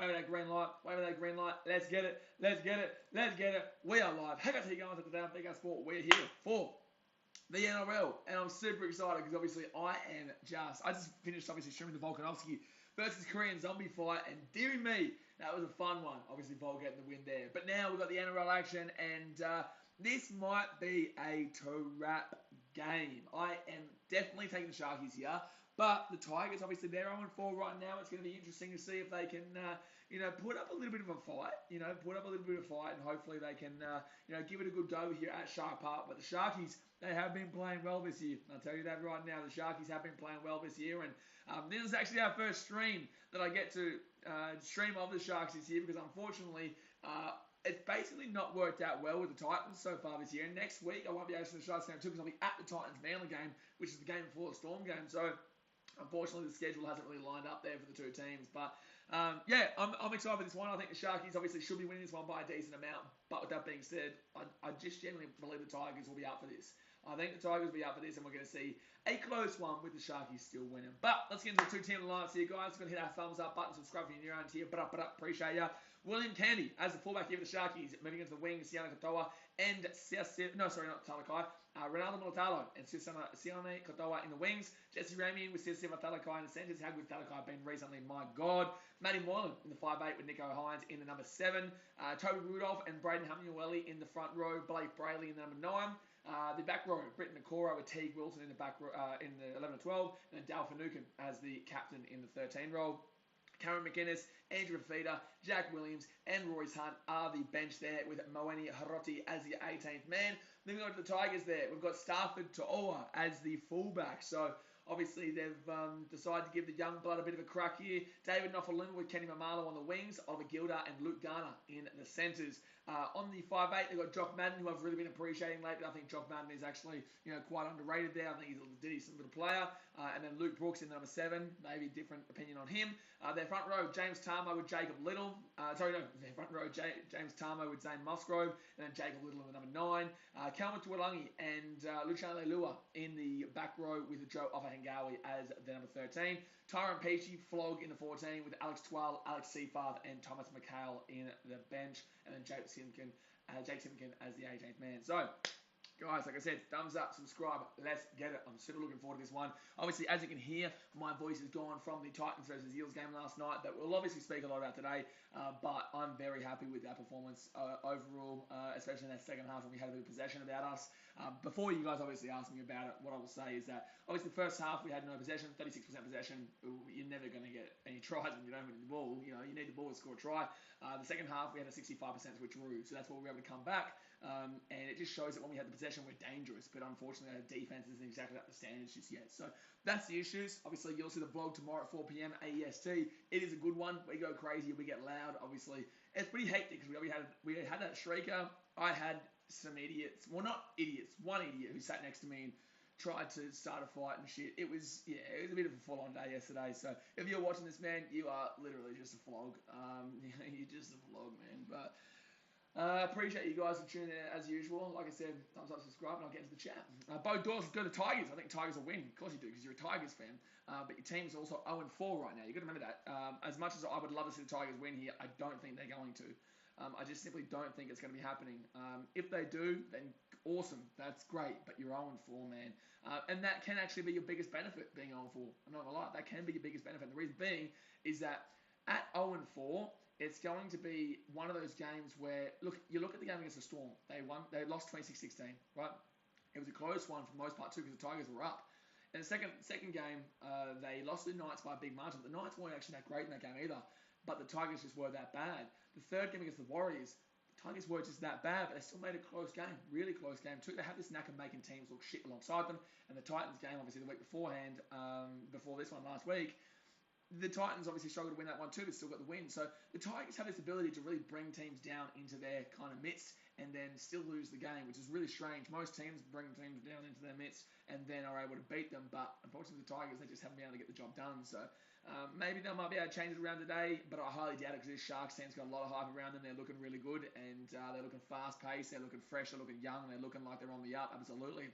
Wave that green light. Wave that green light. Let's get it. Let's get it. Let's get it. We are live. Hey guys, how you going? Today on BKRsport. We're here for the NRL, and I'm super excited because obviously I just finished obviously streaming the Volkanovski versus Korean zombie fight, and dearie me, that was a fun one. Obviously Vol getting the win there. But now we've got the NRL action, and this might be a to-wrap game. I am definitely taking the Sharkies here. But the Tigers, obviously, they're 0-4 right now. It's going to be interesting to see if they can, put up a little bit of a fight. And hopefully they can, give it a good go here at Shark Park. But the Sharkies, they have been playing well this year. I'll tell you that right now. The Sharkies have been playing well this year. And this is actually our first stream that I get to stream of the Sharks this year because, unfortunately, it's basically not worked out well with the Titans so far this year. And next week, I won't be able to see the Sharks game too because I'll be at the Titans-Manly game, which is the game before the Storm game. So unfortunately, the schedule hasn't really lined up there for the two teams. But, I'm excited for this one. I think the Sharkies obviously should be winning this one by a decent amount. But with that being said, I just generally believe the Tigers will be up for this. I think the Tigers will be up for this, and we're going to see a close one with the Sharkies still winning. But let's get into the two-team alliance here, guys. We're going to hit our thumbs up button, subscribe if you're new around here. But appreciate ya. William Candy as the fullback here for the Sharkies, moving into the wing, Sione Katoa and Ronaldo Militalo and Sione Katoa in the wings. Jesse Ramian with Sione Talakai in the centres. How good Talakai been recently? My God. Matty Moylan in the 5'8" with Nico Hines in the number 7. Toby Rudolph and Braden Hamueli in the front row. Blake Brayley in the number 9. The back row, Britton Nakora with Teague Wilson in the back row, in the 11 and 12, and then Dal Finucane as the captain in the 13 role. Cameron McInnes, Andrew Fafita, Jack Williams, and Royce Hunt are the bench there with Moeni Haroti as the 18th man. Moving on to the Tigers there, we've got Stafford To'oa as the fullback. So obviously they've decided to give the young blood a bit of a crack here. David Nofaluma with Kenny Mamalo on the wings, Oliver Gilder and Luke Garner in the centres. On the 5'8", they've got Jock Madden, who I've really been appreciating lately. I think Jock Madden is actually, quite underrated there. I think he's a decent little player. And then Luke Brooks in the number 7, maybe a different opinion on him. Their front row, James Tarmo with Jacob Little. Their front row, James Tarmo with Zane Musgrove, and then Jacob Little in the number 9. Kelvin Tuolangi and Luciano Lua in the back row with Joe Ofahengawi as the number 13. Tyrone Peachy, Flog in the 14 with Alex Twal, Alex Seafarth, and Thomas McHale in the bench, and then Jake Simpkin as the 18th man. So, guys, like I said, thumbs up, subscribe, let's get it. I'm super looking forward to this one. Obviously, as you can hear, my voice is gone from the Titans versus Eels game last night that we'll obviously speak a lot about today, but I'm very happy with that performance overall, especially in that second half when we had a bit of possession about us. Before you guys obviously ask me about it, what I will say is that obviously the first half we had no possession, 36% possession. You're never going to get any tries when you don't win the ball. You need the ball to score a try. The second half we had a 65% switcheroo, so that's what we were able to come back. And it just shows that when we had the possession, we're dangerous. But unfortunately, our defense isn't exactly up to standards just yet. So that's the issues. Obviously, you'll see the vlog tomorrow at 4 p.m. AEST. It is a good one. We go crazy. We get loud. Obviously, it's pretty hectic because we had that shrieker. I had some idiots. Well, not idiots. One idiot who sat next to me and tried to start a fight and shit. It was a bit of a full-on day yesterday. So if you're watching this, man, you are literally just a vlog. You're just a vlog, man. But appreciate you guys for tuning in as usual. Like I said, thumbs up, subscribe, and I'll get into the chat. Bo Dawes, go to Tigers. I think Tigers will win. Of course you do, because you're a Tigers fan. But your team's also 0-4 right now. You've got to remember that. As much as I would love to see the Tigers win here, I don't think they're going to. I just simply don't think it's going to be happening. If they do, then awesome. That's great. But you're 0-4, man. And that can actually be your biggest benefit, being 0-4. I'm not going to lie. That can be your biggest benefit. And the reason being is that at 0-4, it's going to be one of those games where, you look at the game against the Storm. They lost 26-16, right? It was a close one for the most part too because the Tigers were up. In the second game, they lost to the Knights by a big margin. The Knights weren't actually that great in that game either, but the Tigers just were that bad. The third game against the Warriors, the Tigers were just that bad, but they still made a close game, really close game too. They have this knack of making teams look shit alongside them. And the Titans game, obviously the week beforehand, before this one last week, the Titans obviously struggled to win that one too, but still got the win. So the Tigers have this ability to really bring teams down into their kind of midst and then still lose the game, which is really strange. Most teams bring teams down into their midst and then are able to beat them, but unfortunately the Tigers, they just haven't been able to get the job done. So maybe they might be able to change it around today, but I highly doubt it because this Sharks team's got a lot of hype around them. They're looking really good and they're looking fast-paced, they're looking fresh, they're looking young, they're looking like they're on the up, absolutely.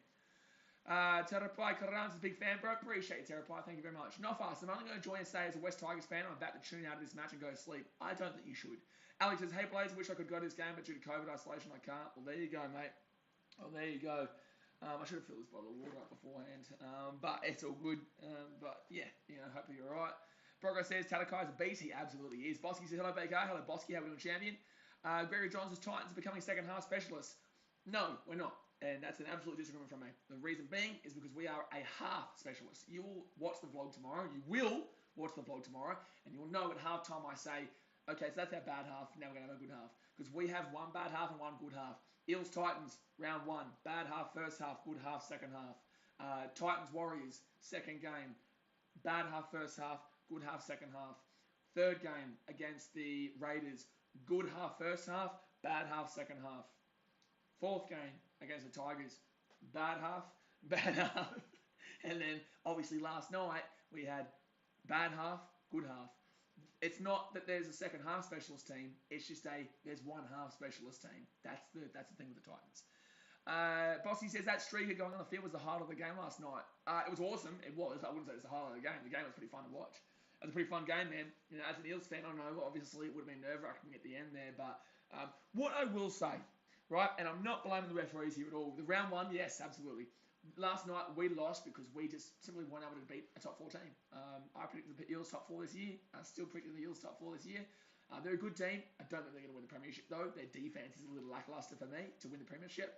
Terapai Karans is a big fan, bro. Appreciate you, Terapai. Thank you very much. Not fast. I'm only going to join and say as a West Tigers fan, I'm about to tune out of this match and go to sleep. I don't think you should. Alex says, hey, Blaze, wish I could go to this game, but due to COVID isolation, I can't. Well, there you go, mate. Oh, there you go. I should have filled this bottle of water up beforehand, but it's all good. But yeah, hopefully you're all right. Brogo says Talakai's a beast. He absolutely is. Bosky says, hello, BK. Hello, Bosky. How are we doing, champion? Gregory Johns says, Titans are becoming second half specialists. No, we're not. And that's an absolute disagreement from me. The reason being is because we are a half specialist. You will watch the vlog tomorrow. And you will will know at halftime I say, okay, so that's our bad half. Now we're going to have a good half. Because we have one bad half and one good half. Eels Titans, round 1. Bad half, first half. Good half, second half. Titans Warriors, second game. Bad half, first half. Good half, second half. Third game against the Raiders. Good half, first half. Bad half, second half. Fourth game against the Tigers. Bad half. And then, obviously, last night, we had bad half, good half. It's not that there's a second half specialist team. It's just there's one half specialist team. That's the thing with the Titans. Bossy says that streak going on the field was the heart of the game last night. It was awesome. It was. I wouldn't say it's the heart of the game. The game was pretty fun to watch. It was a pretty fun game, man. As an Eels fan, I know obviously it would have been nerve-wracking at the end there, but what I will say, right, and I'm not blaming the referees here at all. The round 1, yes, absolutely. Last night we lost because we just simply weren't able to beat a top 4 team. I predicted the Eels top 4 this year. I still predicted the Eels top 4 this year. They're a good team. I don't think they're going to win the premiership though. Their defense is a little lackluster for me to win the premiership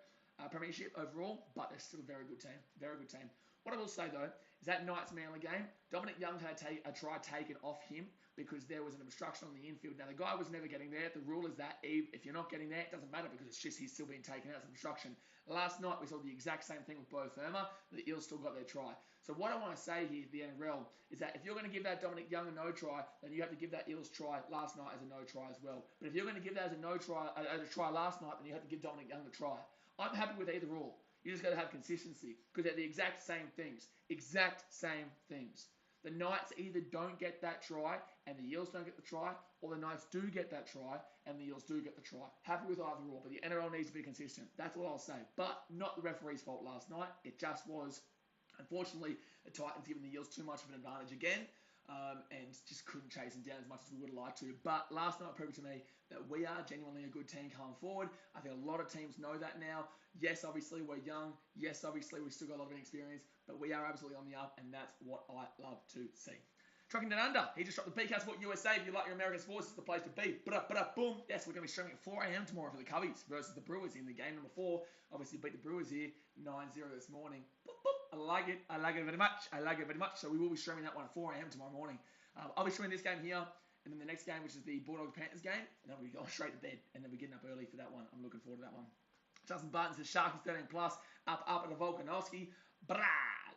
overall, but they're still a very good team. Very good team. What I will say though is that Knights Manly game, Dominic Young had a try taken off him because there was an obstruction on the infield. Now the guy was never getting there. The rule is that if you're not getting there, it doesn't matter because it's just he's still being taken out as an obstruction. Last night we saw the exact same thing with Bo Firma. The Eels still got their try. So what I want to say here, the NRL, is that if you're going to give that Dominic Young a no try, then you have to give that Eels try last night as a no try as well. But if you're going to give that as a no try, as a try last night, then you have to give Dominic Young the try. I'm happy with either rule. You just got to have consistency because they're the exact same things. Exact same things. The Knights either don't get that try and the Eels don't get the try, or the Knights do get that try and the Eels do get the try. Happy with either rule, but the NRL needs to be consistent. That's all I'll say. But not the referee's fault last night. It just was. Unfortunately, the Titans given the Eels too much of an advantage again. And just couldn't chase them down as much as we would have liked to. But last night proved to me that we are genuinely a good team coming forward. I think a lot of teams know that now. Yes, obviously we're young. Yes, obviously we've still got a lot of experience. But we are absolutely on the up, and that's what I love to see. Trucking Down Under, he just dropped the BKRsport USA. If you like your American sports, it's the place to be. Boom. Yes, we're going to be streaming at 4 a.m. tomorrow for the Cubbies versus the Brewers in the game number 4. Obviously beat the Brewers here 9-0 this morning. Boop. I like it very much. So we will be streaming that one at 4 a.m. tomorrow morning. I'll be streaming this game here, and then the next game, which is the Bulldogs-Panthers game, and then we'll be going straight to bed, and then we're getting up early for that one. I'm looking forward to that one. Justin Barton says Sharkies 13+, up at the Volkanovski.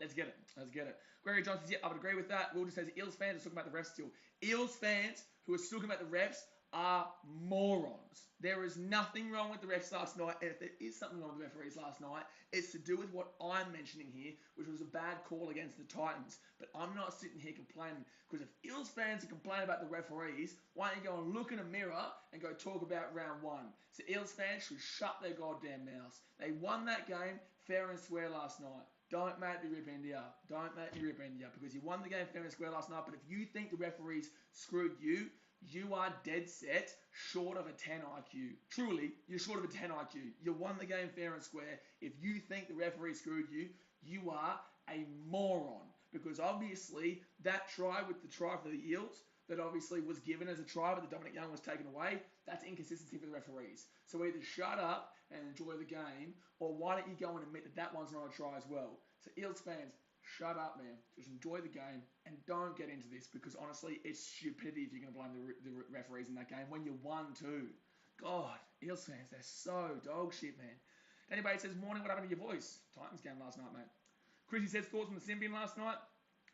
Let's get it. Gregory Johnson says, yeah, I would agree with that. Will just says Eels fans are talking about the refs still. Eels fans who are still talking about the refs are morons. There is nothing wrong with the refs last night, and if there is something wrong with the referees last night, it's to do with what I'm mentioning here, which was a bad call against the Titans. But I'm not sitting here complaining, because if Eels fans are complaining about the referees, why don't you go and look in a mirror and go talk about round 1? So Eels fans should shut their goddamn mouths. They won that game fair and square last night. Don't make me rip India. Because you won the game fair and square last night, but if you think the referees screwed you, you are dead set short of a 10 IQ. Truly, you're short of a 10 IQ. You won the game fair and square. If you think the referee screwed you, you are a moron. Because obviously, that try with the try for the Eels, that obviously was given as a try, but the Dominic Young was taken away, that's inconsistency for the referees. So either shut up and enjoy the game, or why don't you go and admit that that one's not a try as well. So Eels fans, shut up, man. Just enjoy the game and don't get into this because, honestly, it's stupidity if you're going to blame the referees in that game when you won too. God, Eels fans, they're so dog shit, man. Anybody says, morning, what happened to your voice? Titans game last night, mate. Chrissy says, thoughts on the Symbian last night?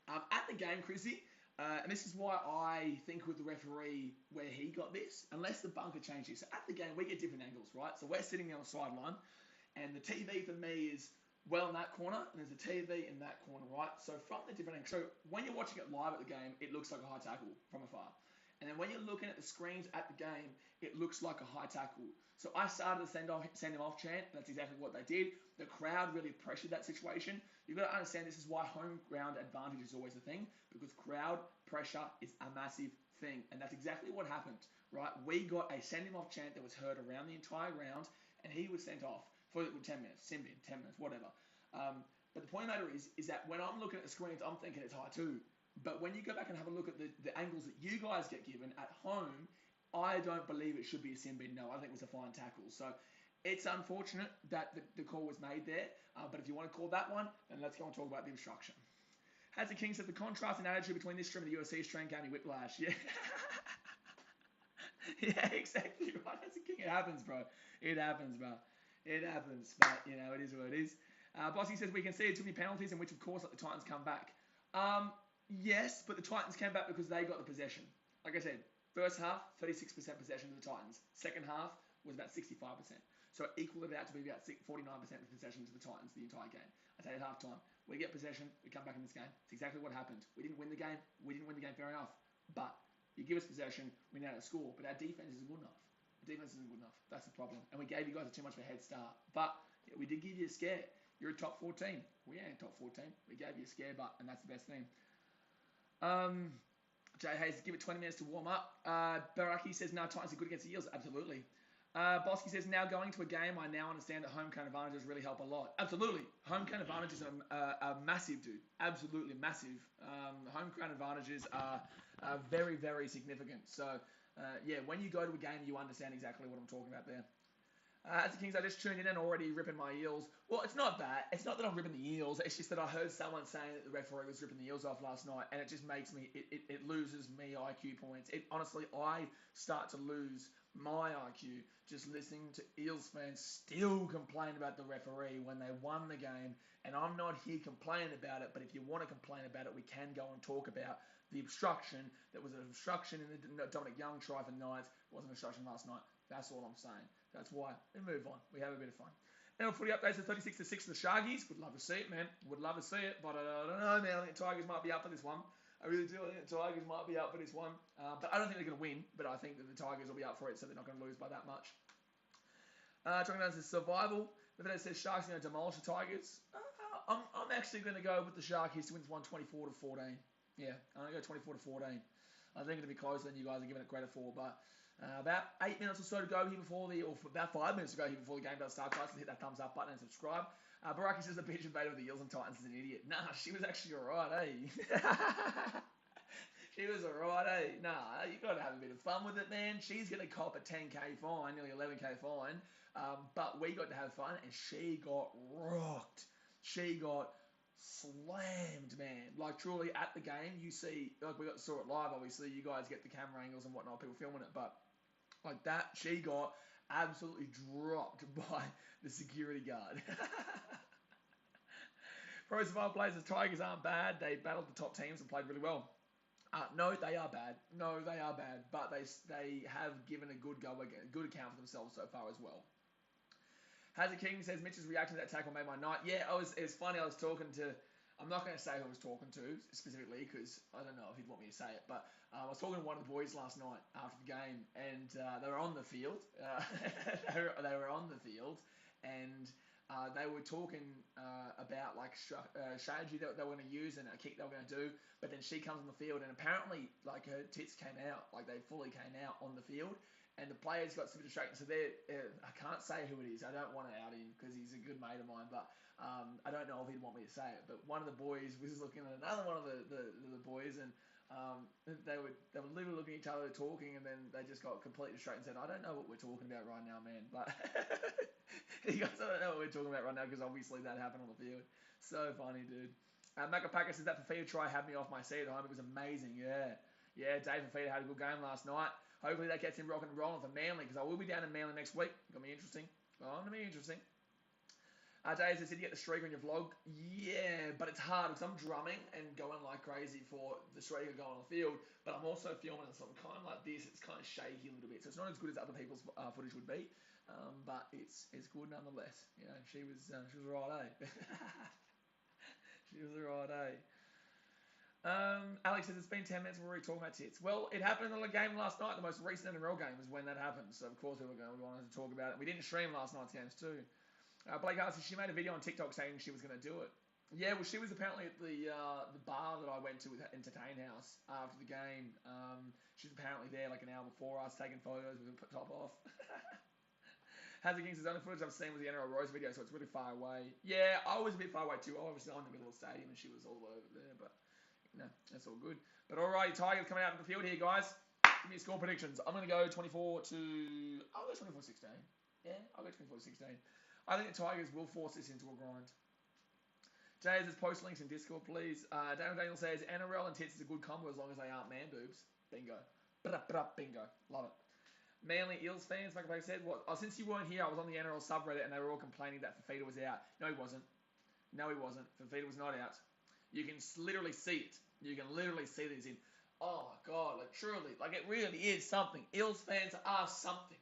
At the game, Chrissy, and this is why I think with the referee where he got this, unless the bunker changed it. So at the game, we get different angles, right? So we're sitting there on the sideline, and the TV for me is well in that corner, and there's a TV in that corner, right? So from the different angles, so when you're watching it live at the game, it looks like a high tackle from afar. And then when you're looking at the screens at the game, it looks like a high tackle. So I started the send him off chant. That's exactly what they did. The crowd really pressured that situation. You've got to understand this is why home ground advantage is always a thing, because crowd pressure is a massive thing. And that's exactly what happened, right? We got a send him off chant that was heard around the entire ground, and he was sent off for 10 minutes, 10 minutes, whatever. But the point of the matter is that when I'm looking at the screens, I'm thinking it's high too. But when you go back and have a look at the angles that you guys get given at home, I don't believe it should be a sin bin. No, I think it was a fine tackle. So it's unfortunate that the call was made there. But if you want to call that one, then let's go and talk about the obstruction. Has the King said the contrast in attitude between this stream and the UFC stream gave me whiplash? Yeah. Yeah, exactly right. That's the King. It happens, bro. It happens, bro. It happens. But, you know, it is what it is. Bossy says we can see too many penalties in which, of course, let the Titans come back. Yes, but the Titans came back because they got the possession. Like I said, first half, 36% possession to the Titans. Second half was about 65%. So it equaled it out to be about 49% of possession to the Titans the entire game. I say at halftime, we get possession, we come back in this game. It's exactly what happened. We didn't win the game. Fair enough. But you give us possession, we know how to score. But our defense isn't good enough. The defense isn't good enough. That's the problem. And we gave you guys too much of a head start. But yeah, we did give you a scare. You're a top 14. We ain't top 14. We gave you a scare, and that's the best thing. Jay Hayes, give it 20 minutes to warm up. Baraki says, no, Titans are good against the Eels. Absolutely. Bosky says, now going to a game, I now understand that home ground advantages really help a lot. Absolutely. Home ground advantages are massive, dude. Absolutely massive. Home ground advantages are very, very significant. So, yeah, when you go to a game, you understand exactly what I'm talking about there. As the Kings, I just tuned in and already ripping my eels. Well, it's not that. It's not that I'm ripping the eels. It's just that I heard someone saying that the referee was ripping the eels off last night, and it just makes me, it loses me IQ points. Honestly, I start to lose my IQ just listening to Eels fans still complain about the referee when they won the game, and I'm not here complaining about it, but if you want to complain about it, we can go and talk about the obstruction. That was an obstruction in the Dominic Young try for Knights. It wasn't an obstruction last night. That's all I'm saying. That's why. We move on. We have a bit of fun. NRL footy updates are 36-6 to the Sharkies. Would love to see it, man. Would love to see it, but I don't know, man. I think the Tigers might be up for this one. I really do. I think the Tigers might be up for this one. But I don't think they're going to win, but I think that the Tigers will be up for it, so they're not going to lose by that much. Talking about this survival. The video says Sharks are going to demolish the Tigers. I'm actually going to go with the Sharkies to win this one 24-14. Yeah, I'm going to go 24-14. I think it'll be closer than you guys are giving it credit for, but about 8 minutes or so to go here before about 5 minutes to go here before the game does start. Guys, hit that thumbs up button and subscribe. Baraki says the bitch invader with the Eels and Titans is an idiot. Nah, she was actually alright, eh? She was alright, eh? Nah, you got to have a bit of fun with it, man. She's going to cop a 10k fine, nearly 11k fine. But we got to have fun, and she got rocked. She got slammed, man. Like, truly, at the game, you see, like, saw it live, obviously. You guys get the camera angles and whatnot, people filming it, but like that, she got absolutely dropped by the security guard. Pro Survival players, the Tigers aren't bad. They battled the top teams and played really well. No, they are bad. No, they are bad. But they have given a good account for themselves so far as well. Hazard King says Mitch's reaction to that tackle made my night. Yeah, it was funny. I was talking to, I'm not going to say who I was talking to specifically because I don't know if he'd want me to say it, but I was talking to one of the boys last night after the game, and they were on the field. They were on the field, and they were talking about like strategy that they were going to use and a kick they were going to do. But then she comes on the field, and apparently like her tits came out, like they fully came out on the field. And the players got some distracted. So I can't say who it is. I don't want to out him because he's a good mate of mine. But I don't know if he'd want me to say it. But one of the boys was looking at another one of the boys, and they were literally looking at each other talking, and then they just got completely distracted and said, "I don't know what we're talking about right now, man." But you guys don't know what we're talking about right now because obviously that happened on the field. So funny, dude. Macapaka says that Fafita try had me off my seat at home. It was amazing. Yeah, Dave Fafita had a good game last night. Hopefully that gets him rocking and rolling for Manly, because I will be down in Manly next week. Going to be interesting. Dave says, did you get the streak on your vlog? Yeah, but it's hard because I'm drumming and going like crazy for the streak going on the field, but I'm also filming it, so I'm kind of like this. It's kind of shaky a little bit, so it's not as good as other people's footage would be, but it's good nonetheless. You know, she was right, eh? She was right, eh? Alex says it's been 10 minutes. We're already talking about tits. Well, it happened in the game last night. The most recent NRL game was when that happened. So, of course, we wanted to talk about it. We didn't stream last night's games, too. Blake Hart says she made a video on TikTok saying she was going to do it. Yeah, well, she was apparently at the bar that I went to with Entertain House after the game. She's apparently there like an hour before us, taking photos with the top off. Hazard Kings' only footage I've seen was the NRL Rose video, so it's really far away. Yeah, I was a bit far away too. Obviously, I'm in the middle of the stadium, and she was all over there, but no, that's all good. But alrighty, Tigers coming out of the field here, guys. Give me your score predictions. I'm going to go 24 to... I'll go 24-16. Yeah, I'll go 24-16. I think the Tigers will force this into a grind. Jay says post links in Discord, please. Daniel says NRL and tits is a good combo as long as they aren't man boobs. Bingo. Bingo. Love it. Manly Eels fans, like I said, since you weren't here, I was on the NRL subreddit and they were all complaining that Fafita was out. No, he wasn't. Fafita was not out. You can literally see it. You can literally see this in. Oh my God, like truly, like it really is something. Eels fans are something.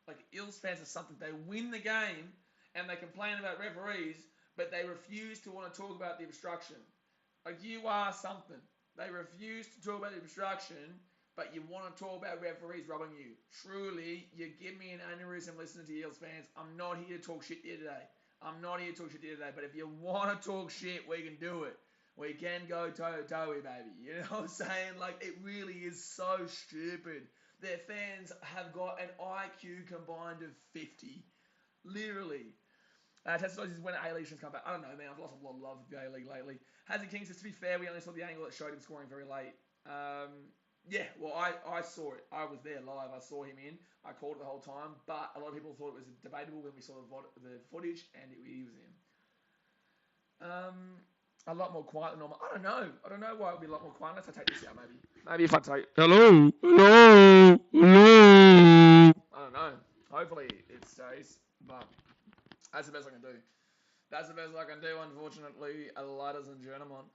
Like Eels fans are something. They win the game and they complain about referees, but they refuse to want to talk about the obstruction. Like, you are something. They refuse to talk about the obstruction, but you want to talk about referees robbing you. Truly, you give me an aneurysm listening to Eels fans. I'm not here to talk shit to you today. But if you want to talk shit, we can do it. We can go toe-to-toe, baby. You know what I'm saying? Like, it really is so stupid. Their fans have got an IQ combined of 50. Literally. Tesla is when A-League should come back. I don't know, man. I've lost a lot of love for the A-League lately. Hazard King says, to be fair, we only saw the angle that showed him scoring very late. Yeah, well, I saw it. I was there live. I saw him in. I called it the whole time. But a lot of people thought it was debatable when we saw the footage, and he was in. A lot more quiet than normal. I don't know why it would be a lot more quiet. Unless I take this out, maybe. Maybe if I take... Hello. I don't know. Hopefully it stays. But... that's the best I can do. Unfortunately, ladies and gentlemen.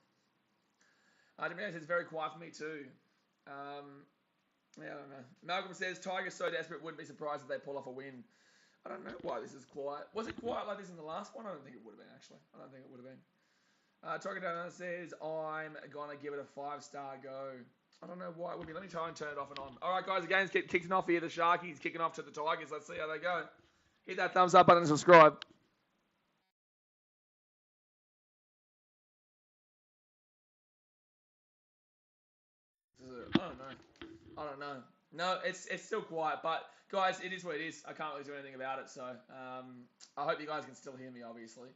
Dimitrios says, very quiet for me too. Yeah, I don't know. Malcolm says, Tigers so desperate, wouldn't be surprised if they pull off a win. I don't know why this is quiet. Was it quiet like this in the last one? I don't think it would have been, actually. Trocadero says, I'm going to give it a 5-star go. I don't know why it would be. Let me try and turn it off and on. All right, guys, the game's kicking off here. The Sharkies kicking off to the Tigers. Let's see how they go. Hit that thumbs up button and subscribe. I don't know. No, it's still quiet, but guys, it is what it is. I can't really do anything about it, so I hope you guys can still hear me, obviously.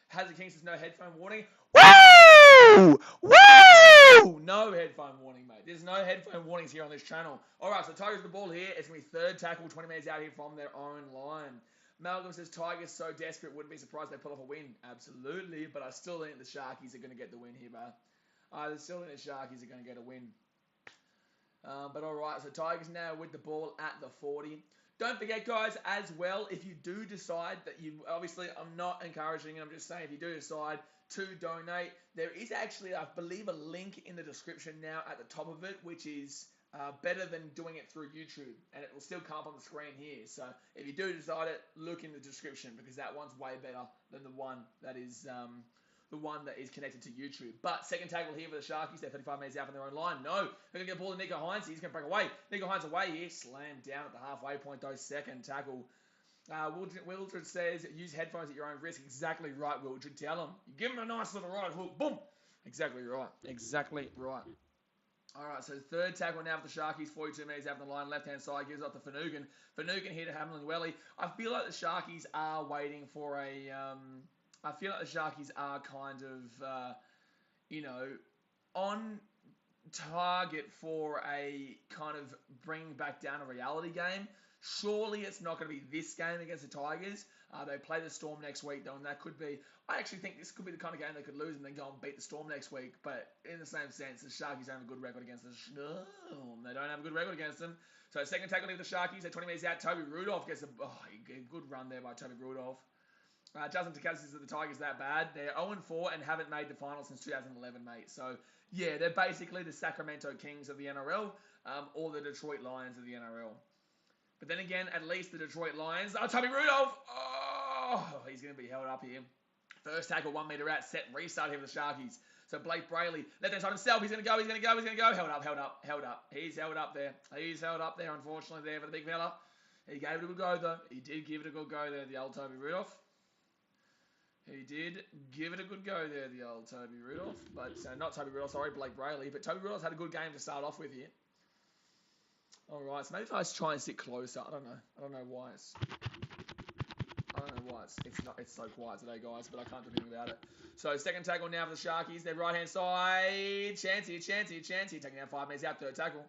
Hazard King says no headphone warning. Woo! Woo! No headphone warning, mate. There's no headphone warnings here on this channel. All right, so Tigers the ball here. It's going to be third tackle, 20 metres out here from their own line. Malcolm says Tigers so desperate, wouldn't be surprised they pull off a win. Absolutely, but I still think the Sharkies are going to get the win here, bro. I still think the Sharkies are going to get a win. But all right, so Tigers now with the ball at the 40. Don't forget, guys, as well, if you do decide that you... obviously, I'm not encouraging, I'm just saying if you do decide to donate, there is actually, I believe, a link in the description now at the top of it, which is better than doing it through YouTube, and it will still come up on the screen here. So if you do decide it, look in the description, because that one's way better than the one that is... connected to YouTube. But second tackle here for the Sharkies. They're 35 metres out from their own line. No. They're going to get the ball to Nico Hines. He's going to break away. Nico Hines away here. Slammed down at the halfway point, though. Second tackle. Wildred says, use headphones at your own risk. Exactly right, Wildred. Tell him. You give him a nice little right hook. Boom. Exactly right. All right, so third tackle now for the Sharkies. 42 metres out from the line. Left-hand side gives up to Finucane. Finucane here to Hamlin-Welly. I feel like the Sharkies are waiting for a... I feel like the Sharkies are kind of, on target for a kind of bringing back down a reality game. Surely it's not going to be this game against the Tigers. They play the Storm next week, though, and that could be... I actually think this could be the kind of game they could lose and then go and beat the Storm next week. But in the same sense, the Sharkies don't have a good record against the Storm. They don't have a good record against them. So second tackle for the Sharkies. They're 20 metres out. Toby Rudolph gets a good run there by Toby Rudolph. Justin Takassi says that the Tigers that bad. They're 0-4 and haven't made the final since 2011, mate. So, yeah, they're basically the Sacramento Kings of the NRL or the Detroit Lions of the NRL. But then again, at least the Detroit Lions... oh, Toby Rudolph! Oh, he's going to be held up here. First tackle, 1 metre out, set, restart here for the Sharkies. So Blake Brayley, left hand side himself. He's going to go. Held up. He's held up there, unfortunately, there for the big fella. He gave it a good go, though. He did give it a good go there, the old Toby Rudolph. He did give it a good go there, the old Toby Rudolph. But not Toby Rudolph, sorry, Blake Brayley. But Toby Rudolph's had a good game to start off with here. All right, so maybe if I try and sit closer, I don't know why it's so quiet today, guys, but I can't do anything about it. So second tackle now for the Sharkies. Their right hand side, Chancey, taking out 5 minutes out, third tackle.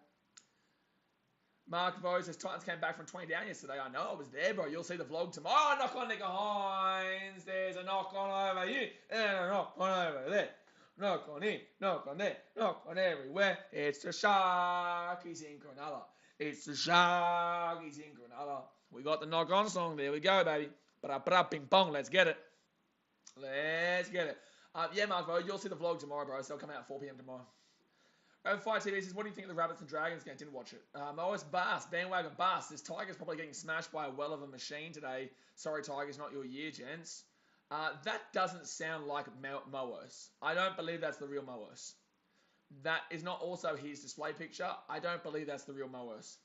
Mark Vose says Titans came back from 20 down yesterday. I know, I was there, bro. You'll see the vlog tomorrow. Knock on Nico Hines. There's a knock on over here and a knock on over there. Knock on here, knock on there, knock on everywhere. It's the Sharkies in Cronulla. It's the Sharkies in Cronulla. We got the knock on song. There we go, baby. Ping pong. Let's get it. Yeah, Mark Vose, you'll see the vlog tomorrow, bro. So it'll come out at 4 p.m. tomorrow. Fight TV says, what do you think of the Rabbits and Dragons game? Didn't watch it. OS Bass, bandwagon Bass. This Tigers probably getting smashed by a well of a machine today. Sorry, Tigers, not your year, gents. That doesn't sound like Moos. I don't believe that's the real Moos. That is not also his display picture. I don't believe that's the real Moos.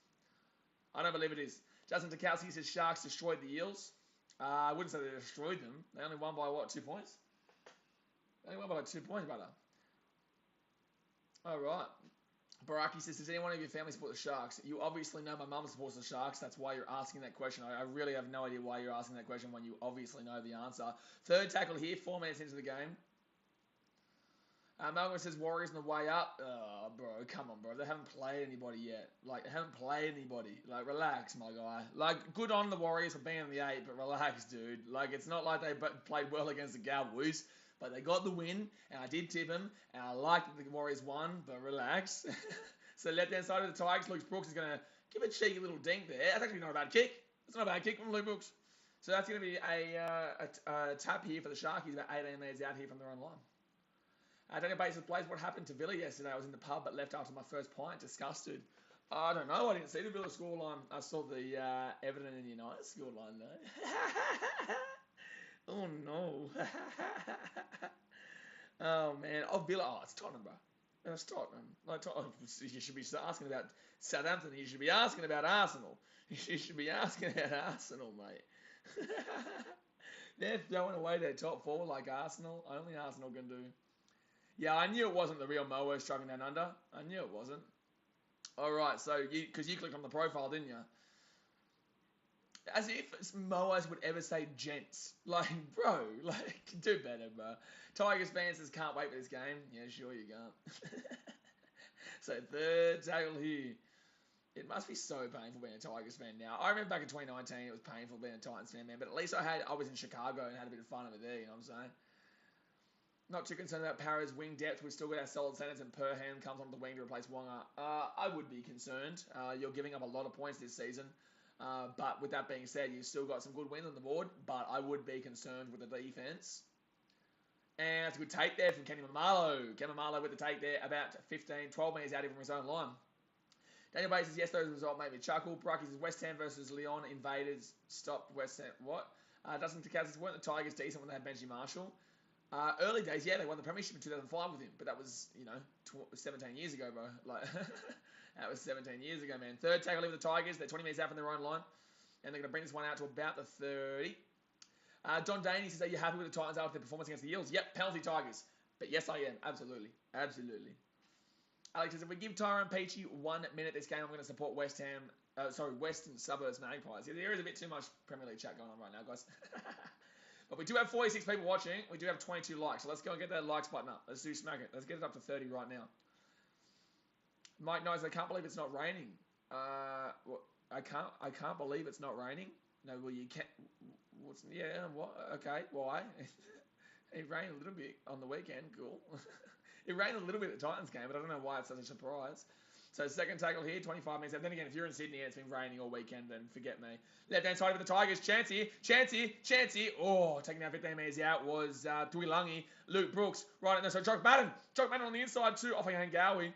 I don't believe it is. Justin Tukowski says, Sharks destroyed the Eels. I wouldn't say they destroyed them. They only won by, what, 2 points? They only won by 2 points, brother. All right. Baraki says, does anyone of your family support the Sharks? You obviously know my mum supports the Sharks. That's why you're asking that question. I really have no idea why you're asking that question when you obviously know the answer. Third tackle here, 4 minutes into the game. Malcolm says, Warriors on the way up. Oh, bro, come on, bro. They haven't played anybody yet. Like, relax, my guy. Like, good on the Warriors for being in the 8, but relax, dude. Like, it's not like they played well against the Cowboys. But they got the win, and I did tip them, and I like that the Warriors won, but relax. So left-hand side of the Tigers, Luke Brooks is going to give a cheeky little dink there. That's actually not a bad kick. That's not a bad kick from Luke Brooks. So that's going to be a tap here for the Sharkies, about 18 minutes out here from their own line. Daniel Bates plays, what happened to Villa yesterday? I was in the pub, but left after my first pint. Disgusted. I don't know. I didn't see the Villa scoreline. I saw the Everton and United scoreline, though. Oh, no. Oh, man. Oh, Villa. Oh, it's Tottenham, bro. It's Tottenham. Like, you should be asking about Southampton. You should be asking about Arsenal. You should be asking about Arsenal, mate. They're throwing away their top 4 like Arsenal. Only Arsenal can do. Yeah, I knew it wasn't the real Moa struggling down under. I knew it wasn't. All right, so because you clicked on the profile, didn't you? As if Moas would ever say gents. Like, bro, like, do better, bro. Tigers fans says, can't wait for this game. Yeah, sure you can't. So, third tackle here. It must be so painful being a Tigers fan now. I remember back in 2019, it was painful being a Titans fan, man. But at least I was in Chicago and had a bit of fun over there, you know what I'm saying? Not too concerned about Para's wing depth. We've still got our solid centers, and Perham comes onto the wing to replace Wonga. I would be concerned. You're giving up a lot of points this season. But with that being said, you've still got some good wins on the board, but I would be concerned with the defense. And that's a good take there from Kenny Mamalo. Kenny Mamalo with the take there, about 12 minutes out from his own line. Daniel Bates says, yes, those results made me chuckle. Braki says, West Ham versus Leon invaders stopped West Ham. What? Dustin Takaz says, weren't the Tigers decent when they had Benji Marshall? Early days, yeah, they won the premiership in 2005 with him, but that was, 17 years ago, bro. Like, that was 17 years ago, man. Third tackle with the Tigers. They're 20 minutes out from their own line, and they're going to bring this one out to about the 30. Don Daney says, are you happy with the Titans after their performance against the Eels? Yep, penalty Tigers. But yes, I am. Absolutely. Absolutely. Alex says, if we give Tyrone Peachy 1 minute this game, I'm going to support Western Suburbs Magpies. Yeah, there is a bit too much Premier League chat going on right now, guys. But we do have 46 people watching. We do have 22 likes. So let's go and get that likes button up. Let's do smack it. Let's get it up to 30 right now. Mike knows I can't believe it's not raining. I can't believe it's not raining. No, well you can't. What? Okay, why? It rained a little bit on the weekend. Cool. It rained a little bit at the Titans game, but I don't know why it's such a surprise. So second tackle here, 25 minutes. And then again, if you're in Sydney and it's been raining all weekend, then forget me. Left-hand side of the Tigers, Chancey. Oh, taking out 15 meters out was Tuilangi. Luke Brooks, right in there. So Jock Madden on the inside too, off again Gowie.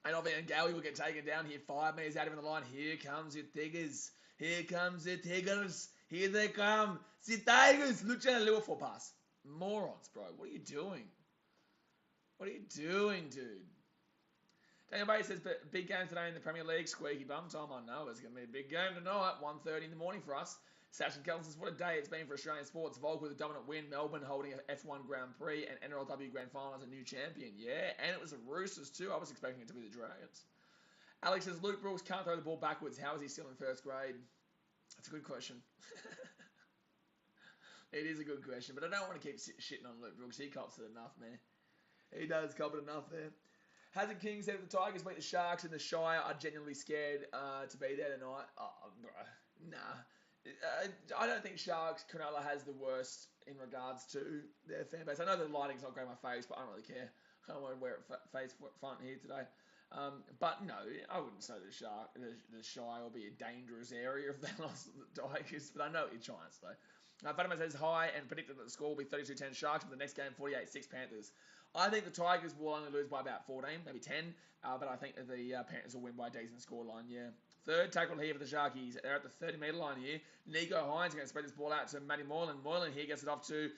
And off again Gowie will get taken down here, 5 meters out of the line. Here comes the Tigers. Here they come. The Tigers. Luciano Lua for pass. Morons, bro. What are you doing? What are you doing, dude? Daniel Bay says, but big game today in the Premier League. Squeaky bum time. I know it's going to be a big game tonight. 1:30 in the morning for us. Sash and Kelly says, what a day it's been for Australian sports. Volk with a dominant win. Melbourne holding a F1 Grand Prix and NRLW Grand Final as a new champion. Yeah, and it was the Roosters too. I was expecting it to be the Dragons. Alex says, Luke Brooks can't throw the ball backwards. How is he still in first grade? That's a good question. It is a good question, but I don't want to keep shitting on Luke Brooks. He cops it enough, man. He does cop it enough there. Hazard King said, if the Tigers beat the Sharks in the Shire, I'm genuinely scared to be there tonight. Oh, bro. Nah. I don't think Sharks, Cronulla has the worst in regards to their fan base. I know the lighting's not going in my face, but I don't really care. I kind of want to wear it face front here today. But no, I wouldn't say the Shire will be a dangerous area if they lost the Tigers, but I know what you're trying to say. Fatima says hi and predicted that the score will be 32-10 Sharks, but the next game 48-6 Panthers. I think the Tigers will only lose by about 14, maybe 10, but I think that the Panthers will win by a decent scoreline, yeah. Third tackle here for the Sharkies. They're at the 30-metre line here. Nico Hines going to spread this ball out to Matty Moylan. Moylan here gets it off to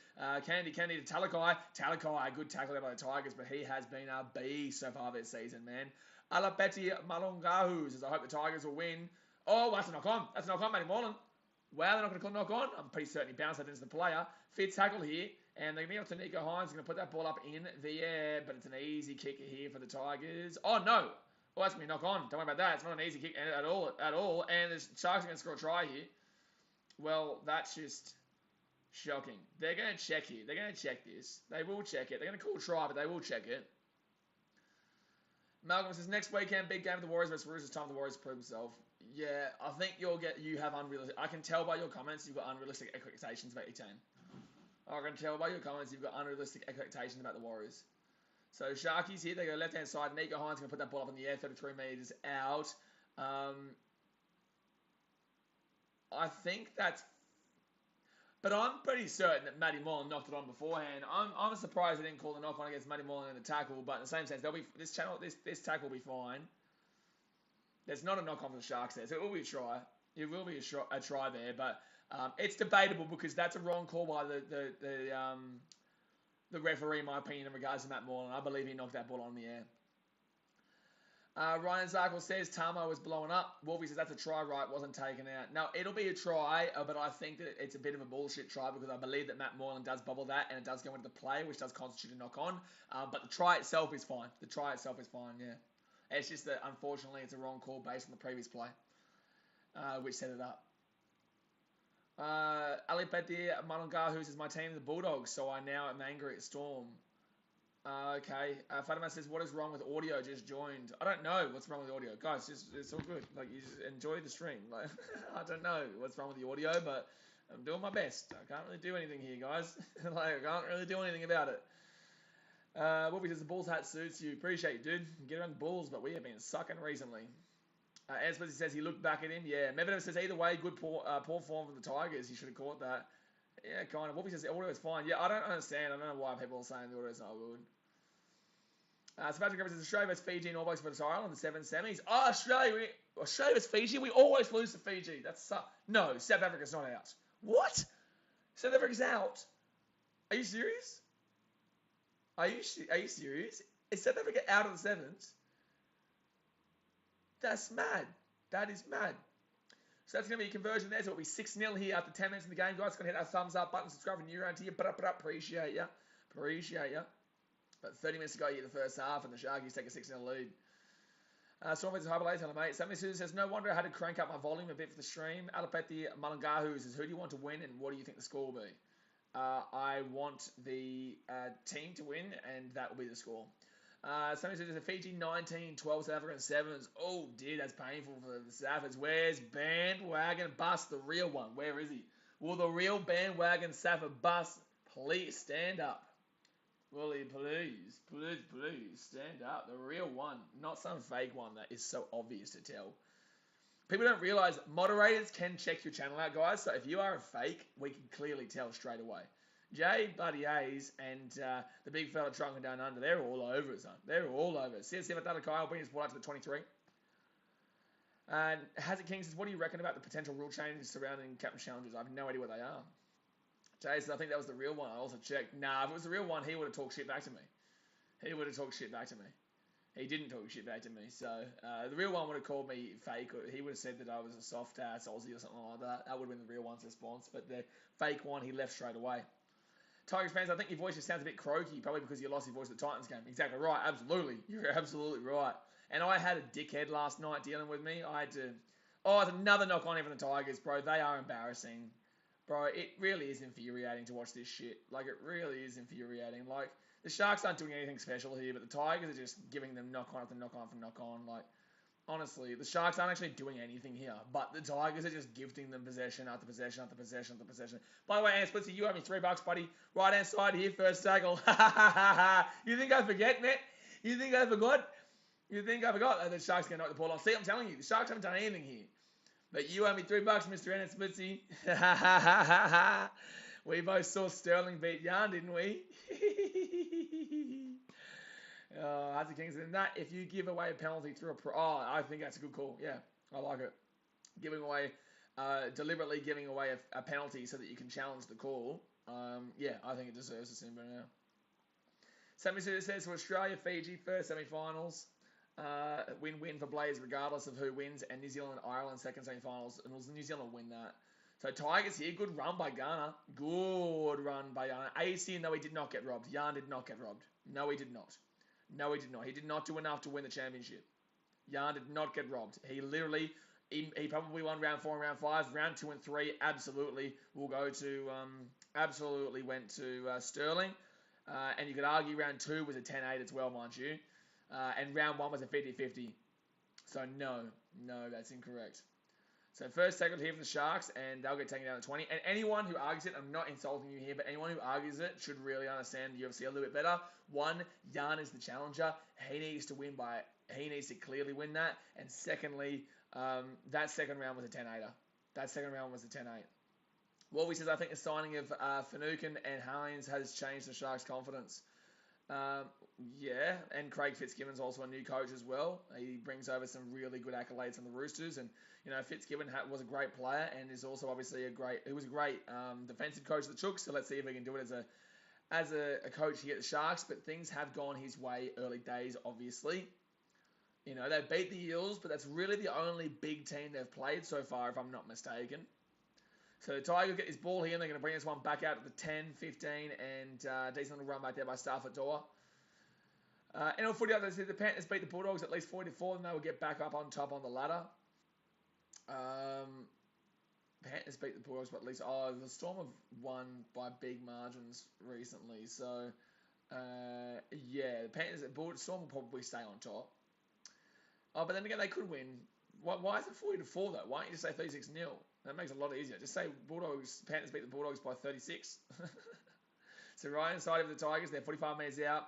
Kennedy to Talakai. Talakai, a good tackle there by the Tigers, but he has been a beast so far this season, man. Alapeti Malongahu says, I hope the Tigers will win. Oh, that's a knock on. That's a knock on, Matty Moylan. Wow, they're not going to call knock on. I'm pretty certain he bounced that into the player. Fifth tackle here. And they're going to be up to Nico Hines. Going to put that ball up in the air. But it's an easy kick here for the Tigers. Oh, no. Oh, that's going to be knock on. Don't worry about that. It's not an easy kick at all. And the Sharks are going to score a try here. Well, that's just shocking. They're going to check here. They're going to check this. They will check it. They're going to call a try, but they will check it. Malcolm says, next weekend, big game of the Warriors versus Roosters. Time for the Warriors to prove themselves. Yeah, I think you have unrealistic. I can tell by your comments you've got unrealistic expectations about your team. I can tell by your comments you've got unrealistic expectations about the Warriors. So Sharkies here, they go left hand side. Nico Hines going to put that ball up in the air, 33 metres out. I think that's. But I'm pretty certain that Matty Moylan knocked it on beforehand. I'm surprised they didn't call the knock on against Matty Moylan in the tackle. But in the same sense, this tackle will be fine. There's not a knock on for the Sharks there, so it will be a try. It will be a try there, but it's debatable because that's a wrong call by the referee, in my opinion, in regards to Matt Moylan. I believe he knocked that ball on the air. Ryan Zarkle says Tamo was blowing up. Wolfie says that's a try, right? Wasn't taken out. Now, it'll be a try, but I think that it's a bit of a bullshit try because I believe that Matt Moylan does bubble that and it does go into the play, which does constitute a knock on. But the try itself is fine. The try itself is fine, yeah. It's just that, unfortunately, it's a wrong call based on the previous play, which set it up. Ali Petir Malongahu says, my team, the Bulldogs, so I now am angry at Storm. Okay. Fatima says, what is wrong with audio? Just joined. I don't know what's wrong with the audio. Guys, it's all good. Like, you just enjoy the stream. Like, I don't know what's wrong with the audio, but I'm doing my best. I can't really do anything here, guys. Like, I can't really do anything about it. Wolfie says, the Bulls hat suits you. Appreciate you, dude. Get around the Bulls, but we have been sucking recently. Answers says he looked back at him. Yeah. Medvedev says, either way, good poor form from the Tigers. He should have caught that. Yeah, kind of. Wolfie says, the audio is fine. Yeah, I don't understand. I don't know why people are saying the audio is not good. Sebastian Griffith says, Australia versus Fiji and All Blacks versus Ireland, the 7 semis. Oh, Australia versus Fiji? We always lose to Fiji. That's no, South Africa's not out. What? South Africa's out? Are you serious? Are you serious? Is South Africa out of the 7s? That's mad. That is mad. So that's going to be a conversion there. So it'll be 6-0 here after 10 minutes in the game. Guys, going to hit that thumbs up button, subscribe for new around here. Appreciate ya. But 30 minutes to go here the first half, and the Sharkies take a 6-0 lead. Storm versus Hyperlays, hello mate. Somebody says, no wonder I had to crank up my volume a bit for the stream. Alapeti Malangahu says, who do you want to win, and what do you think the score will be? I want the team to win, and that will be the score. Somebody says, Fiji 19, 12 South African 7s. Oh dear, that's painful for the Saffers. Where's Bandwagon Bus, the real one? Where is he? Will the real Bandwagon Saffer Bus please stand up? Will he please stand up? The real one, not some fake one that is so obvious to tell. People don't realise moderators can check your channel out, guys. So if you are a fake, we can clearly tell straight away. Jay, Buddy A's, and the big fella trunking down under, they're all over it, son. They're all over it. See if that Kyle brings ball out to the 23. And Hazard King says, what do you reckon about the potential rule changes surrounding captain challenges? I have no idea what they are. Jay says, I think that was the real one. I also checked. Nah, if it was the real one, he would have talked shit back to me. He would have talked shit back to me. He didn't talk shit back to me. So the real one would have called me fake. Or he would have said that I was a soft ass Aussie or something like that. That would have been the real one's response. But the fake one, he left straight away. Tigers fans, I think your voice just sounds a bit croaky, probably because you lost your voice at the Titans game. Exactly right. Absolutely. You're absolutely right. And I had a dickhead last night dealing with me. I had to... Oh, it's another knock on even the Tigers, bro. They are embarrassing. Bro, it really is infuriating to watch this shit. Like, it really is infuriating. Like, the Sharks aren't doing anything special here, but the Tigers are just giving them knock on after knock on after knock on. Like, honestly, the Sharks aren't actually doing anything here, but the Tigers are just gifting them possession after possession after possession after possession. By the way, Ant Splitsy, you owe me $3, buddy. Right hand side here, first tackle. You think I forget, mate? You think I forgot? You think I forgot? The Sharks can knock the ball on. See, I'm telling you, the Sharks haven't done anything here. But you owe me $3, Mr. Ant Splitsy. We both saw Sterling beat Yarn, didn't we? As the Kings in that, if you give away a penalty through I think that's a good call. Yeah, I like it. Deliberately giving away a penalty so that you can challenge the call. Yeah, I think it deserves a sin by now. Sammy says for Australia, Fiji, first semi-finals. Win-win for Blaze regardless of who wins, and New Zealand and Ireland second semi-finals, and New Zealand will win that. So Tigers here, good run by Garner. Good run by Garner. AC, no, he did not get robbed. Yarn did not get robbed. No, he did not. No, he did not. He did not do enough to win the championship. Yarn did not get robbed. He literally, he probably won round 4 and round 5. Round 2 and 3, absolutely will go to, absolutely went to Sterling. And you could argue round 2 was a 10-8 as well, mind you. And round 1 was a 50-50. So no, that's incorrect. So first tackle here for the Sharks, and they'll get taken down to 20. And anyone who argues it, I'm not insulting you here, but anyone who argues it should really understand the UFC a little bit better. One, Yarn is the challenger. He needs to clearly win that. And secondly, that second round was a 10-8. Wolvie says, I think the signing of Finucane and Hines has changed the Sharks' confidence. Yeah, and Craig Fitzgibbon's also a new coach as well. He brings over some really good accolades on the Roosters, and Fitzgibbon was a great player and is also obviously a great defensive coach of the Chooks. So let's see if he can do it as a coach here at the Sharks. But things have gone his way early days, obviously. They beat the Eels, but that's really the only big team they've played so far, if I'm not mistaken. So the Tigers get this ball here, and they're going to bring this one back out to the 10, 15, and decent little run back there by Stafford Doa. NRL footy updates said the Panthers beat the Bulldogs at least 44, and they will get back up on top on the ladder. Panthers beat the Bulldogs, but at least the Storm have won by big margins recently. So the Panthers, Storm will probably stay on top. But then again, they could win. Why is it 40-4 though? Why don't you just say 36-0? That makes it a lot easier. Just say Panthers beat the Bulldogs by 36. So right inside of the Tigers, they're 45 metres out.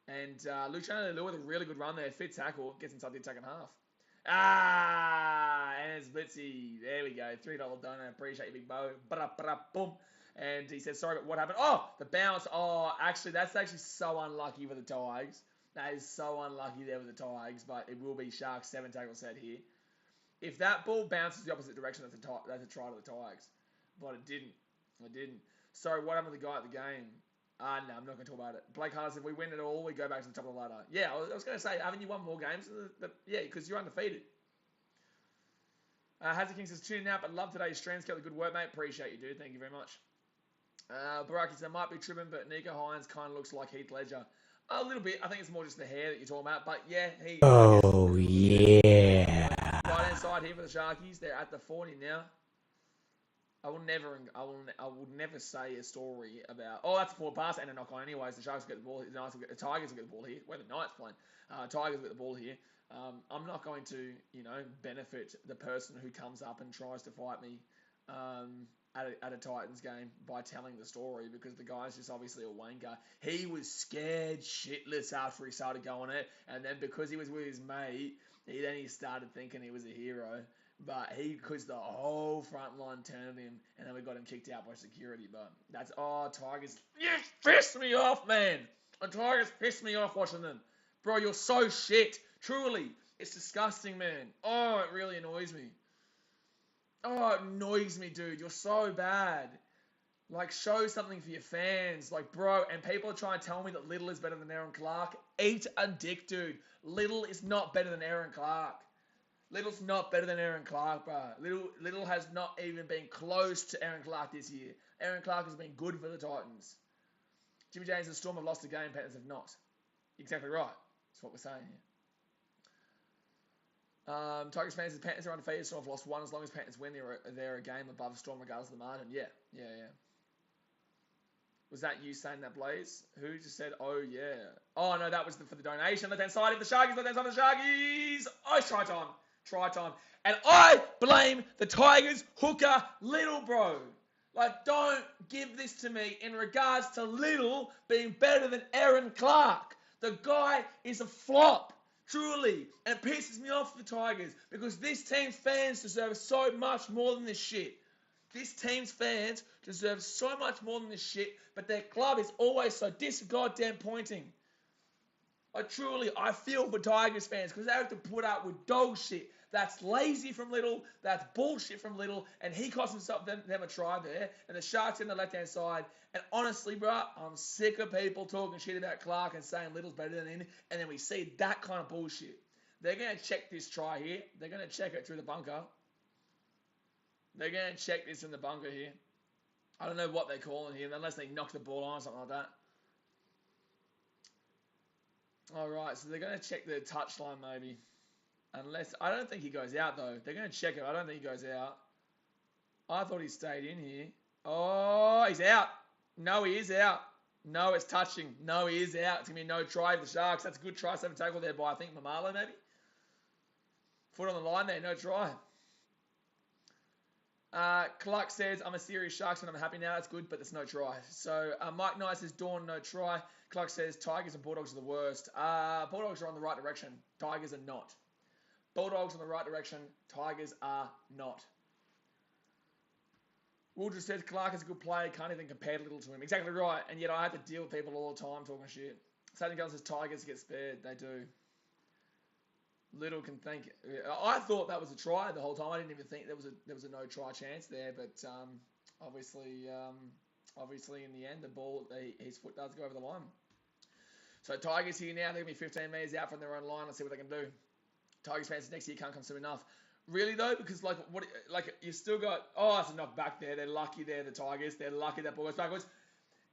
And Luciano Leilua with a really good run there. Fit tackle. Gets inside the attacking half. And it's Blitzy. There we go. $3 donor. Appreciate you, big bow. Boom. And he says, sorry, but what happened? Oh, the bounce. Oh, actually, that's actually so unlucky for the Tigers. That is so unlucky there with the Tigers. But it will be Sharks 7 tackle set here. If that ball bounces the opposite direction, that's a try to the Tigers. But it didn't. So what happened to the guy at the game? No, I'm not going to talk about it. Blake Hunter said, if we win it all, we go back to the top of the ladder. Yeah, I was going to say, haven't you won more games? Yeah, because you're undefeated. Hazard King says, tuning out, but love today's streams. Kept the good work, mate. Appreciate you, dude. Thank you very much. Baraki said, might be tripping, but Nico Hines kind of looks like Heath Ledger. A little bit. I think it's more just the hair that you're talking about. But yeah, yeah. Right hand side here for the Sharkies. They're at the 40 now. I will never say a story about. Oh, that's a forward pass and a knock on. Anyways, the Sharks get the ball. The Tigers will get the ball here. Where the Knights playing? Tigers will get the ball here. I'm not going to, benefit the person who comes up and tries to fight me at a Titans game by telling the story, because the guy's just obviously a wanker. He was scared shitless after he started going it, and then because he was with his mate, he started thinking he was a hero. But because the whole front line turned him, and then we got him kicked out by security. But Tigers, you pissed me off, man. The Tigers pissed me off watching them. Bro, you're so shit. Truly, it's disgusting, man. Oh, it really annoys me. Oh, it annoys me, dude. You're so bad. Like, show something for your fans. Like, bro, and people are trying to tell me that Little is better than Aaron Clark. Eat a dick, dude. Little is not better than Aaron Clark. Little's not better than Aaron Clark, bro. Little has not even been close to Aaron Clark this year. Aaron Clark has been good for the Titans. Jimmy James and Storm have lost the game, Panthers have not. Exactly right. That's what we're saying here. Tigers fans, the Panthers are undefeated. Storm have lost one. As long as Panthers win, they're a game above Storm regardless of the margin. Yeah. Was that you saying that, Blaze? Who just said, oh, yeah. Oh, no, that was for the donation. Left-hand side of the Sharkies. Left-hand side of the Sharkies. Oh, it's try time. Try time. And I blame the Tigers hooker Little, bro. Like, don't give this to me in regards to Little being better than Aaron Clark. The guy is a flop. Truly. And it pisses me off for the Tigers because this team's fans deserve so much more than this shit. This team's fans deserve so much more than this shit, but their club is always so dis-goddamn pointing. I feel for Tigers fans because they have to put up with dog shit. That's lazy from Little, that's bullshit from Little, and he cost himself them a try there, and the Sharks in the left-hand side. And honestly, bro, I'm sick of people talking shit about Clark and saying Little's better than him, and then we see that kind of bullshit. They're going to check this try here. They're going to check it through the bunker. They're going to check this in the bunker here. I don't know what they're calling here, unless they knock the ball on or something like that. Alright, so they're going to check the touchline maybe. Unless, I don't think he goes out though. They're going to check it. I don't think he goes out. I thought he stayed in here. Oh, he's out. No, he is out. No, it's touching. No, he is out. It's going to be no try for the Sharks. That's a good try. 7 tackle there by, I think, Mamalo maybe. Foot on the line there. No try. Clark says, I'm a serious Sharks and I'm happy now. That's good, but there's no try. So, Mike Knight says, Dawn, no try. Clark says, Tigers and Bulldogs are the worst. Bulldogs are on the right direction. Tigers are not. Bulldogs in the right direction. Tigers are not. Woodruff says Clark is a good player. Can't even compare Little to him. Exactly right. And yet I have to deal with people all the time talking shit. Satan Gun says Tigers get spared. They do. Little can think. I thought that was a try the whole time. I didn't even think there was a no try chance there. But obviously in the end, the ball, his foot does go over the line. So Tigers here now. They're going to be 15 metres out from their own line. Let's see what they can do. Tigers fans next year can't come soon enough. Really though, because you still got it's a knock back there. They're lucky there, the Tigers. They're lucky that ball goes backwards.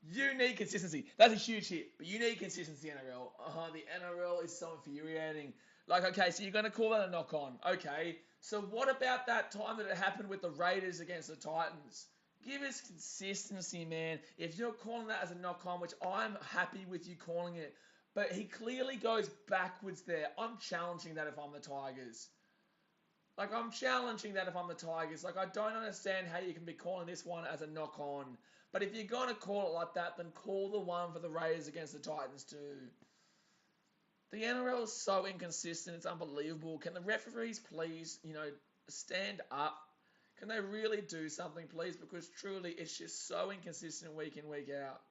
You need consistency. That's a huge hit, but you need consistency, NRL. The NRL is so infuriating. Like, okay, so you're going to call that a knock on. Okay, so what about that time that it happened with the Raiders against the Titans? Give us consistency, man. If you're calling that as a knock on, which I'm happy with you calling it, but he clearly goes backwards there. I'm challenging that if I'm the Tigers. Like, I'm challenging that if I'm the Tigers. Like, I don't understand how you can be calling this one as a knock-on. But if you're going to call it like that, then call the one for the Raiders against the Titans too. The NRL is so inconsistent. It's unbelievable. Can the referees please, stand up? Can they really do something, please? Because truly, it's just so inconsistent week in, week out.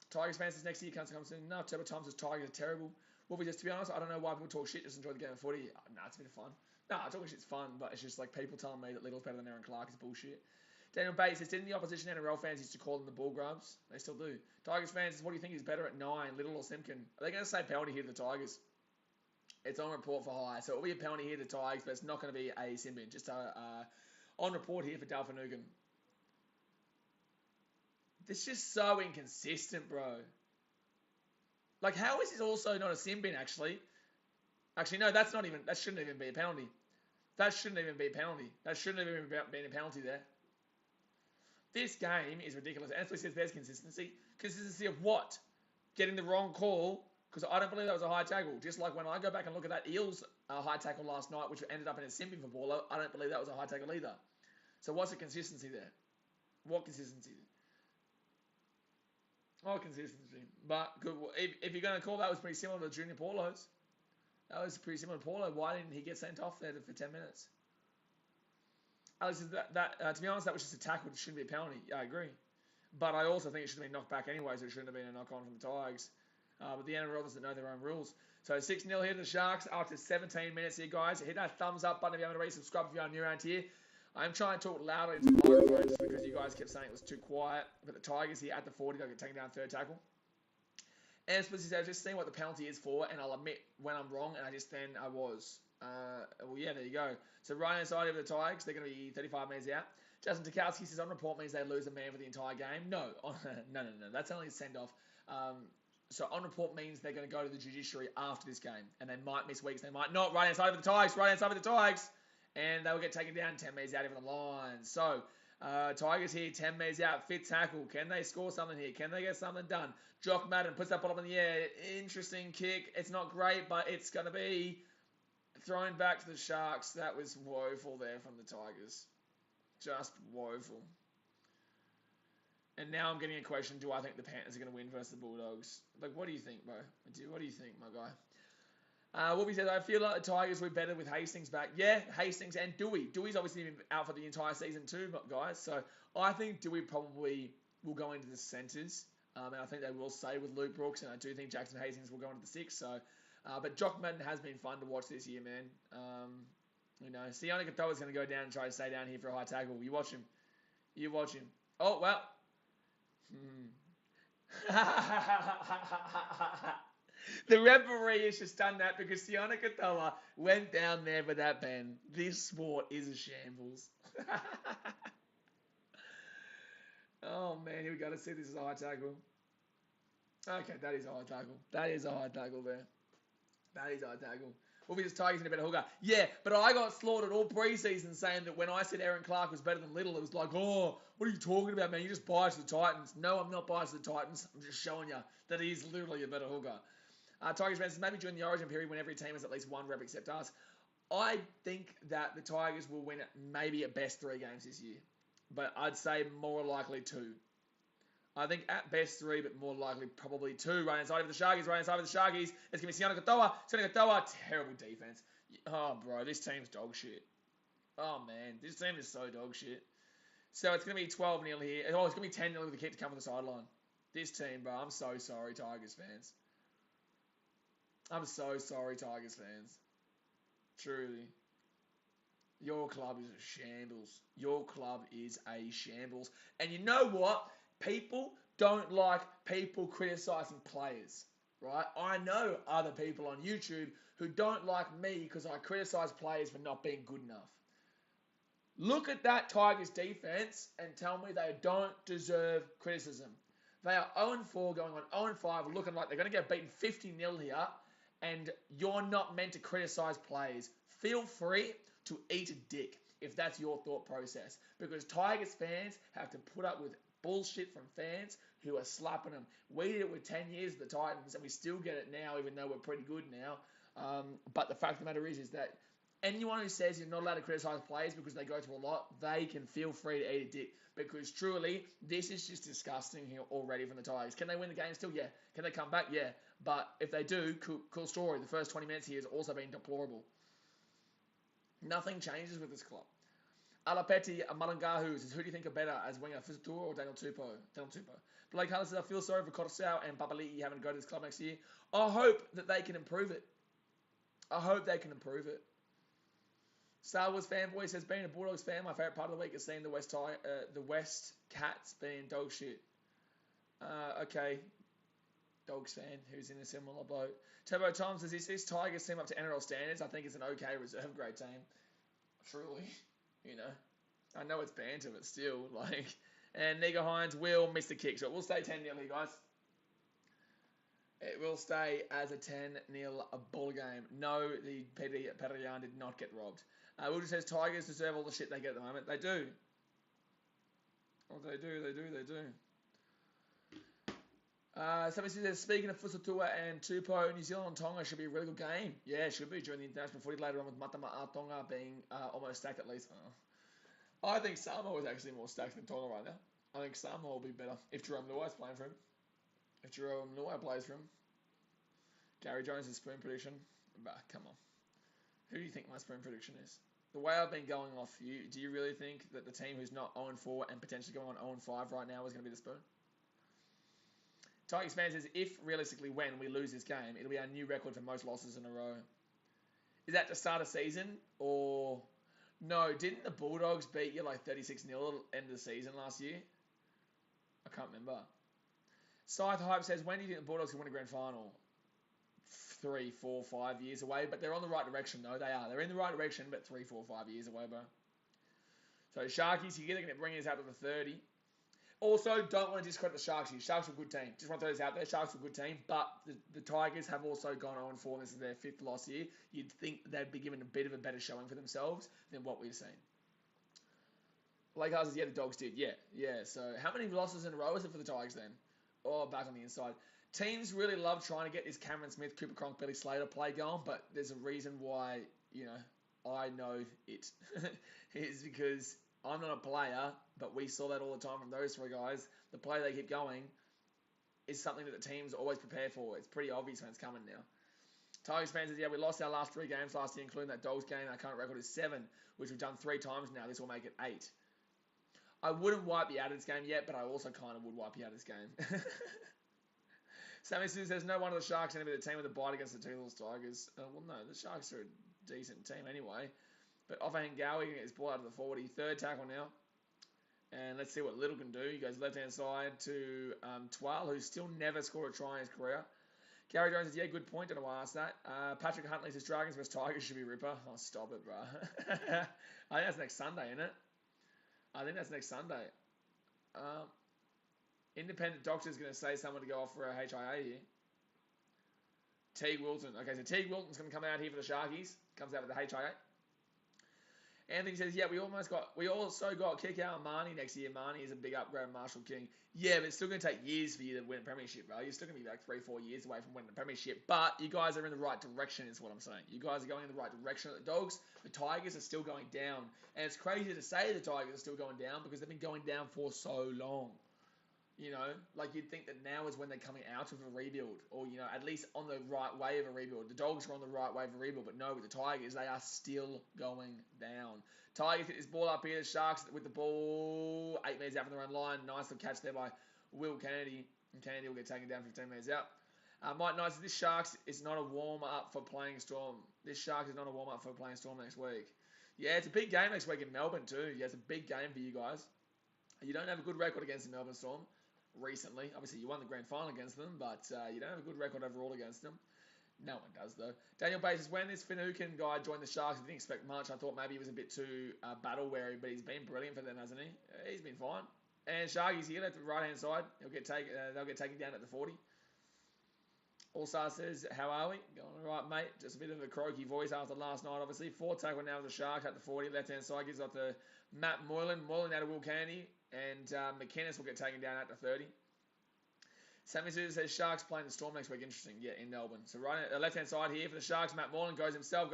Tigers fans, this next year can't come soon. No, Turbo Times says Tigers are terrible. Well, to be honest, I don't know why people talk shit. Just enjoy the game of footy. It's a bit of fun. Talking shit's fun, but it's just like people telling me that Little's better than Aaron Clark is bullshit. Daniel Bates says, didn't the opposition NRL fans used to call them the bull grubs? They still do. Tigers fans says, what do you think is better at 9, Little or Simpkin? Are they going to say penalty here to the Tigers? It's on report for high, so it'll be a penalty here to the Tigers, but it's not going to be a Simpkin. Just on report here for Dalfanugan. This is just so inconsistent, bro. Like, how is this also not a sin bin, actually? Actually, no, that shouldn't even be a penalty. That shouldn't even be a penalty. That shouldn't have even been a penalty there. This game is ridiculous. Anthony says there's consistency. Consistency of what? Getting the wrong call? Because I don't believe that was a high tackle. Just like when I go back and look at that Eels high tackle last night, which ended up in a sin bin for Baller, I don't believe that was a high tackle either. So what's the consistency there? What consistency? Oh, consistency. But if you're going to call that was pretty similar to Junior Paulo's. That was pretty similar to Paulo. Why didn't he get sent off there for 10 minutes? Alex says to be honest, that was just a tackle. It shouldn't be a penalty. Yeah, I agree. But I also think it should have been knocked back anyway, so it shouldn't have been a knock-on from the Tigers. But the NRL doesn't know their own rules. So 6-0 here to the Sharks after 17 minutes here, guys. Hit that thumbs up button if you haven't already. Subscribe if you are new around here. I'm trying to talk louder into the microphone just because you guys kept saying it was too quiet. But the Tigers here at the 40, they'll get taken down third tackle. And Splitsy says, just seeing what the penalty is for, and I'll admit when I'm wrong, and I was. Well, yeah, there you go. So right-hand side of the Tigers, they're going to be 35 metres out. Justin Tukowski says, on report means they lose a man for the entire game. No, no. That's only a send-off. So on report means they're going to go to the judiciary after this game, and they might miss weeks. They might not. Right-hand side of the Tigers, and they will get taken down 10 metres out over the line. So Tigers here, 10 metres out, fit tackle. Can they score something here? Can they get something done? Jock Madden puts that ball up in the air. Interesting kick. It's not great, but it's going to be thrown back to the Sharks. That was woeful there from the Tigers. Just woeful. And now I'm getting a question, do I think the Panthers are going to win versus the Bulldogs? Like, what do you think, bro? What do you think, my guy? Wolfie says, I feel like the Tigers were better with Hastings back. Yeah, Hastings and Dewey. Dewey's obviously been out for the entire season too, guys. So I think Dewey probably will go into the centres. And I think they will stay with Luke Brooks. And I do think Jackson Hastings will go into the 6. So, but Jock Madden has been fun to watch this year, man. Sione Katoa's going to go down and try to stay down here for a high tackle. You watch him. Oh, well. The referee has just done that because Sione Katoa went down there for that ban. This sport is a shambles. Oh, man, here we go. Let's see if this is a high tackle. Okay, that is a high tackle. That is a high tackle there. That is a high tackle. Wolfie just Tigers in a better hooker. Yeah, but I got slaughtered all preseason saying that when I said Aaron Clark was better than Little, it was like, oh, what are you talking about, man? You just biased to the Titans. No, I'm not biased to the Titans. I'm just showing you that he's literally a better hooker. Tigers fans, maybe during the origin period when every team has at least one rep except us, I think that the Tigers will win maybe at best 3 games this year. But I'd say more likely 2. I think at best 3, but more likely probably 2. Right inside of the Sharkies. It's going to be Sione Katoa. Terrible defense. Oh, bro, this team's dog shit. Oh, man, this team is so dog shit. So it's going to be 12-0 here. Oh, it's going to be 10-0 with the kick to come from the sideline. This team, bro, I'm so sorry, Tigers fans. I'm so sorry, Tigers fans. Truly. Your club is a shambles. Your club is a shambles. And you know what? People don't like people criticising players, right? I know other people on YouTube who don't like me because I criticise players for not being good enough. Look at that Tigers defence and tell me they don't deserve criticism. They are 0-4 going on 0-5, looking like they're going to get beaten 50-0 here, and you're not meant to criticise players. Feel free to eat a dick if that's your thought process, because Tigers fans have to put up with bullshit from fans who are slapping them. We did it with 10 years of the Titans, and we still get it now, even though we're pretty good now. But the fact of the matter is that anyone who says you're not allowed to criticise players because they go through a lot, they can feel free to eat a dick. Because truly, this is just disgusting here already from the Tigers. Can they win the game still? Yeah. Can they come back? Yeah. But if they do, cool story. The first 20 minutes here has also been deplorable. Nothing changes with this club. Alapeti Malangahu says, who do you think are better as winger, Fisatua or Daniel Tupou? Blake Hunter says, I feel sorry for Kotosau and Papali'i having to go to this club next year. I hope that they can improve it. Star Wars fanboy says, being a Bulldogs fan, my favourite part of the week is seeing the West Cats being dog shit. Okay. Dogs fan who's in a similar boat. Turbo Tom says, is this Tigers team up to NRL standards? I think it's an okay reserve grade team. Truly. I know it's banter, but still, and Nigger Hines will miss the kick, so it will stay 10-0 here, guys. It will stay as a 10-0 ball game. No, the Peterian did not get robbed. Will just says Tigers deserve all the shit they get at the moment. They do. Oh, they do. Somebody says, speaking of Fusatua and Tupou, New Zealand and Tonga should be a really good game. Yeah, it should be during the international footy later on with Matama Tonga being almost stacked at least. I think Samoa is actually more stacked than Tonga right now. I think Samoa will be better if Jerome Luai is playing for him. If Jerome Luai plays for him. Gary Jones' spoon prediction. Bah, come on. Who do you think my spoon prediction is? The way I've been going off, do you really think that the team who's not 0-4 and potentially going on 0-5 right now is going to be the spoon? Tigers fan says, if realistically when we lose this game, it'll be our new record for most losses in a row. Is that to start a season or... No, didn't the Bulldogs beat you like 36-0 at the end of the season last year? I can't remember. Scythe Hype says, when do you think the Bulldogs can win a grand final? 3, 4, 5 years away, but they're on the right direction, though. They are. They're in the right direction, but 3, 4, 5 years away, bro. So Sharkies, you're going to bring us out to the 30. Also, don't want to discredit the Sharks here. Sharks are a good team. Just want to throw this out there. Sharks are a good team, but the Tigers have also gone 0-4. This is their 5th loss here. You'd think they'd be given a bit of a better showing for themselves than what we've seen. Blake says, yeah, the Dogs did. Yeah. So how many losses in a row is it for the Tigers then? Oh, back on the inside. Teams really love trying to get this Cameron Smith, Cooper Cronk, Billy Slater play going, but there's a reason why, I know it. It's because I'm not a player, but we saw that all the time from those 3 guys. The play they keep going is something that the teams always prepare for. It's pretty obvious when it's coming now. Tigers fans says, yeah, we lost our last 3 games last year, including that Dogs game. Our current record is 7, which we've done 3 times now. This will make it 8. I wouldn't wipe you out of this game yet, but I also kind of would wipe you out of this game. Sammy Sue says, no wonder the Sharks enemy the team with a bite against the Teals Tigers. Well, no, the Sharks are a decent team anyway. But offhand Gowie gets ball out of the 40. 3rd tackle now. And let's see what Little can do. He goes left-hand side to Twal, who's still never scored a try in his career. Gary Jones says, yeah, good point. Don't know why I asked that. Patrick Huntley says, Dragons vs Tigers should be Ripper. Oh, stop it, bro. I think that's next Sunday, isn't it? I think that's next Sunday. Independent Doctor's going to say someone to go off for a HIA here. Teague Wilton. Okay, so Teague Wilton's going to come out here for the Sharkies. Comes out with the HIA. Anthony says, yeah, we also got kick out Marnie next year. Marnie is a big upgrade of Marshall King. Yeah, but it's still going to take years for you to win a premiership, bro. You're still going to be like 3, 4 years away from winning the premiership. But you guys are in the right direction is what I'm saying. You guys are going in the right direction. The Dogs, the Tigers are still going down. And it's crazy to say the Tigers are still going down because they've been going down for so long. Like you'd think that now is when they're coming out of a rebuild or, at least on the right way of a rebuild. The Dogs are on the right way of a rebuild, but no, with the Tigers, they are still going down. Tigers hit this ball up here. The Sharks with the ball 8 metres out from their own line. Nice little catch there by Will Kennedy. And Kennedy will get taken down 15 metres out. Mike Knight says, this Sharks is not a warm-up for playing Storm. This Sharks is not a warm-up for playing Storm next week. Yeah, it's a big game next week in Melbourne too. Yeah, it's a big game for you guys. You don't have a good record against the Melbourne Storm recently. Obviously, you won the grand final against them, but you don't have a good record overall against them. No one does, though. Daniel Bates says, when this Finucane guy joined the Sharks, I didn't expect much. I thought maybe he was a bit too battle-weary, but he's been brilliant for them, hasn't he? He's been fine. And Sharky's here at the right-hand side. They'll get taken down at the 40. All-Star says, how are we? Going all right, mate. Just a bit of a croaky voice after last night, obviously. 4th tackle now with the Sharks at the 40. Left-hand side gives off to Matt Moylan. Moylan out of Will Kennedy. And McInnes will get taken down at the 30. Sammy Susan says Sharks playing the Storm next week. Interesting. Yeah, in Melbourne. So right left-hand side here for the Sharks. Matt Moylan goes himself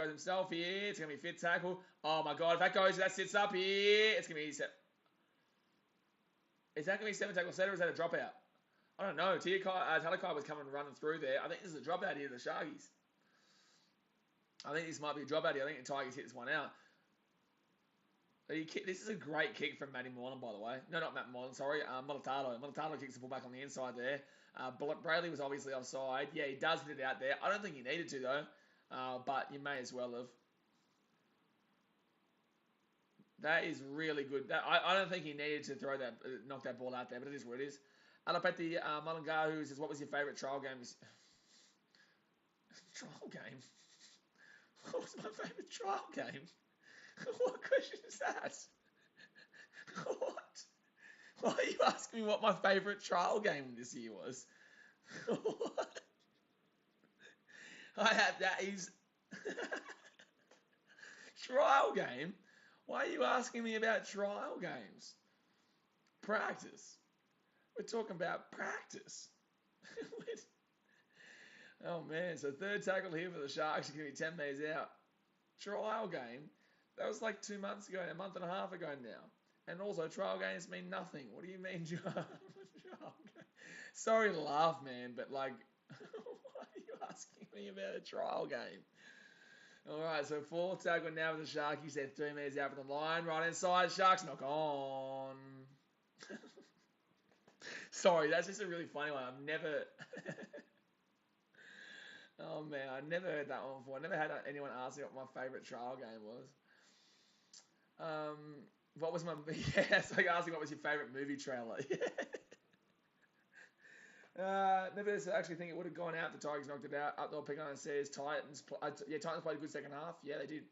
here. It's going to be 5th tackle. Oh, my God. If that sits up here, it's going to be... Is that going to be 7th tackle set or is that a dropout? I don't know. Talakai was coming running through there. I think this is a dropout here to the Sharkies. I think this might be a dropout here. I think the Tigers hit this one out. This is a great kick from Matty Moylan, by the way. No, not Matt Moylan, sorry. Molitalo. Molitalo kicks the ball back on the inside there. Bradley was obviously offside. Yeah, he does hit it out there. I don't think he needed to, though. But you may as well have. That is really good. I don't think he needed to knock that ball out there, but it is what it is. Alapeti Mulungahu says, what was your favourite trial game? Trial game? What was my favourite trial game? What question is that? What? Why are you asking me what my favourite trial game this year was? What? That is... Trial game? Why are you asking me about trial games? Practice. We're talking about practice. Oh, man. So 3rd tackle here for the Sharks. You're going to be 10 metres out. Trial game. That was like 2 months ago, a month and a half ago now. And also, trial games mean nothing. What do you mean, trial game? Sorry to laugh, man, but like, why are you asking me about a trial game? All right, so 4th tackle now with the Sharkies. They're 3 metres out from the line. Right inside, Sharks knock on. Sorry, that's just a really funny one. I've never... Oh, man, I've never heard that one before. I never had anyone ask me what my favourite trial game was. What was my... Yeah, so you asked me what was your favourite movie trailer. Never actually think it would have gone out. The Tigers knocked it out. Up there, Picon says Titans. Titans played a good second half. Yeah, they did.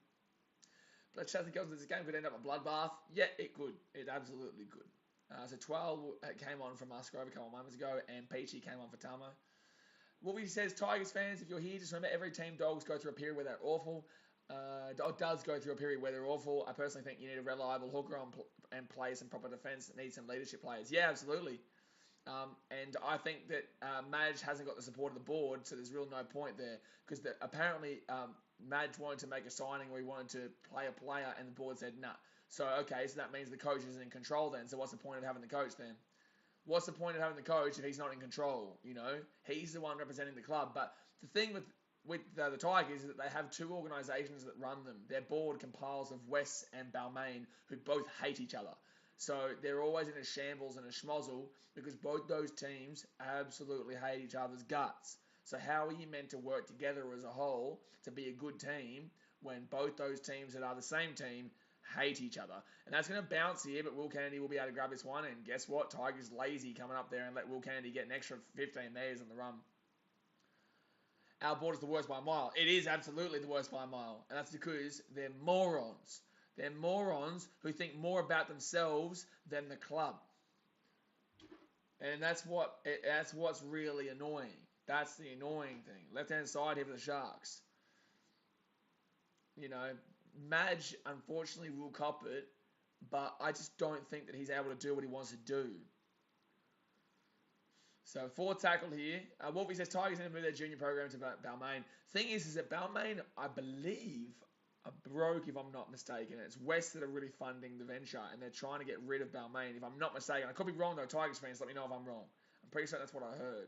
But Chelsea Kelson, this game could end up a bloodbath. Yeah, it could. It absolutely could. So 12 came on from Musgrove a couple of moments ago, and Peachy came on for Tamo. Wolfie says, Tigers fans, if you're here, just remember every team dogs go through a period where they're awful. Does go through a period where they're awful. I personally think you need a reliable hooker and play some proper defence that needs some leadership players. Yeah, absolutely. And I think that Madge hasn't got the support of the board, so there's real no point there. Because apparently Madge wanted to make a signing where he wanted to play a player, and the board said, nah. So, okay, so that means the coach isn't in control then. So what's the point of having the coach then? What's the point of having the coach if he's not in control, you know? He's the one representing the club. But the thing with the Tigers is that they have two organisations that run them. Their board compiles of West and Balmain, who both hate each other. So they're always in a shambles and a schmozzle because both those teams absolutely hate each other's guts. So how are you meant to work together as a whole to be a good team when both those teams that are the same team hate each other? And that's going to bounce here, but Will Kennedy will be able to grab this one. And guess what? Tigers lazy coming up there and let Will Kennedy get an extra 15 metres on the run. Our board is the worst by a mile. It is absolutely the worst by a mile. And that's because they're morons. They're morons who think more about themselves than the club. And that's what's really annoying. That's the annoying thing. Left-hand side here for the Sharks. You know, Madge, unfortunately, will cop it, but I just don't think that he's able to do what he wants to do. So, 4 tackled here. Wolfie says Tigers need to move their junior program to Balmain. Thing is that Balmain, I believe, are broke if I'm not mistaken. It's West that are really funding the venture, and they're trying to get rid of Balmain, if I'm not mistaken. I could be wrong, though. Tigers fans, let me know if I'm wrong. I'm pretty sure that's what I heard.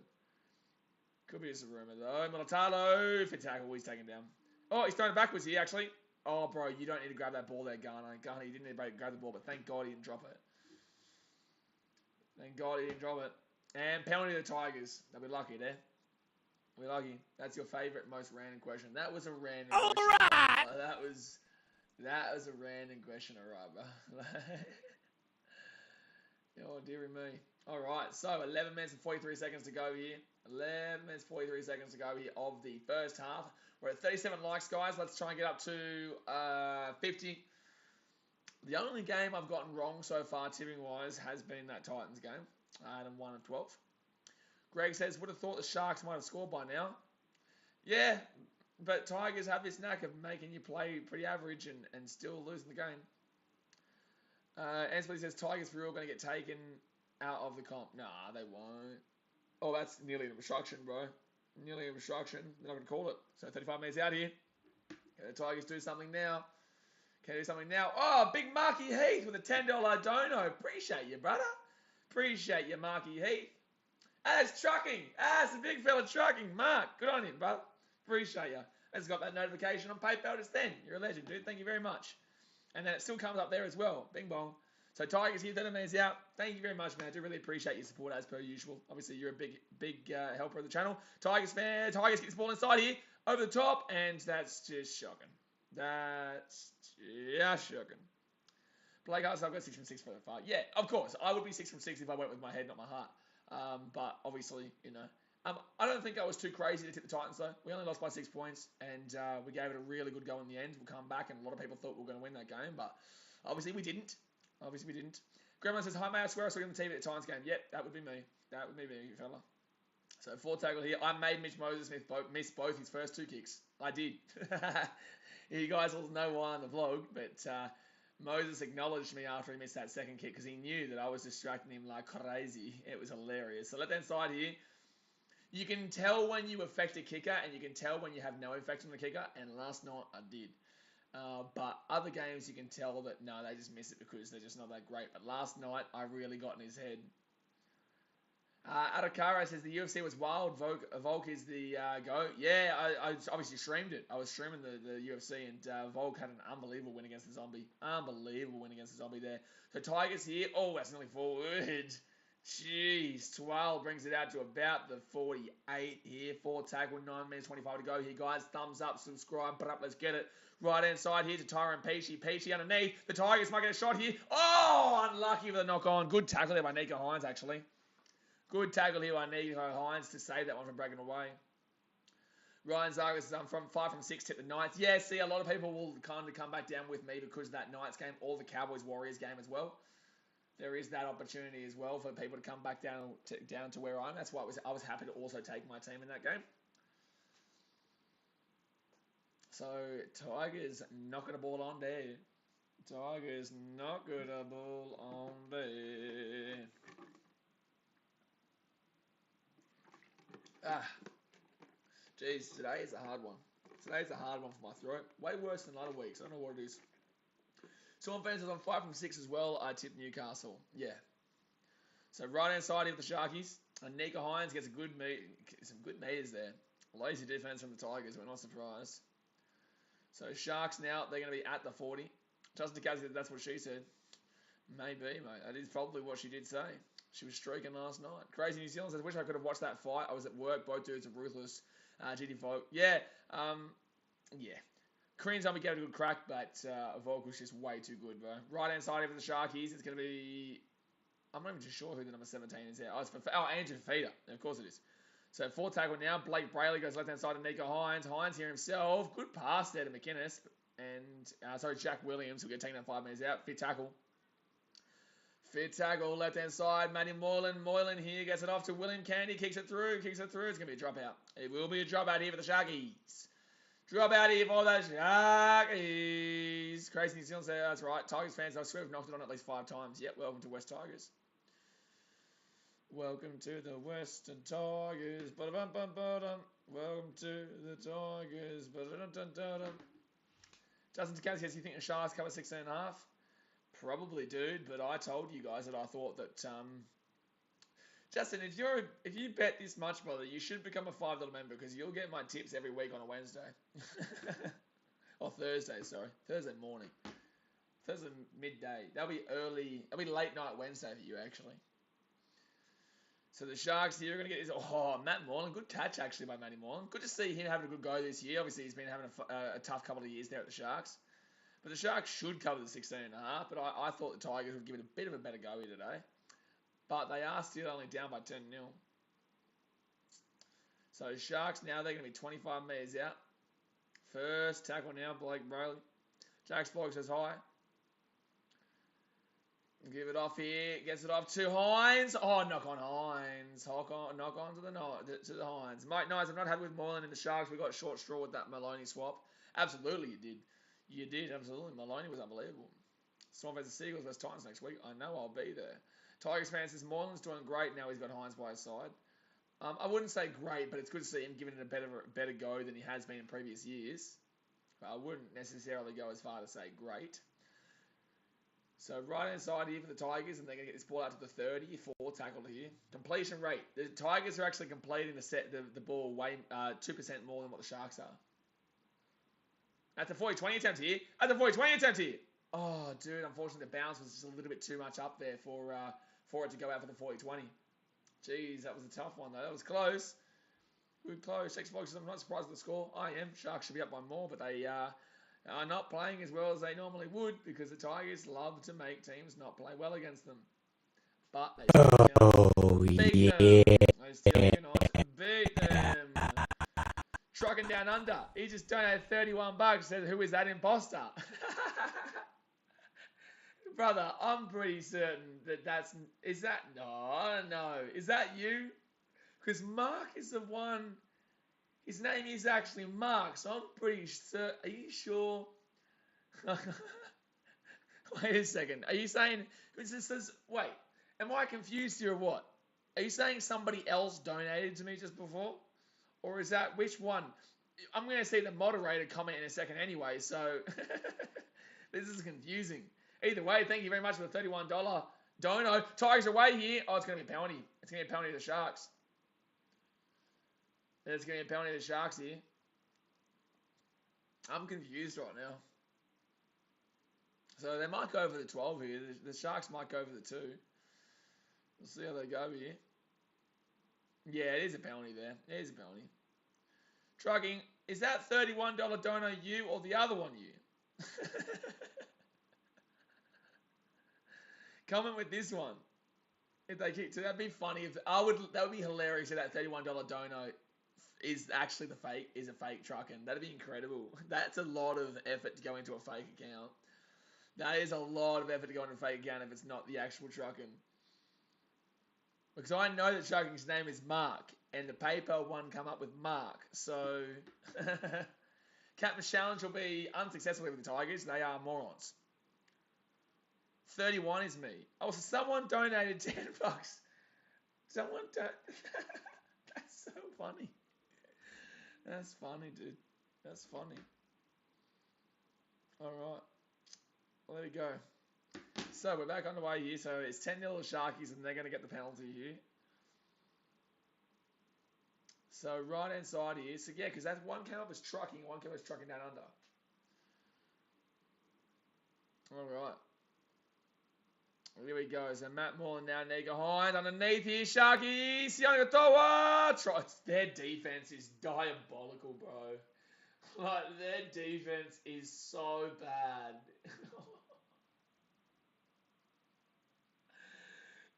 Could be just a rumour, though. Militalo for tackle. He's taken down. Oh, he's throwing it backwards here, actually. Oh, bro, you don't need to grab that ball there, Garner. Garner, you didn't need to grab the ball, but thank God he didn't drop it. Thank God he didn't drop it. And penalty to the Tigers. They'll be lucky there. We're lucky. That's your favourite, most random question. That was a random question. Alright! That was a random question, alright, bro. Oh, dearie me. Alright, so 11 minutes and 43 seconds to go here. 11 minutes 43 seconds to go here of the first half. We're at 37 likes, guys. Let's try and get up to 50. The only game I've gotten wrong so far, tipping-wise, has been that Titans game. I had them 1 of 12. Greg says, would have thought the Sharks might have scored by now. Yeah, but Tigers have this knack of making you play pretty average and still losing the game. Ansley says, Tigers for real going to get taken out of the comp. Nah, they won't. Oh, that's nearly an obstruction, bro. Nearly an obstruction. They're not going to call it. So 35 minutes out here. Can the Tigers do something now? Can they do something now? Oh, big Marky Heath with a $10 dono. Appreciate you, brother. Appreciate you, Marky Heath. It's trucking. It's a big fella trucking. Mark, good on you, brother. Appreciate you. I just got that notification on PayPal just then. You're a legend, dude. Thank you very much. And then it still comes up there as well. Bing bong. So Tigers here, 30 minutes out. Thank you very much, man. I do really appreciate your support as per usual. Obviously, you're a big helper of the channel. Tigers fan. Tigers get this ball inside here. Over the top. And that's just shocking. That's just shocking. Blake Hart, I've got 6 from 6 for the far. Yeah, of course. I would be 6 from 6 if I went with my head, not my heart. But obviously, you know. I don't think I was too crazy to tip the Titans, though. We only lost by 6 points, and we gave it a really good go in the end. We'll come back, and a lot of people thought we were going to win that game, but obviously we didn't. Grandma says, hi, mate, I swear I saw you on the TV at the Titans game. Yep, that would be me. That would be me, fella. So 4 tackle here. I made Mitch Moses miss both his first 2 kicks. I did. You guys all know why on the vlog, but Moses acknowledged me after he missed that second kick because he knew that I was distracting him like crazy. It was hilarious. So left-hand side here. You can tell when you affect a kicker and you can tell when you have no effect on the kicker. And last night I did. But other games you can tell that, no, they just miss it because they're just not that great. But last night I really got in his head. Adakara says the UFC was wild. Volk is the GOAT. Yeah, I obviously streamed it. I was streaming the UFC, and Volk had an unbelievable win against the Zombie. Unbelievable win against the Zombie there. So Tigers here. Oh, that's nearly forward. Jeez, 12 brings it out to about the 48 here. 4 tackle, 9 minutes 25 to go here, guys. Thumbs up, subscribe, but up, let's get it. Right hand side here to Tyrone Peachy. Peachy underneath. The Tigers might get a shot here. Oh, unlucky with a knock on. Good tackle there by Nico Hines, actually. Good tackle here by Nico Hines to save that one from breaking away. Ryan Zargas is from 5 from 6, tip the ninth. Yeah, see, a lot of people will kind of come back down with me because of that Knights game, or the Cowboys-Warriors game as well. There is that opportunity as well for people to come back down to where I'm. That's why I was happy to also take my team in that game. So, Tigers knocking a ball on there. Tigers knocking a ball on there. Jeez, today is a hard one. Today's a hard one for my throat. Way worse than other weeks. I don't know what it is. So on fences on 5 from 6 as well. I tipped Newcastle. Yeah. So right hand side here with the Sharkies. And Nico Hines gets some good meters there. Lazy defense from the Tigers. We're not surprised. So Sharks now, they're going to be at the 40. Justin DeCasey, that's what she said. Maybe, mate. That is probably what she did say. She was streaking last night. Crazy New Zealand says, wish I could have watched that fight. I was at work. Both dudes are ruthless. GD Volk. Yeah. Yeah. Korean Zombie gave it a good crack, but Volk was just way too good, bro. Right hand side for the Sharkies. It's going to be... I'm not even too sure who the number 17 is there. Andrew Fafita. Of course it is. So 4 tackle now. Blake Brayley goes left hand side to Nico Hines. Hines here himself. Good pass there to McInnes. And, Jack Williams will get taken out 5 minutes out. Fit tackle. Fit tackle, left hand side. Matty Moylan. Moylan here gets it off to William Candy. Kicks it through. It's going to be a dropout. It will be a dropout here for the Sharkies. Dropout here for the Sharkies. Crazy New Zealand says, that's right. Tigers fans, I swear we've knocked it on at least 5 times. Yep, welcome to West Tigers. Welcome to the Western Tigers. Ba-da-bum-bum-ba-dum. Welcome to the Tigers. Ba-da-dum-dum-dum. Justin DeCasey says, you think the Sharks cover 16.5? Probably, dude, but I told you guys that I thought that, Justin, if you bet this much, brother, you should become a $5 member because you'll get my tips every week on a Wednesday. Or Thursday, sorry. Thursday morning. Thursday midday. That'll be late night Wednesday for you, actually. So the Sharks here are going to get this. Oh, Matt Moylan. Good catch, actually, by Matty Moylan. Good to see him having a good go this year. Obviously, he's been having a tough couple of years there at the Sharks. But the Sharks should cover the 16.5. But I thought the Tigers would give it a bit of a better go here today. But they are still only down by 10-0. So Sharks now, they're going to be 25 metres out. First tackle now, Blake Brayley. Jack Spock says hi. Give it off here. Gets it off to Hines. Oh, knock on Hines. Knock on to the Hines. Mike Knights, I'm not happy with Moylan and the Sharks. We got short straw with that Maloney swap. Absolutely, you did. You did, absolutely. Maloney was unbelievable. Swamp versus Seagulls versus Titans next week. I know I'll be there. Tigers fans says Moylan's doing great now. He's got Hines by his side. I wouldn't say great, but it's good to see him giving it a better go than he has been in previous years. But I wouldn't necessarily go as far to say great. So right hand side here for the Tigers, and they're going to get this ball out to the 30. 4 tackled here. Completion rate. The Tigers are actually completing the ball way 2% more than what the Sharks are. At the 40-20 attempt here. Oh, dude, unfortunately the bounce was just a little bit too much up there for it to go out for the 40-20. Jeez, that was a tough one though. That was close. Good close. Six boxes. I'm not surprised with the score. I am. Sharks should be up by more, but they are not playing as well as they normally would because the Tigers love to make teams not play well against them. But they still beat them. They still cannot beat them. Trucking down under. He just donated $31. Said, who is that imposter? Brother, I'm pretty certain is that you? Because Mark is the one, his name is actually Mark, so I'm pretty certain. Are you sure? Wait a second. Are you saying, wait, am I confused here or what? Are you saying somebody else donated to me just before? Or is that, which one? I'm going to see the moderator comment in a second anyway, so this is confusing. Either way, thank you very much for the $31 dono. Tigers away here. Oh, it's going to be a penalty. It's going to be a penalty to the Sharks. It's going to be a penalty to the Sharks here. I'm confused right now. So they might go for the 12 here. The Sharks might go for the 2. We'll see how they go here. Yeah, it is a penalty there. It is a penalty. Trucking, is that $31 dono you or the other one you? Comment with this one. If they kick, so that'd be funny. If that would be hilarious if that $31 dono is actually a fake trucking. That'd be incredible. That's a lot of effort to go into a fake account. That is a lot of effort to go into a fake account if it's not the actual trucking. Because I know that trucking's name is Mark, and the paper one come up with Mark. So, Captain's challenge will be unsuccessful with the Tigers. They are morons. 31 is me. Oh, so someone donated $10. Someone That's so funny. That's funny, dude. That's funny. All right. Well, there we go. So we're back on the way here. So it's 10-0 to Sharkies, and they're going to get the penalty here. So right-hand side here. So yeah, because that one came up as trucking, one came up as trucking down under. All right. Here we go. So Matt Moreland now, Nico Hines underneath here. Sharkies, Sione Katoa. Their defense is diabolical, bro. Like, their defense is so bad.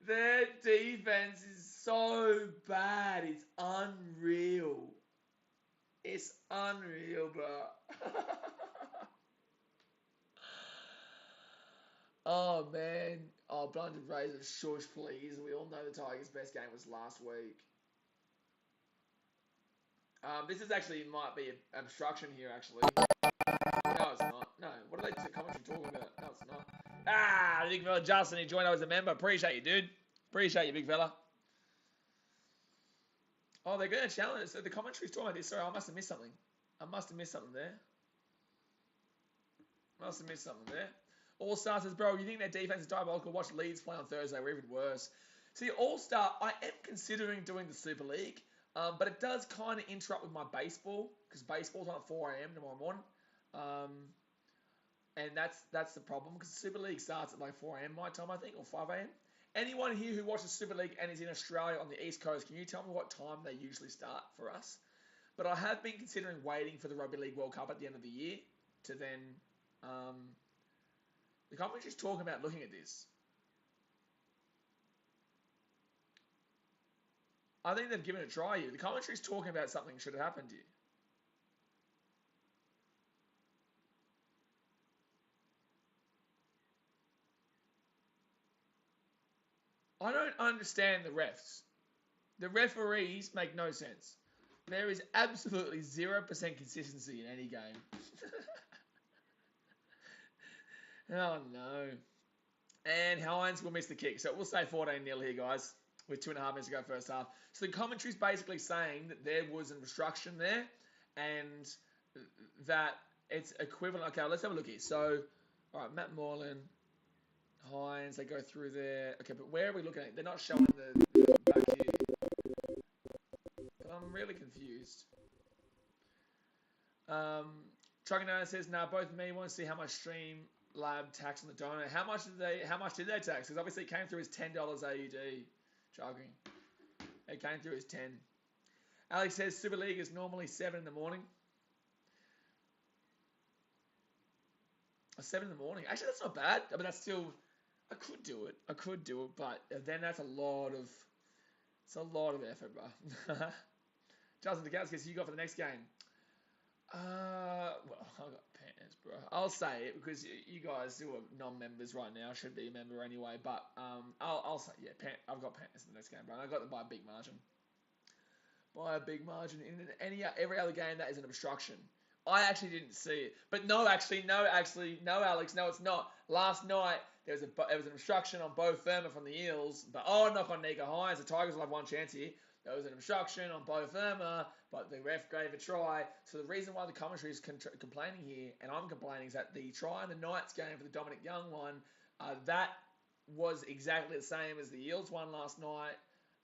Their defense is so bad. It's unreal. It's unreal, bro. Oh, man. Oh, Blunted Razor, shush, please. We all know the Tigers' best game was last week. This is actually, might be an obstruction here, actually. No, it's not. No, what are they commentary talking about? No, it's not. Ah, big fella Justin, he joined us as a member. Appreciate you, dude. Appreciate you, big fella. Oh, they're going to challenge. So the commentary's talking about this. Sorry, I must have missed something. there. All-Star says, bro, you think their defense is diabolical? Watch Leeds play on Thursday. We're even worse. See, All-Star, I am considering doing the Super League, but it does kind of interrupt with my baseball, because baseball's on at 4 a.m. tomorrow morning. And that's the problem, because the Super League starts at like 4 a.m. my time, I think, or 5 a.m. Anyone here who watches Super League and is in Australia on the East Coast, can you tell me what time they usually start for us? But I have been considering waiting for the Rugby League World Cup at the end of the year to then... the commentary's talking about looking at this. I think they've given it a try here. The commentary's talking about something should have happened here. I don't understand the refs. The referees make no sense. There is absolutely 0% consistency in any game. Oh, no. And Hines will miss the kick. So we'll say 14-0 here, guys, with 2.5 minutes to go first half. So the commentary's basically saying that there was an obstruction there and that it's equivalent. Okay, let's have a look here. So, all right, Matt Moreland, Hines, they go through there. Okay, but where are we looking at? They're not showing the back here. But I'm really confused. Trucking Owner says, nah, both me want to see how much Stream Lab tax on the donor. How much did they tax? Because obviously it came through as $10 AUD. Chugging. It came through as 10. Alex says Super League is normally 7 in the morning. 7 in the morning. Actually, that's not bad. I mean, that's still. I could do it, but then that's a lot of. It's a lot of effort, bro. Justin DeKowski, you got for the next game. Well, I've got pants, bro. I'll say it because you guys who are non-members right now should be a member anyway. But I'll say I've got pants in the next game, bro. And I got them by a big margin. In every other game, that is an obstruction. I actually didn't see it, but no, Alex, no, it's not. Last night there was an obstruction on Bo Firma from the Eels, but knock on Nico Hines. The Tigers will have one chance here. There was an obstruction on Bo Firma, but the ref gave a try. So the reason why the commentary is complaining here, and I'm complaining, is that the try in the Knights game for the Dominic Young one, that was exactly the same as the Eels one last night,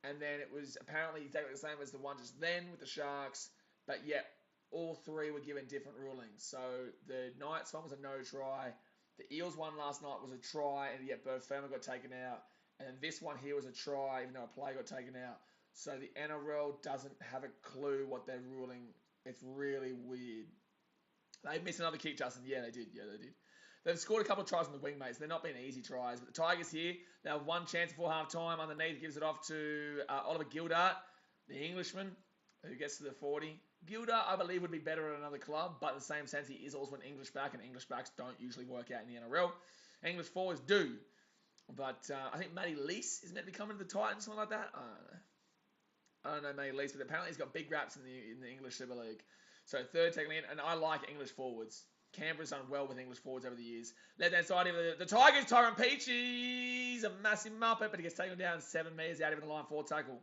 and then it was apparently exactly the same as the one just then with the Sharks, but yet all three were given different rulings. So the Knights one was a no try. The Eels one last night was a try, and yet Bo Firma got taken out. And this one here was a try, even though a play got taken out. So the NRL doesn't have a clue what they're ruling. It's really weird. They missed another kick, Justin. Yeah, they did. They've scored a couple of tries on the wing, mates. They're not been easy tries. But the Tigers here, they have one chance before half-time. Underneath, gives it off to Oliver Gildart, the Englishman, who gets to the 40. Gildart, I believe, would be better at another club, but in the same sense, he is also an English back, and English backs don't usually work out in the NRL. English forwards do. But I think Matty Lease is meant to be coming to the Titans, something like that. I don't know Matty Lease, but apparently he's got big raps in the English Super League. So third tackling in, and I like English forwards. Canberra's done well with English forwards over the years. Left-hand side of the Tigers, Tyrone Peachey's a massive muppet, but he gets taken down 7 metres out of the line, 4 tackle.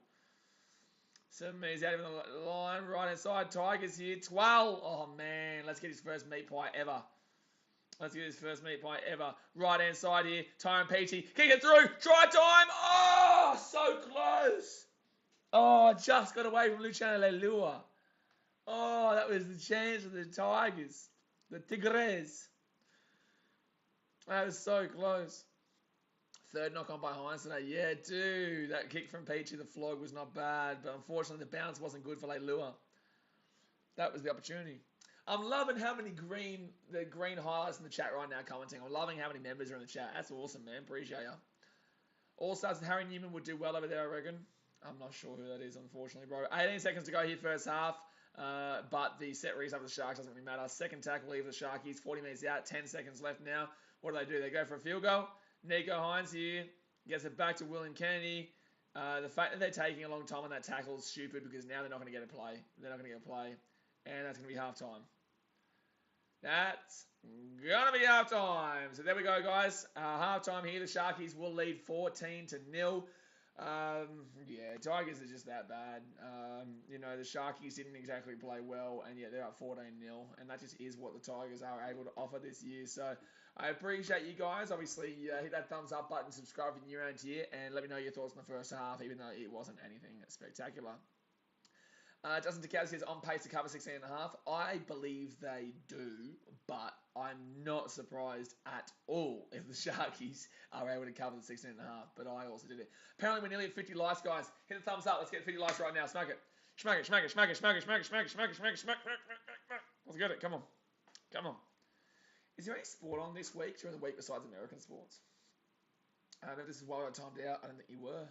7 metres out of the line, right-hand side, Tigers here, 12. Oh, man, let's get his first meat pie ever. Right-hand side here, Tyrone Peachey, kick it through, try time. Oh, so close. Oh, just got away from Luciano Leilua. Oh, that was the chance of the Tigers. The Tigres. That was so close. Third knock on by Hines today. Yeah, dude. That kick from Peachey, the flog, was not bad. But unfortunately, the bounce wasn't good for Leilua. That was the opportunity. I'm loving how many green highlights in the chat right now commenting. I'm loving how many members are in the chat. That's awesome, man. Appreciate ya. All-Stars and Harry Newman would do well over there, I reckon. I'm not sure who that is, unfortunately, bro. 18 seconds to go here, first half. But the set reads up the Sharks doesn't really matter. Second tackle leave the Sharkies. 40 minutes out. 10 seconds left now. What do? They go for a field goal. Nico Hines here gets it back to William Kennedy. The fact that they're taking a long time on that tackle is stupid because now they're not going to get a play. And that's going to be halftime. That's going to be halftime. So there we go, guys. Halftime here. The Sharkies will lead 14-0. Tigers are just that bad. The Sharkies didn't exactly play well, and yet they're up 14-0, and that just is what the Tigers are able to offer this year. So I appreciate you guys. Obviously, hit that thumbs up button, subscribe if you're new around here, and let me know your thoughts on the first half, even though it wasn't anything spectacular. Justin Takowski is on pace to cover 16.5. I believe they do, but I'm not surprised at all if the Sharkies are able to cover the 16.5, but I also did it. Apparently, we're nearly at 50 likes, guys. Hit the thumbs up. Let's get 50 likes right now. Smack it. Smack it. Let's get it. Come on. Is there any sport on this week, during the week, besides American sports? I don't know if this is why I got timed out. I don't think you were.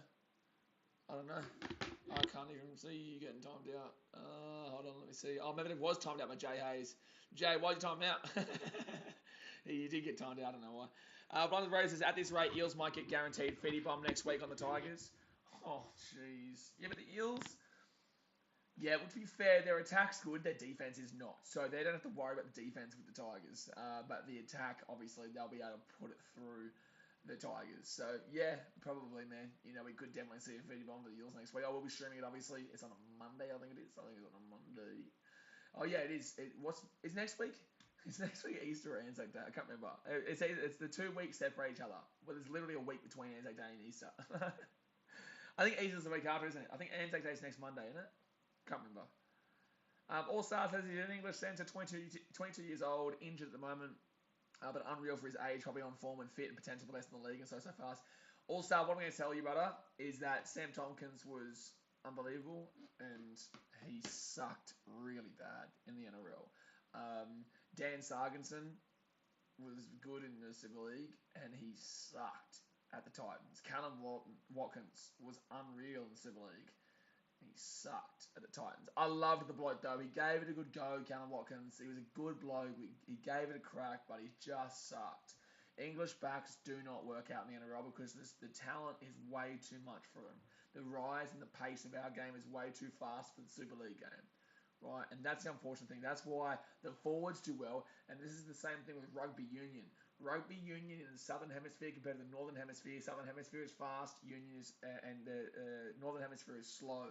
I don't know. I can't even see you getting timed out. Hold on, let me see. Oh, maybe it was timed out by Jay Hayes. Jay, why'd you time out? You did get timed out, I don't know why. Blonde Rose says, at this rate, Eels might get guaranteed feedy bomb next week on the Tigers. Oh, jeez. Yeah, but the Eels... Yeah, well, to be fair, their attack's good, their defense is not. So they don't have to worry about the defense with the Tigers. But the attack, obviously, they'll be able to put it through the Tigers. So, yeah, probably, man. We could definitely see a feedy bomb for the Eels next week. I will be streaming it, obviously. It's on a Monday, I think it is. I think it's on a Monday. Oh, yeah, it is. Is next week? Is next week Easter or Anzac Day? I can't remember. It's the 2 weeks separate each other. Well, there's literally a week between Anzac Day and Easter. I think Easter's the week after, isn't it? I think Anzac Day is next Monday, isn't it? Can't remember. All-Star says he's an English centre, 22 years old, injured at the moment, but unreal for his age, probably on form and fit and potential for the best in the league and so fast. All-Star, what I'm going to tell you, brother, is that Sam Tompkins was unbelievable and he sucked really bad in the NRL. Dan Sarginson was good in the Super League and he sucked at the Titans. Callum Watkins was unreal in the Super League. He sucked at the Titans. I loved the bloke, though. He gave it a good go, Callum Watkins. He was a good bloke. He gave it a crack, but he just sucked. English backs do not work out in the NRL because the talent is way too much for them. The rise and the pace of our game is way too fast for the Super League game. Right? And that's the unfortunate thing. That's why the forwards do well. And this is the same thing with rugby union. Rugby union in the Southern Hemisphere compared to the Northern Hemisphere. Southern Hemisphere is fast, union is, and the Northern Hemisphere is slow,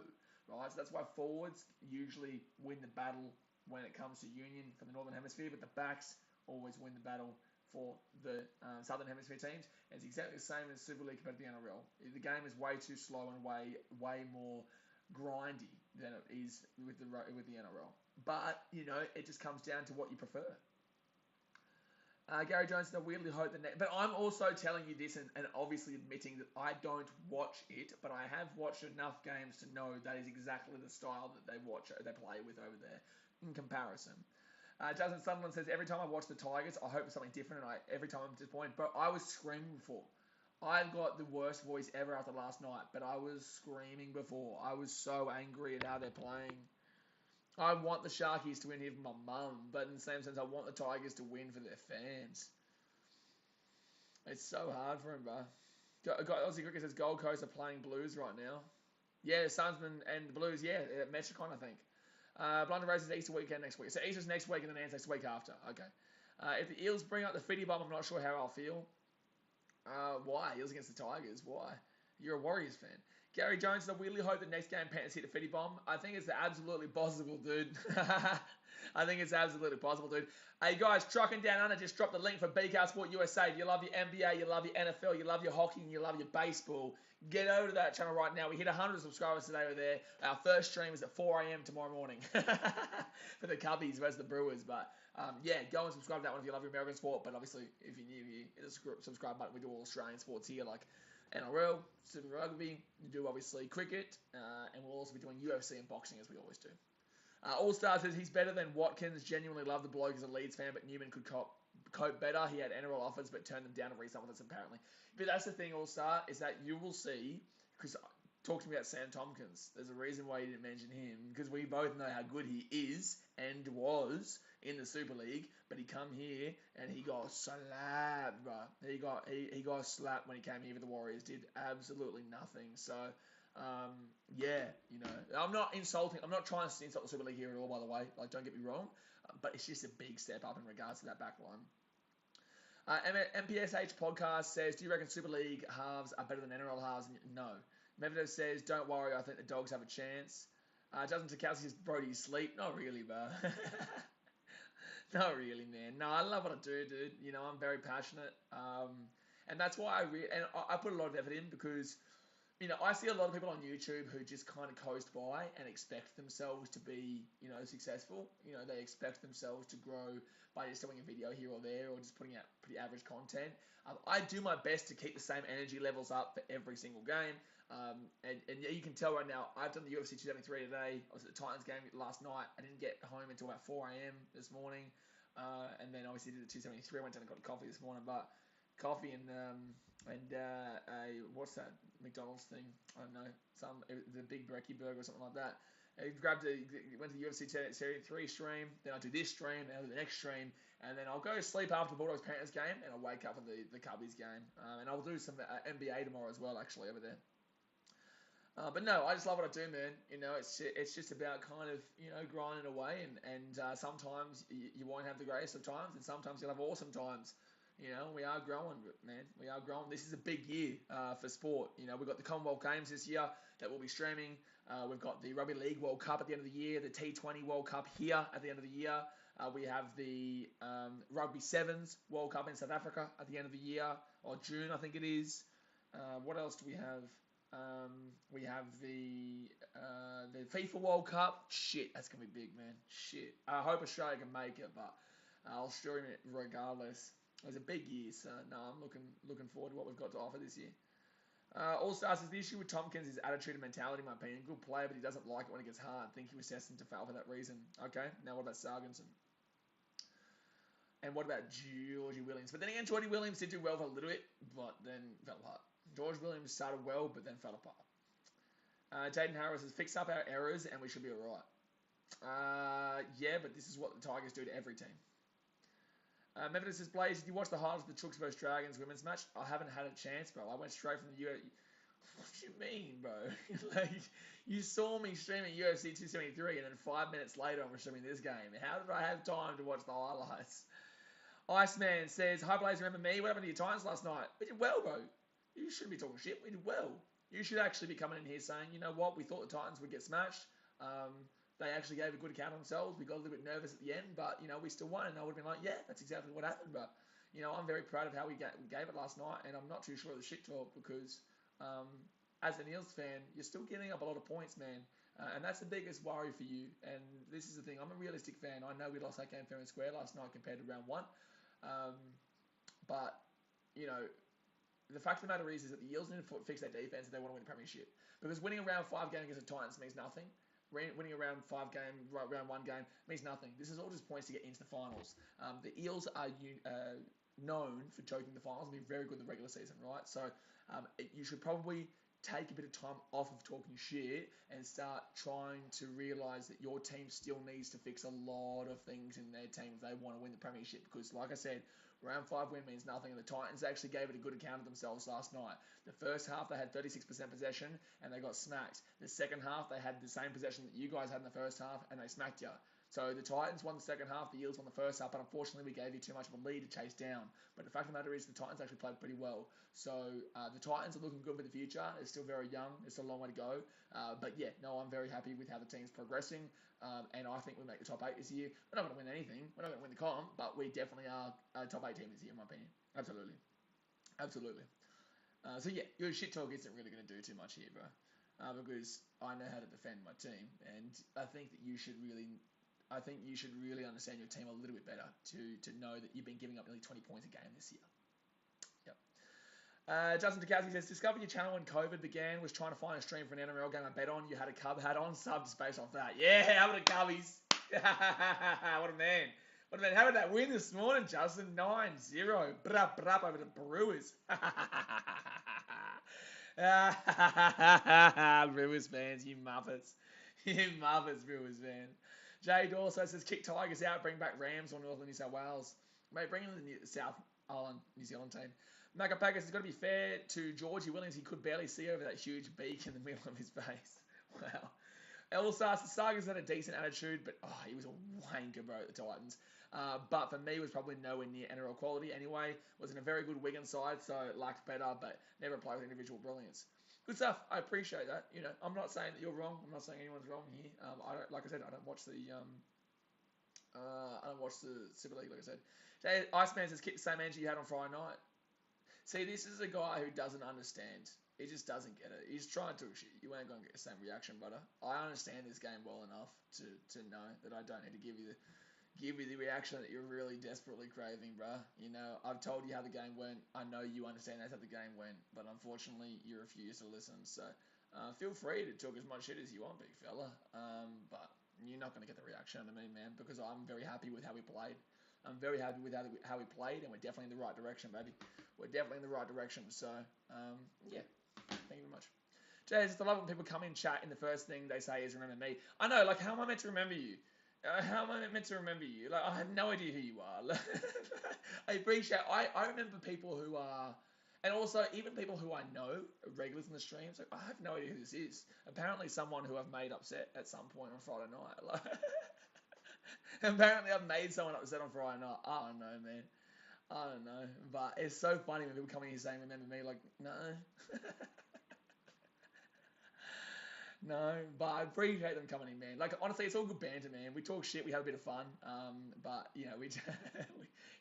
right? So that's why forwards usually win the battle when it comes to union for the Northern Hemisphere, but the backs always win the battle for the Southern Hemisphere teams. And it's exactly the same as Super League compared to the NRL. The game is way too slow and way more grindy than it is with the NRL. But, it just comes down to what you prefer. Gary Jones, I weirdly hope the next... But I'm also telling you this and obviously admitting that I don't watch it, but I have watched enough games to know that is exactly the style that they play with over there in comparison. Justin Sutherland says, every time I watch the Tigers, I hope it's something different, and every time I'm disappointed. Bro, I was screaming before. I've got the worst voice ever after last night, but I was screaming before. I was so angry at how they're playing. I want the Sharkies to win here for my mum, but in the same sense, I want the Tigers to win for their fans. It's so hard for him, bro. Aussie Cricket says Gold Coast are playing Blues right now. Yeah, the Sunsmen and the Blues, yeah, at Metricon, I think. Blunder races Easter weekend next week. So Easter's next week and then next week after. Okay. If the Eels bring up the Fitty Bomb, I'm not sure how I'll feel. Why? Eels against the Tigers. Why? You're a Warriors fan. Gary Jones, I really hope the next game Panthers hit the Fitty Bomb. I think it's absolutely possible, dude. I think it's absolutely possible, dude. Hey, guys, Trucking Down Under just dropped the link for BKRsport USA. You love your NBA, you love your NFL, you love your hockey, and you love your baseball. Get over to that channel right now. We hit 100 subscribers today over there. Our first stream is at 4 a.m. tomorrow morning for the Cubbies versus the Brewers. But, yeah, go and subscribe to that one if you love your American sport. But obviously, if you're new here, hit the subscribe button. We do all Australian sports here, like NRL, Super Rugby, you do obviously cricket, and we'll also be doing UFC and boxing as we always do. All Star says he's better than Watkins. Genuinely love the bloke as a Leeds fan, but Newman could cope better. He had NRL offers, but turned them down to re-sign with us apparently. But that's the thing, All Star, is that you will see, because talk to me about Sam Tompkins. There's a reason why you didn't mention him, because we both know how good he is and was in the Super League, but he come here and he got slapped, bro. He got slapped when he came here for the Warriors. Did absolutely nothing. So, yeah, you know, I'm not insulting. I'm not trying to insult the Super League here at all, by the way. Like, don't get me wrong, but it's just a big step up in regards to that back line. MPSH podcast says, do you reckon Super League halves are better than NRL halves? No. Medvedev says, don't worry, I think the Dogs have a chance. Justin Tarkowski says, bro, do you sleep? Not really, bro. Not really, man. No, I love what I do, dude. You know, I'm very passionate. And that's why I put a lot of effort in because, you know, I see a lot of people on YouTube who just kind of coast by and expect themselves to be, you know, successful. You know, they expect themselves to grow by just doing a video here or there or just putting out pretty average content. I do my best to keep the same energy levels up for every single game. And yeah, you can tell right now, I've done the UFC 273 today. I was at the Titans game last night. I didn't get home until about 4 a.m. this morning. And then obviously did the 273. I went down and got a coffee this morning, but coffee and what's that McDonald's thing? I don't know, the Big Brekkie burger or something like that. I went to the UFC 273 stream, then I'll do this stream, then I'll do the next stream, and then I'll go to sleep after the Bulldogs Panthers game, and I'll wake up for the Cubbies game, and I'll do some NBA tomorrow as well, actually, over there. But no, I just love what I do, man. You know, it's just about kind of, you know, grinding away, and sometimes you won't have the greatest of times, and sometimes you'll have awesome times. You know, we are growing, man. We are growing. This is a big year for sport. You know, we've got the Commonwealth Games this year that we'll be streaming. We've got the Rugby League World Cup at the end of the year, the T20 World Cup here at the end of the year. We have the Rugby Sevens World Cup in South Africa at the end of the year, or June, I think it is. What else do we have? We have the FIFA World Cup. Shit, that's going to be big, man. Shit. I hope Australia can make it, but I'll stream it regardless. It's a big year, so no, I'm looking forward to what we've got to offer this year. All Stars says the issue with Tompkins is attitude and mentality, in my opinion. Good player, but he doesn't like it when it gets hard. Think he was destined to fail for that reason. Okay, now what about Sarginson? And what about Georgie Williams? But then again, Georgie Williams did do well for a little bit, but then fell apart. George Williams started well, but then fell apart. Jaden Harris says, fix up our errors and we should be alright. Yeah, but this is what the Tigers do to every team. Medvedev says, Blaze, did you watch the highlights of the Chooks vs Dragons women's match? I haven't had a chance, bro. I went straight from the UFC. What do you mean, bro? Like, you saw me streaming UFC 273, and then 5 minutes later, I'm streaming this game. How did I have time to watch the highlights? Iceman says, hi, Blaze, remember me? What happened to your Titans last night? We did well, bro. You shouldn't be talking shit. We did well. You should actually be coming in here saying, you know what? We thought the Titans would get smashed. They actually gave a good account of themselves. We got a little bit nervous at the end, but, you know, we still won. And I would have been like, yeah, that's exactly what happened. But, you know, I'm very proud of how we gave it last night. And I'm not too sure of the shit talk because as an Eels fan, you're still giving up a lot of points, man. And that's the biggest worry for you. And this is the thing. I'm a realistic fan. I know we lost that game fair and square last night compared to round one. But, the fact of the matter is that the Eels need to fix their defense if they want to win the premiership. Because winning a round 5 game against the Titans means nothing. Winning a round 1 game means nothing. This is all just points to get into the finals. The Eels are known for choking the finals and being very good in the regular season, right? So you should probably take a bit of time off of talking shit and start trying to realise that your team still needs to fix a lot of things in their team if they want to win the premiership. Because, like I said, round 5 win means nothing, and the Titans actually gave it a good account of themselves last night. The first half, they had 36% possession, and they got smacked. The second half, they had the same possession that you guys had in the first half, and they smacked you. So the Titans won the second half, the Eels won the first half, but unfortunately we gave you too much of a lead to chase down. But the fact of the matter is the Titans actually played pretty well. So the Titans are looking good for the future. They're still very young. There's still a long way to go. But yeah, no, I'm very happy with how the team's progressing. And I think we'll make the top 8 this year. We're not going to win anything. We're not going to win the comp, but we definitely are a top 8 team this year, in my opinion. Absolutely. So yeah, your shit talk isn't really going to do too much here, bro. Because I know how to defend my team, and I think that you should really understand your team a little bit better to know that you've been giving up nearly 20 points a game this year. Yep. Justin Dukowski says, discovered your channel when COVID began, was trying to find a stream for an NRL game I bet on. You had a Cub hat on, subs based off that. Yeah, how about the Cubbies? What a man. How did that win this morning, Justin? 9-0. Brup over the Brewers. Brewers fans, you muppets. Brewers fans. Jay Dorso says, kick Tigers out, bring back Rams or Northern New South Wales. Mate, bring in the South Island New Zealand team. Macapacus has got to be fair to Georgie Williams. He could barely see over that huge beak in the middle of his face. Wow. Elsas, the Sagas had a decent attitude, but he was a wanker, bro, at the Titans. But for me, was probably nowhere near NRL quality anyway. Was in a very good Wigan side, so lacked better, but never played with individual brilliance. Good stuff. I appreciate that. I'm not saying that you're wrong. I'm not saying anyone's wrong here. Like I said, I don't watch the Super League. Like I said, Iceman says, "Keep the same energy you had on Friday night." See, this is a guy who doesn't understand. He just doesn't get it. He's trying to shit. You ain't gonna get the same reaction, brother. I understand this game well enough to know that I don't need to give you the reaction that you're really desperately craving, bruh. I've told you how the game went. I know you understand that's how the game went, but unfortunately, you refuse to listen. So, feel free to talk as much shit as you want, big fella. But you're not going to get the reaction out of me, man, because I'm very happy with how we played. I'm very happy with how we played, and we're definitely in the right direction, baby. We're definitely in the right direction. So, yeah, thank you very much. Jay, I love when people come in chat and the first thing they say is remember me. I know, like, how am I meant to remember you? How am I meant to remember you? Like, I have no idea who you are. I appreciate. I remember people who are, and also even people who I know, regulars in the streams. Like, I have no idea who this is. Apparently, someone who I've made upset at some point on Friday night. Like, apparently, I've made someone upset on Friday night. I don't know, man. I don't know. But it's so funny when people come in here saying remember me. Like, no. No, but I appreciate them coming in, man. Like, honestly, it's all good banter, man. We talk shit, we have a bit of fun, but,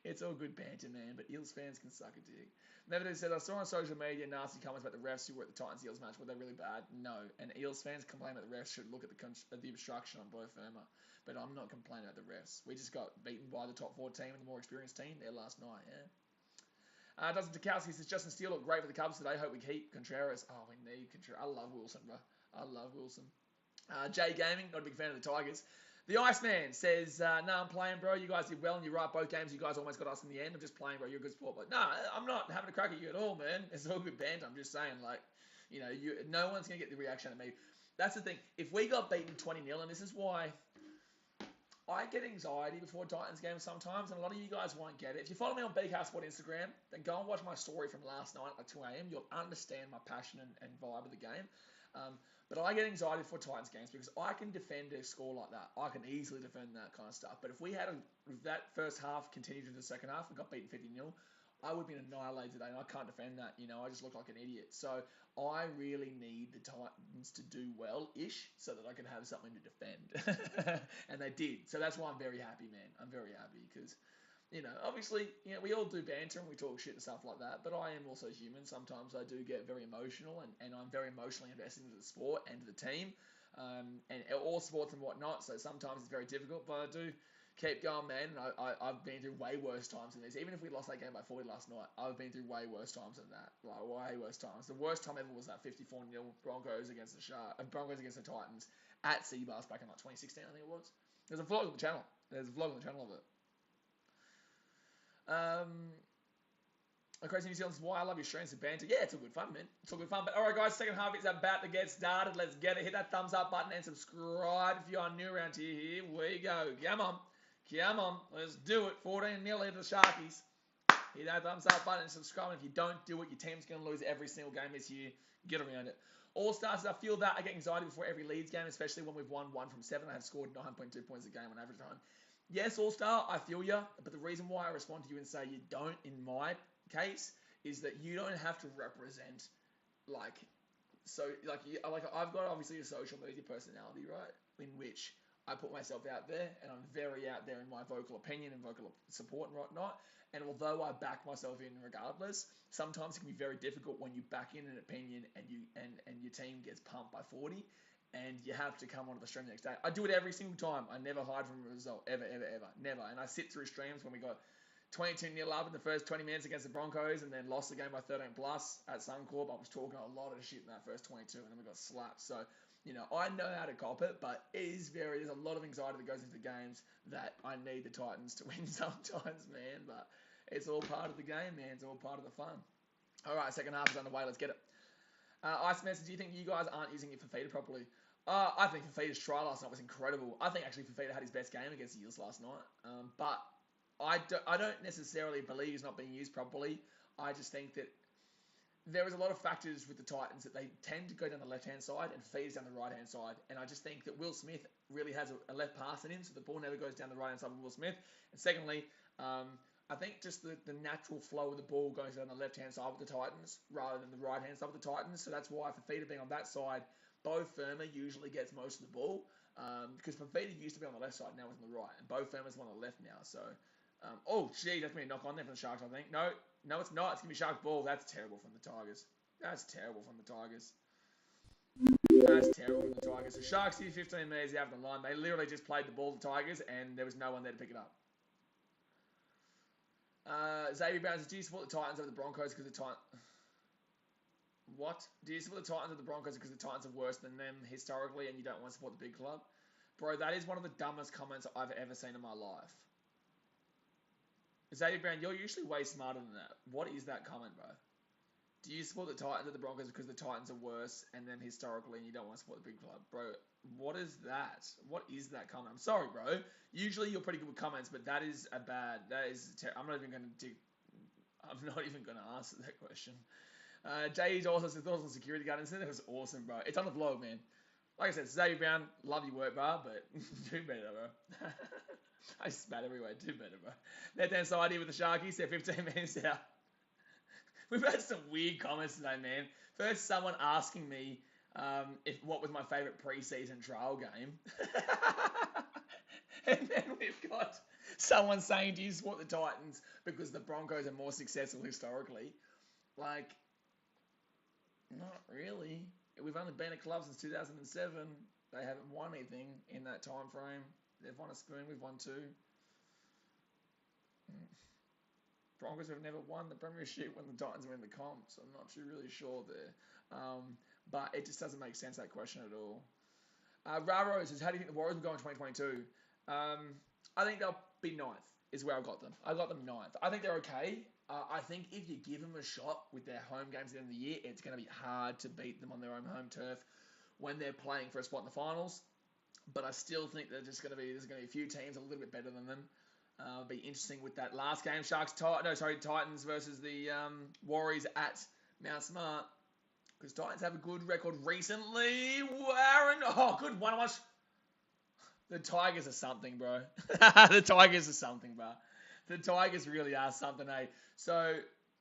it's all good banter, man. But Eels fans can suck a dick. Nevertheless said, I saw on social media nasty comments about the refs who were at the Titans-Eels match. Were they really bad? No. And Eels fans complain that the refs should look at the obstruction on Bo Firma. But I'm not complaining about the refs. We just got beaten by the top 4 team and the more experienced team there last night, yeah. Dustin Tokowski says, Justin Steele looked great for the Cubs today. Hope we keep Contreras. Oh, we need Contreras. I love Wilson, bro. I love Wilson. Jay Gaming, not a big fan of the Tigers. The Iceman says, no, I'm playing, bro. You guys did well, and you're right. Both games, you guys almost got us in the end. I'm just playing, bro. You're a good sport. But no, I'm not having a crack at you at all, man. It's all good banter. I'm just saying, like, no one's going to get the reaction at me. That's the thing. If we got beaten 20-0, and this is why I get anxiety before Titans games sometimes, and a lot of you guys won't get it. If you follow me on BKRsport Instagram, then go and watch my story from last night at 2 a.m. You'll understand my passion and vibe of the game. But I get anxiety for Titans games because I can defend a score like that. I can easily defend that kind of stuff. But if we had that first half continued into the second half and got beaten 50-0, I would have been annihilated today, and I can't defend that. I just look like an idiot. So I really need the Titans to do well-ish so that I can have something to defend. And they did. So that's why I'm very happy, man. I'm very happy because, obviously, we all do banter and we talk shit and stuff like that, but I am also human. Sometimes I do get very emotional, and I'm very emotionally invested into the sport and to the team, and all sports and whatnot, so sometimes it's very difficult, but I do Keep going, man. I've been through way worse times than this. Even if we lost that game by 40 last night, I've been through way worse times than that. Like, way worse times. The worst time ever was that 54-0 Broncos against the Titans at Seabass back in like 2016, I think it was. There's a vlog on the channel. Of it. Crazy New Zealand's why I love your streams and banter. Yeah, it's all good fun, man. It's all good fun. But all right, guys, second half is about to get started. Let's get it. Hit that thumbs up button and subscribe if you are new around here. Here we go. Come on. Let's do it. 14-0 into the Sharkies. Hit that thumbs up button and subscribe. And if you don't do it, your team's going to lose every single game this year. Get around it. All Stars, I feel that I get anxiety before every Leeds game, especially when we've won 1 from 7. I have scored 9.2 points a game on average time. Yes, All Star, I feel you. But the reason why I respond to you and say you don't, in my case, is that you don't have to represent I've got obviously a social media personality, right, in which I put myself out there and I'm very out there in my vocal opinion and vocal support and whatnot. And although I back myself in regardless, sometimes it can be very difficult when you back in an opinion and your team gets pumped by 40 and you have to come onto the stream the next day. I do it every single time. I never hide from a result, ever, never. And I sit through streams when we got 22-0 up in the first 20 minutes against the Broncos and then lost the game by 13 plus at Suncorp. I was talking a lot of shit in that first 22 and then we got slapped. So, I know how to cop it, but there's a lot of anxiety that goes into the games that I need the Titans to win sometimes, man. But it's all part of the game, man. It's all part of the fun. All right, second half is underway. Let's get it. Ice Message, do you think you guys aren't using it for Fafita properly? I think Fafita's try last night was incredible. I think actually Fafita had his best game against the Eels last night. But I don't necessarily believe he's not being used properly. I just think that there is a lot of factors with the Titans that they tend to go down the left-hand side and Fafita's down the right-hand side. And I just think that Will Smith really has a left pass in him, so the ball never goes down the right-hand side with Will Smith. And secondly, I think just the natural flow of the ball goes down the left-hand side with the Titans rather than the right-hand side with the Titans. So that's why Fafita being on that side, Bo Firma usually gets most of the ball. Because Fafita used to be on the left side, now he's on the right. And Bo Firma's on the left now, so... that's going to be a knock on there for the Sharks, I think. No, it's not. It's going to be Sharks ball. That's terrible from the Tigers. So Sharks here 15 metres out of the line. They literally just played the ball to the Tigers and there was no one there to pick it up. Xavier Brown says, do you support the Titans over the Broncos because the Titans... What? Do you support the Titans over the Broncos because the Titans are worse than them historically and you don't want to support the big club? Bro, that is one of the dumbest comments I've ever seen in my life. Xavier Brown, you're usually way smarter than that. What is that comment, bro? Do you support the Titans or the Broncos because the Titans are worse and then historically and you don't want to support the big club? Bro, what is that? What is that comment? I'm sorry, bro. Usually you're pretty good with comments, but that is a bad... I'm not even going to answer that question. Jay's also says thoughts on security guard incident. It was awesome, bro. It's on the vlog, man. Like I said, Xavier Brown, love your work, bro, but do better, bro. I spat everywhere. Do better, bro. Left-hand side here with the Sharkies. They're 15 minutes out. We've had some weird comments today, man. First, someone asking me what was my favourite pre-season trial game. And then we've got someone saying, do you support the Titans because the Broncos are more successful historically? Like, not really. We've only been a club since 2007. They haven't won anything in that time frame. They've won a spoon, we've won 2. Broncos have never won the premiership when the Titans were in the comp, so I'm not really sure there. But it just doesn't make sense, that question at all. Raro says, how do you think the Warriors will go in 2022? I think they'll be 9th, is where I got them. I got them 9th. I think they're okay. I think if you give them a shot with their home games at the end of the year, it's going to be hard to beat them on their own home turf when they're playing for a spot in the finals. But I still think there's going to be a few teams a little bit better than them. It'll be interesting with that last game, Titans versus the Warriors at Mount Smart, because Titans have a good record recently. Warren, good one. The Tigers are something, bro. The Tigers are something, bro. The Tigers really are something, eh? So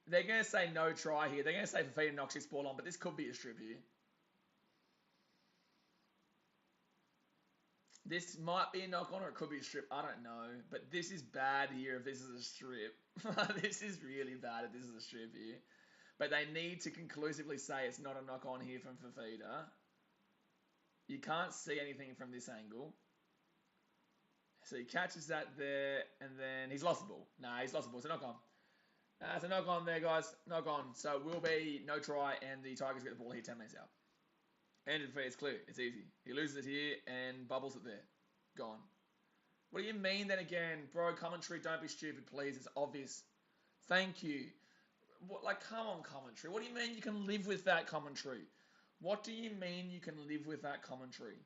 they're going to say no try here. They're going to say Fafita knocks his ball on, but this could be a strip here. This might be a knock-on or it could be a strip. I don't know. But this is bad here if this is a strip. This is really bad if this is a strip here. But they need to conclusively say it's not a knock-on here from Fafita. You can't see anything from this angle. So he catches that there, and then he's lost the ball. Nah, he's lost the ball. So knock on. So knock on there, guys. Knock on. So it will be no try, and the Tigers get the ball here 10 minutes out. Ended for it's clear. It's easy. He loses it here and bubbles it there. Gone. What do you mean then again? Bro, commentary, don't be stupid, please. It's obvious. Thank you. What, like, come on, commentary. What do you mean you can live with that commentary? What do you mean you can live with that commentary?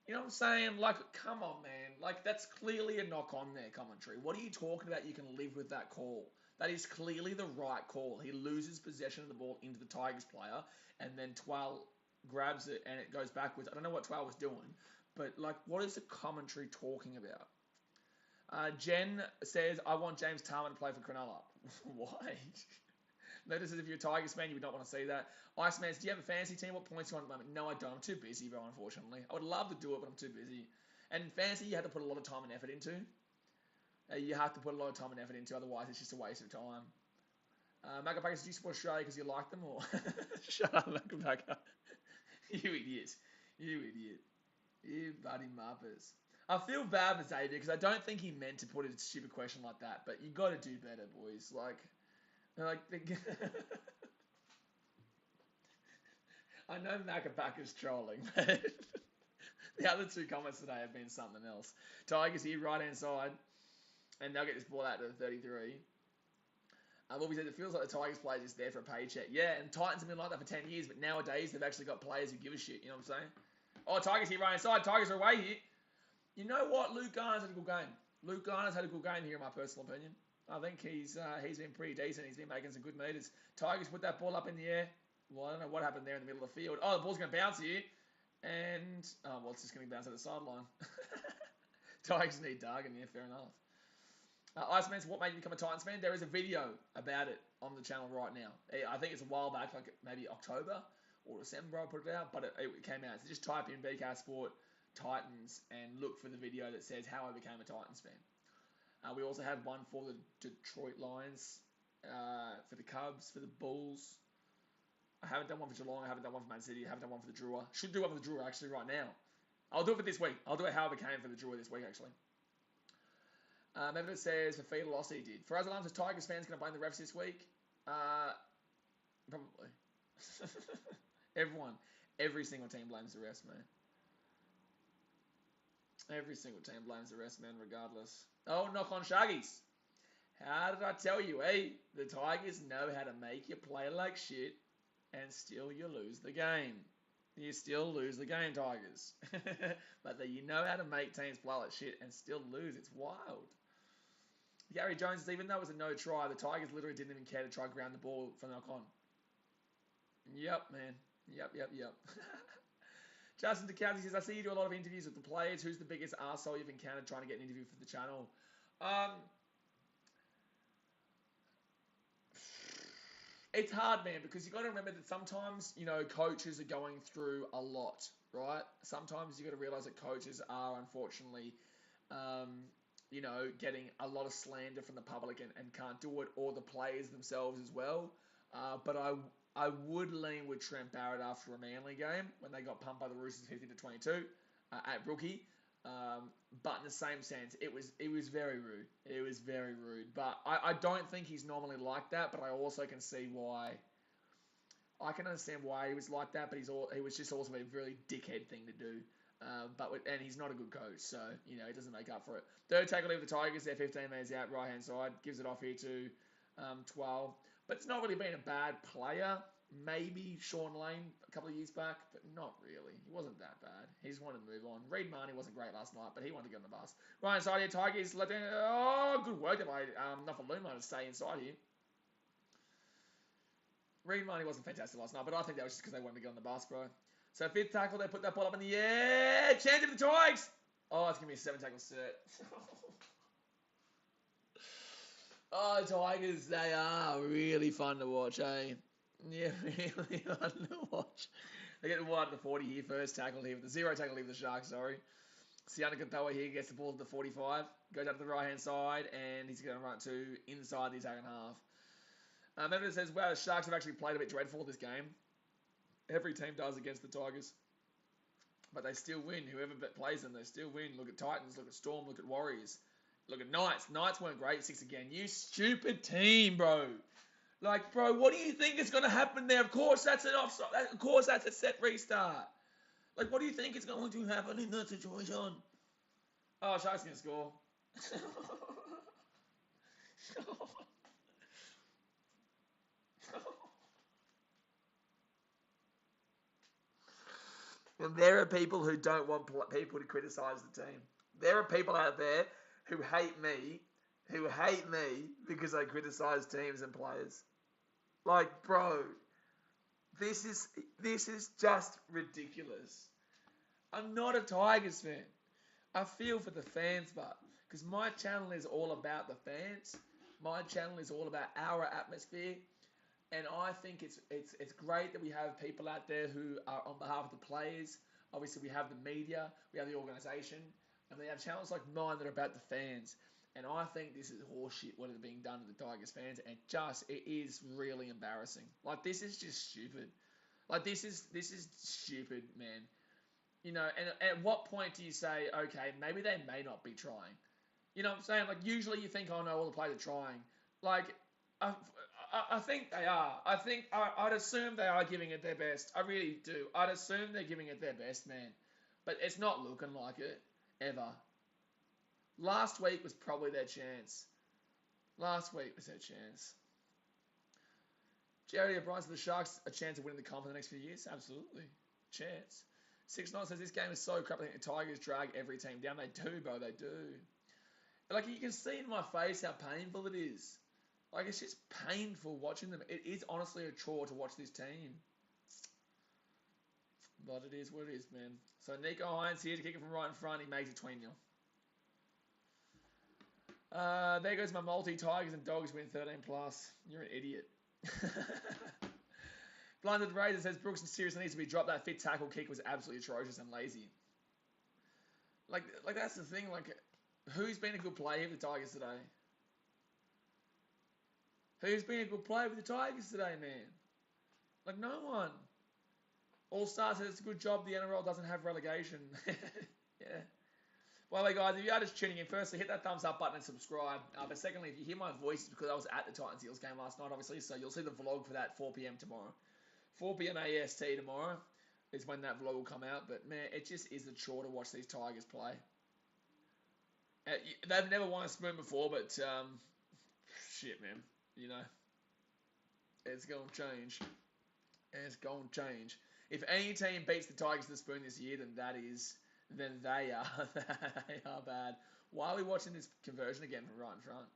You know what I'm saying? Like, come on, man. Like, that's clearly a knock on there, commentary. What are you talking about? You can live with that call. That is clearly the right call. He loses possession of the ball into the Tigers player, and then Twal grabs it and it goes backwards. I don't know what Twal was doing, but, like, what is the commentary talking about? Jen says, I want James Tarman to play for Cronulla. Why? Notice as if you're a Tigers fan, you would not want to see that. Iceman, do you have a fantasy team? What points do you want at the moment? No, I don't. I'm too busy, bro, unfortunately. I would love to do it, but I'm too busy. And fantasy, you have to put a lot of time and effort into. You have to put a lot of time and effort into, otherwise it's just a waste of time. Maccapackers, do you support Australia because you like them? Or shut up, Maccapacker. You idiot. You idiot. You bloody muppers. I feel bad for Xavier because I don't think he meant to put a stupid question like that, but you got to do better, boys. I know Macapacker's trolling, but the other two comments today have been something else. Tigers here, right-hand side, and they'll get this ball out to the 33. Bobby said, it feels like the Tigers players just there for a paycheck. Yeah, and Titans have been like that for 10 years, but nowadays they've actually got players who give a shit, you know what I'm saying? Oh, Tigers here, right-hand side, Tigers are away here. You know what? Luke Garner's had a good game. Luke Garner's had a good game here, in my personal opinion. I think he's been pretty decent. He's been making some good meters. Tigers put that ball up in the air. Well, I don't know what happened there in the middle of the field. Oh, the ball's going to bounce here. And, it's just going to bounce at the sideline. Tigers need Dargan, yeah, fair enough. Iceman, what made you become a Titans fan? There is a video about it on the channel right now. I think it's a while back, like maybe October or December I put it out, but it came out. So just type in BKRsport Titans and look for the video that says how I became a Titans fan. We also have one for the Detroit Lions, for the Cubs, for the Bulls. I haven't done one for Geelong. I haven't done one for Man City. I haven't done one for the Drua. Should do one for the Drua actually right now. I'll do it for this week. I'll do it how I became for the Drua this week actually. Evan says for Fee loss he did. For us alarms, Tigers fans going to blame the refs this week? Probably. Every single team blames the refs, man. Every single team blames the rest, man, regardless. Oh, knock on Shaggies. How did I tell you, eh? The Tigers know how to make you play like shit and still you lose the game. You still lose the game, Tigers. But you know how to make teams play like shit and still lose. It's wild. Gary Jones, even though it was a no try, the Tigers literally didn't even care to try ground the ball for knock on. Yep, man. Yep. Justin DeCouch says, I see you do a lot of interviews with the players. Who's the biggest arsehole you've encountered trying to get an interview for the channel? It's hard, man, because you've got to remember that sometimes, coaches are going through a lot, right? Sometimes you've got to realize that coaches are, unfortunately, getting a lot of slander from the public and can't do it, or the players themselves as well. But I would lean with Trent Barrett after a Manly game when they got pumped by the Roosters 50-22 at Brookie. But in the same sense, it was very rude. It was very rude. But I don't think he's normally like that. But I also can see why. I can understand why he was like that. But he was just also a really dickhead thing to do. And he's not a good coach, so he doesn't make up for it. Third tackle leave the Tigers. They're 15 minutes out, right hand side. Gives it off here to 12. But it's not really been a bad player. Maybe Sean Lane a couple of years back, but not really. He wasn't that bad. He just wanted to move on. Reid Marnie wasn't great last night, but he wanted to get on the bus. Right inside here, Tigers. Good work there by Nofaluma to stay inside here. Reid Marnie wasn't fantastic last night, but I think that was just because they wanted to get on the bus, bro. So fifth tackle, they put that ball up in the air. Chance of the Tigers. Oh, it's going to be a 7-tackle set. Oh, Tigers, they are really fun to watch, eh? Yeah, really fun to watch. They get the ball out to the 40 here, first tackle here, with the 0 tackle here with the Sharks, sorry. Siana Katoa here gets the ball to the 45, goes up to the right-hand side, and he's going to run to inside the attacking half. Evan says, wow, the Sharks have actually played a bit dreadful this game. Every team does against the Tigers. But they still win. Whoever plays them, they still win. Look at Titans, look at Storm, look at Warriors. Look at Knights. Knights weren't great, 6 again. You stupid team, bro. Like, bro, what do you think is going to happen there? Of course that's an offside. Of course that's a set restart. Like, what do you think is going to happen in that situation? Oh, Sharks going to score. And there are people who don't want people to criticise the team. There are people out there who hate me because I criticise teams and players. Like, bro, this is just ridiculous. I'm not a Tigers fan. I feel for the fans, but because my channel is all about the fans. My channel is all about our atmosphere. And I think it's great that we have people out there who are on behalf of the players. Obviously, we have the media, we have the organisation, and we have channels like mine that are about the fans. And I think this is horseshit what is being done to the Tigers fans, and it is really embarrassing. Like, this is just stupid. Like, this is stupid, man. You know, and at what point do you say, okay, maybe they may not be trying? You know what I'm saying? Like, usually you think, oh no, all the players are trying. Like, I think they are. I'd assume they are giving it their best. I really do. I'd assume they're giving it their best, man. But it's not looking like it, ever. Last week was probably their chance. Jerry O'Brien to the Sharks, a chance of winning the comp in the next few years? Absolutely. Chance. 6-9 says, this game is so crap, I think the Tigers drag every team down. They do, bro, they do. Like, you can see in my face how painful it is. Like, it's just painful watching them. It is honestly a chore to watch this team. But it is what it is, man. So Nico Hines here to kick it from right in front. He makes it 20-0. There goes my multi. Tigers and Dogs win 13+. You're an idiot. Blinded Razor says Brooks seriously needs to be dropped. That fit tackle kick was absolutely atrocious and lazy. Like that's the thing. Like, who's been a good player for the Tigers today? Who's been a good player with the Tigers today, man? Like, no one. All Star says it's a good job the NRL doesn't have relegation. Yeah. By the way, guys, if you are just tuning in, firstly, hit that thumbs up button and subscribe. But secondly, if you hear my voice, it's because I was at the Titans-Eels game last night, obviously, so you'll see the vlog for that 4 p.m. tomorrow. 4 p.m. AST tomorrow is when that vlog will come out. But, man, it just is a chore to watch these Tigers play. They've never won a spoon before, but, shit, man. You know, it's going to change. It's going to change. If any team beats the Tigers to the spoon this year, then they are bad. Why are we watching this conversion again from right in front?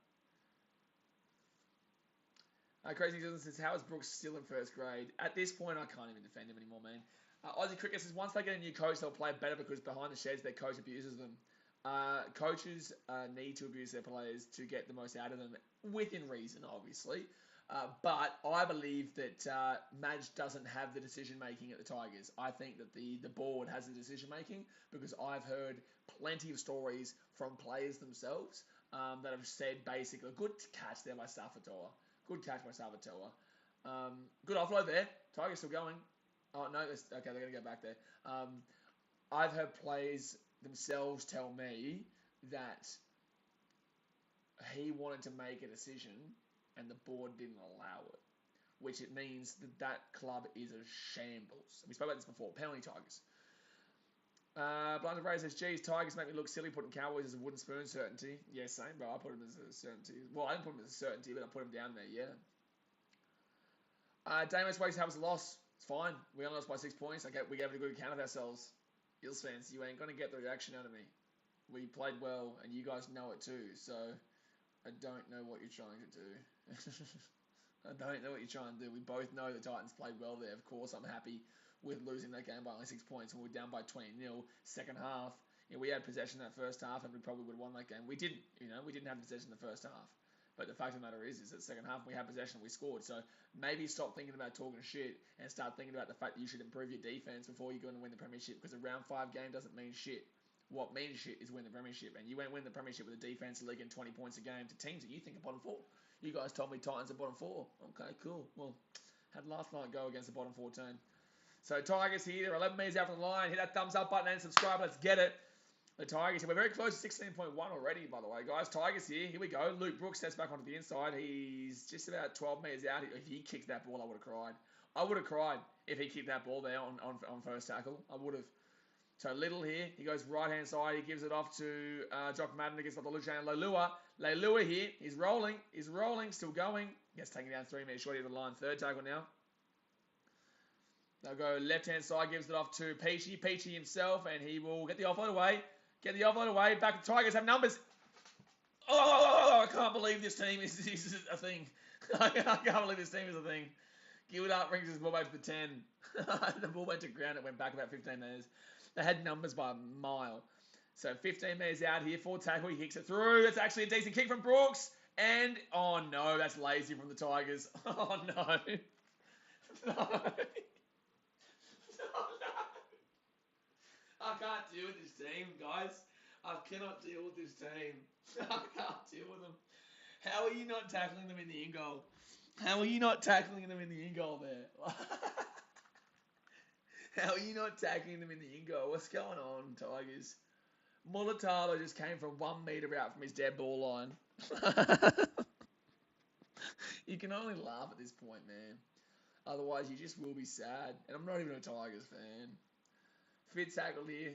Crazy Citizen says, how is Brooks still in first grade? At this point, I can't even defend him anymore, man. Aussie Cricket says, once they get a new coach, they'll play better because behind the sheds, their coach abuses them. Coaches need to abuse their players to get the most out of them, within reason, obviously. But I believe that Madge doesn't have the decision-making at the Tigers. I think that the board has the decision-making because I've heard plenty of stories from players themselves that have said basically, good catch there by Safatoa. Good catch by Safatoa. Good offload there. Tigers still going. Oh, no. Okay, they're going to go back there. I've heard players themselves tell me that he wanted to make a decision and the board didn't allow it, which it means that club is a shambles. We spoke about this before. Penalty Tigers. Blinded Ray says, geez, Tigers make me look silly putting Cowboys as a wooden spoon certainty. Yeah, same, bro. I put him as a certainty. Well, I didn't put him as a certainty, but I put him down there, yeah. Damos Wakes has a loss. It's fine. We only lost by 6 points. We gave it a good account of ourselves. Eels fans, you ain't going to get the reaction out of me. We played well, and you guys know it too, so I don't know what you're trying to do. I don't know what you're trying to do. We both know the Titans played well there. Of course, I'm happy with losing that game by only 6 points, and we were down by 20-0 second half. We had possession that first half, and we probably would have won that game. We didn't, we didn't have possession in the first half. But the fact of the matter is that second half we had possession and we scored. So maybe stop thinking about talking shit and start thinking about the fact that you should improve your defense before you're going to win the premiership, because a round 5 game doesn't mean shit. What means shit is win the premiership, and you won't win the premiership with a defense league and 20 points a game to teams that you think are bottom 4. You guys told me Titans are bottom 4. Okay, cool. Well, had last night go against the bottom 4 team. So Tigers here, they're 11 metres out from the line. Hit that thumbs up button and subscribe. Let's get it. The Tigers, we're very close to 16.1 already, by the way, guys. Tigers here we go. Luke Brooks steps back onto the inside. He's just about 12 metres out. If he kicked that ball, I would have cried. I would have cried if he kicked that ball there on first tackle. I would have. So Little here, he goes right-hand side. He gives it off to Jock Madden against the Luciano Leilua. Leilua here, he's rolling, still going. Gets taken down 3 metres short of the line. Third tackle now. They'll go left-hand side, gives it off to Peachy. Peachy himself, and he will get the offload away. Back to Tigers have numbers. Oh, I can't believe this team is a thing. I can't believe this team is a thing. Give it up, brings his ball back to the 10. The ball went to ground, it went back about 15 metres. They had numbers by a mile. So 15 metres out here, forward tackle, he kicks it through. It's actually a decent kick from Brooks. And, oh no, that's lazy from the Tigers. Oh no. No. I can't deal with this team, guys. I cannot deal with this team. I can't deal with them. How are you not tackling them in the in goal? How are you not tackling them in the in goal there? How are you not tackling them in the in goal? What's going on, Tigers? Mulatalo just came from 1 metre out from his dead ball line. You can only laugh at this point, man. Otherwise, you just will be sad. And I'm not even a Tigers fan. Fifth tackle here.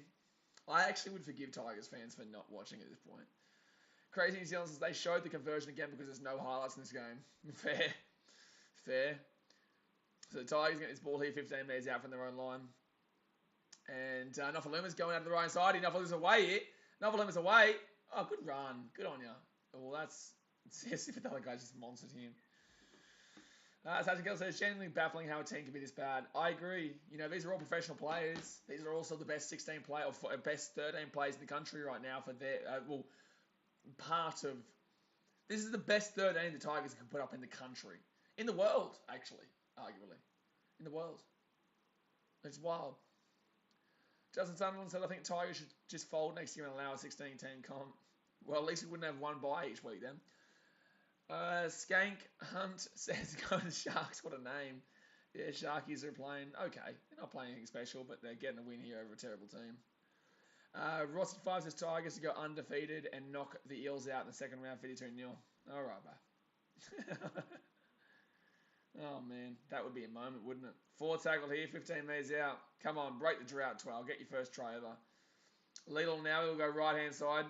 I actually would forgive Tigers fans for not watching at this point. Crazy New Zealand says they showed the conversion again because there's no highlights in this game. Fair. So the Tigers get this ball here 15 metres out from their own line. And Nofaluma's going out to the right side. Nofaluma's away here. Nofaluma's away. Oh, good run. Good on you. Well, that's... Yes, if the other guy just monstered him. Sasha Gill says, genuinely baffling how a team can be this bad. I agree. You know, these are all professional players. These are also the best 16 players, or best 13 players in the country right now for their, part of... This is the best 13 the Tigers can put up in the country. In the world, actually, arguably. In the world. It's wild. Justin Sunderland said, I think Tigers should just fold next year and allow a 16-team comp. Well, at least we wouldn't have one bye each week then. Skank Hunt says, go to the Sharks. What a name. Yeah, Sharkies are playing okay. They're not playing anything special, but they're getting a win here over a terrible team. Rossi5 says Tigers to go undefeated and knock the Eels out in the second round, 52-0. All right, bro. Oh, man. That would be a moment, wouldn't it? Fourth tackle here, 15 metres out. Come on, break the drought, 12. Get your first try ever. Lidl now, he'll go right-hand side.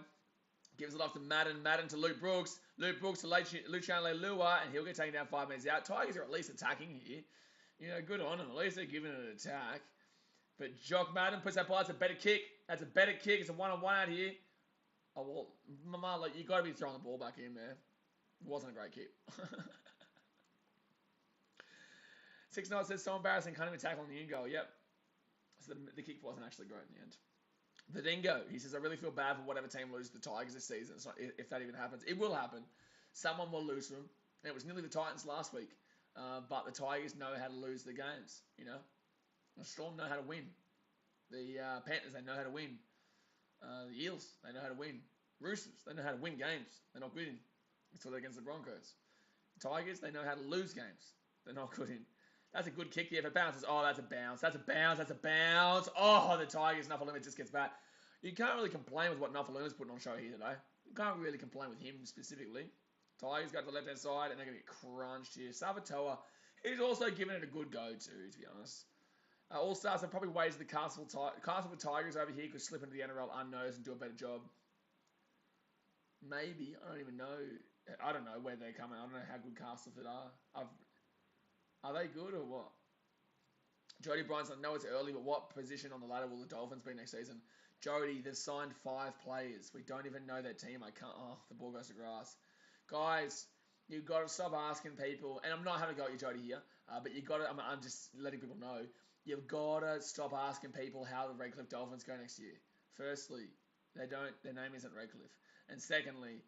Gives it off to Madden. Madden to Luke Brooks. Luke Brooks to Luciano Leilua, and he'll get taken down 5 metres out. Tigers are at least attacking here. You know, good on them. At least they're giving it an attack. But Jock Madden puts that ball. That's a better kick. That's a better kick. It's a one-on-one out here. Oh, well, Mama, like, you got to be throwing the ball back in there. It wasn't a great kick. 6-9 says, so embarrassing. Can't even tackle on the in goal. Yep. So the kick wasn't actually great in the end. The Dingo, he says, I really feel bad for whatever team loses the Tigers this season. It's not, if that even happens. It will happen. Someone will lose them. And it was nearly the Titans last week. But the Tigers know how to lose the games, you know. The Storm know how to win. The Panthers, they know how to win. The Eels, they know how to win. Roosters, they know how to win games. They're not good in. Until they're against the Broncos. The Tigers, they know how to lose games. They're not good in. That's a good kick here. If it bounces, oh, that's a bounce. That's a bounce. That's a bounce. Oh, the Tigers, Nuffaluma just gets back. You can't really complain with what Nuffaluma's putting on show here today. You can't really complain with him specifically. Tigers go to the left-hand side, and they're going to get crunched here. Savatoa, he's also giving it a good go, too, to be honest. All-Stars have probably waged the Castleford Tigers over here could slip into the NRL unnoticed and do a better job. Maybe. I don't even know. I don't know where they're coming. I don't know how good Castleford are. Are they good or what? Jody Bryson, I know it's early, but what position on the ladder will the Dolphins be next season? Jody, they've signed 5 players. We don't even know their team. I can't. Oh, the ball goes to grass. Guys, you've got to stop asking people, and I'm not having a go at you, Jody, here, but you've got to, I'm just letting people know, you've got to stop asking people how the Redcliffe Dolphins go next year. Firstly, their name isn't Redcliffe. And secondly,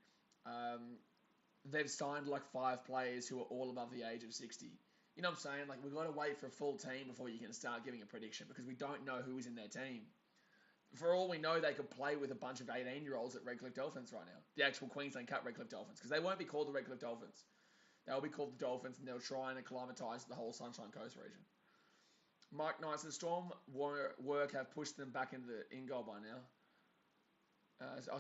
they've signed like 5 players who are all above the age of 60. You know what I'm saying? Like, we've got to wait for a full team before you can start giving a prediction because we don't know who is in their team. For all we know, they could play with a bunch of 18-year-olds at Redcliffe Dolphins right now. The actual Queensland Cup Redcliffe Dolphins. Because they won't be called the Redcliffe Dolphins. They'll be called the Dolphins, and they'll try and acclimatise the whole Sunshine Coast region. Mike Knights and Storm work have pushed them back into the in goal by now.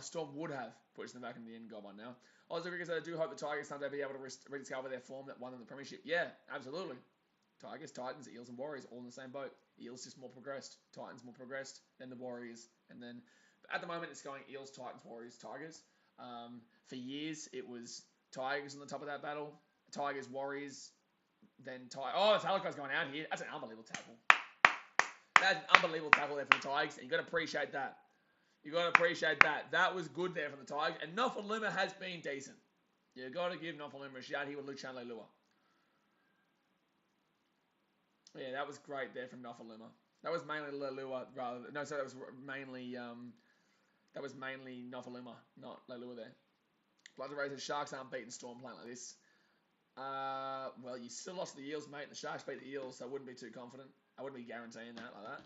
Storm would have pushed them back into the in goal by now. Aussie Crickets, I do hope the Tigers someday be able to rediscover their form that won them the premiership. Yeah, absolutely. Tigers, Titans, Eels, and Warriors all in the same boat. Eels just more progressed. Titans more progressed than the Warriors. And then at the moment it's going Eels, Titans, Warriors, Tigers. For years it was Tigers on the top of that battle. Tigers, Warriors, then Tigers. Oh, Talakai's going out here. That's an unbelievable tackle. That's an unbelievable tackle there from the Tigers. And you've got to appreciate that. You've got to appreciate that. That was good there from the Tigers. And Nofaluma has been decent. You've got to give Nofaluma a shout here with Luke Chanley-Lua. Yeah, that was great there from Nofaluma. That was mainly Leilua rather than... No, sorry, that was mainly Nofaluma, not Leilua there. Blood Razor, Sharks aren't beating Storm playing like this. Well, you still lost the Eels, mate. The Sharks beat the Eels, so I wouldn't be too confident. I wouldn't be guaranteeing that like that.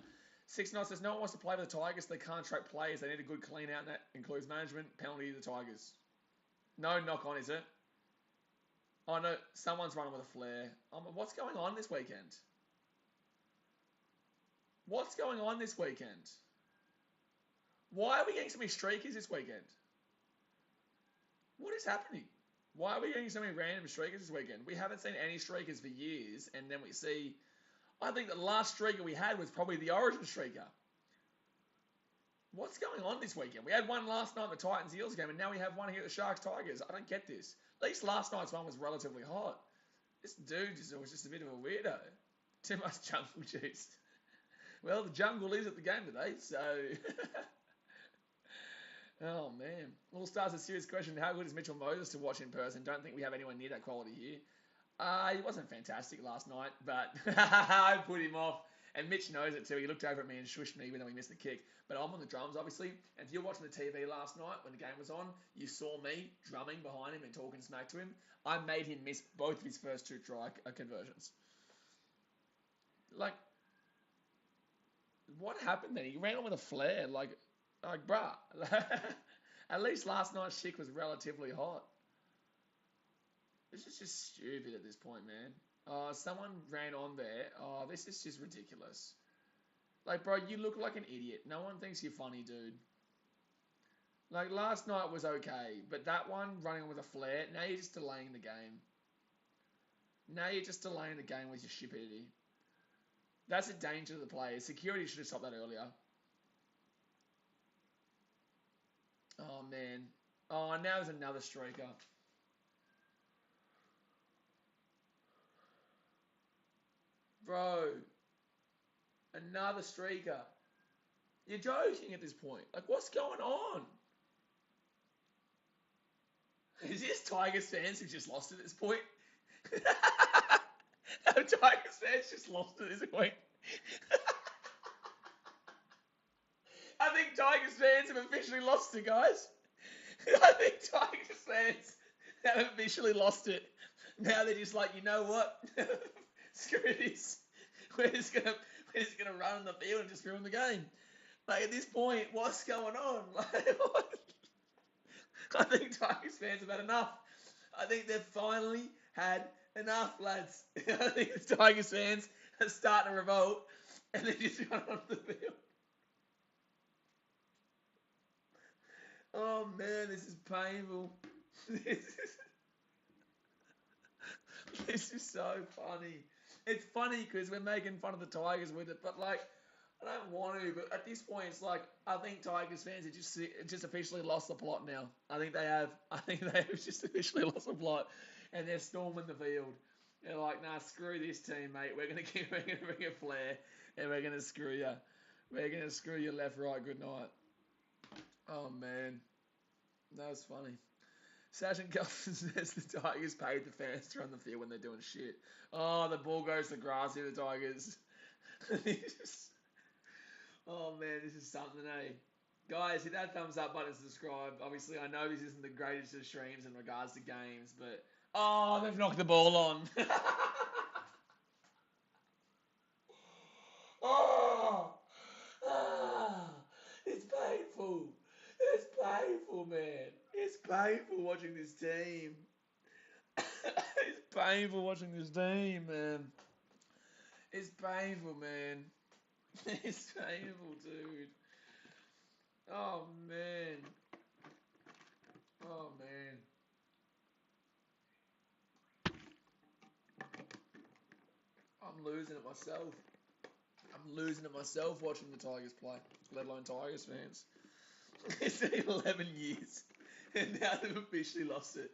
6 Nights says, no one wants to play with the Tigers. They can't track players. They need a good clean out, and that includes management. Penalty to the Tigers. No knock on, is it? Oh, no. Someone's running with a flare. What's going on this weekend? What's going on this weekend? Why are we getting so many streakers this weekend? What is happening? Why are we getting so many random streakers this weekend? We haven't seen any streakers for years, and then we see... I think the last streaker we had was probably the Origin streaker. What's going on this weekend? We had one last night in the Titans-Eels game, and now we have one here at the Sharks-Tigers. I don't get this. At least last night's one was relatively hot. This dude was just a bit of a weirdo. Too much jungle juice. Well, the jungle is at the game today, so... Oh, man. All Stars, a serious question. How good is Mitchell Moses to watch in person? Don't think we have anyone near that quality here. He wasn't fantastic last night, but I put him off. And Mitch knows it too. He looked over at me and shushed me even though he missed the kick. But I'm on the drums, obviously. And if you're watching the TV last night when the game was on, you saw me drumming behind him and talking smack to him. I made him miss both of his first 2 try conversions. Like, what happened then? He ran on with a flare. Like bruh. At least last night's chick was relatively hot. This is just stupid at this point, man. Someone ran on there. Oh, this is just ridiculous. Like, bro, you look like an idiot. No one thinks you're funny, dude. Like, last night was okay, but that one running with a flare, now you're just delaying the game. Now you're just delaying the game with your stupidity. That's a danger to the players. Security should have stopped that earlier. Oh, man. Oh, now there's another streaker. Bro. Another streaker. You're joking at this point. Like, what's going on? Is this Tigers fans who just lost at this point? Have Tigers fans just lost at this point? I think Tigers fans have officially lost it, guys. I think Tigers fans have officially lost it. Now they're just like, you know what? Screw this. We're just gonna run on the field and just ruin the game. Like, at this point, what's going on? Like, what? I think Tigers fans have had enough. I think they've finally had enough, lads. I think the Tigers fans are starting to revolt, and they're just going on the field. Oh man, this is painful. This is so funny. It's funny because we're making fun of the Tigers with it, but like, I don't want to. But at this point, it's like, I think Tigers fans have just officially lost the plot now. I think they have just officially lost the plot, and they're storming the field. They're like, nah, screw this team, mate. We're gonna bring a flare, and we're gonna screw you. We're gonna screw you left, right. Good night. Oh man, that was funny. Sash and Kelvin says the Tigers paid the fans to run the field when they're doing shit. Oh, the ball goes to the grass here, the Tigers. Oh man, this is something, eh? Guys, hit that thumbs up button and subscribe. Obviously, I know this isn't the greatest of streams in regards to games, but... Oh, they've knocked the ball on. It's painful. It's painful, man. It's painful watching this team. It's painful watching this team, man. It's painful, man. It's painful, dude. Oh, man. Oh, man. I'm losing it myself. I'm losing it myself watching the Tigers play, let alone Tigers fans. It's been 11 years, and now they've officially lost it.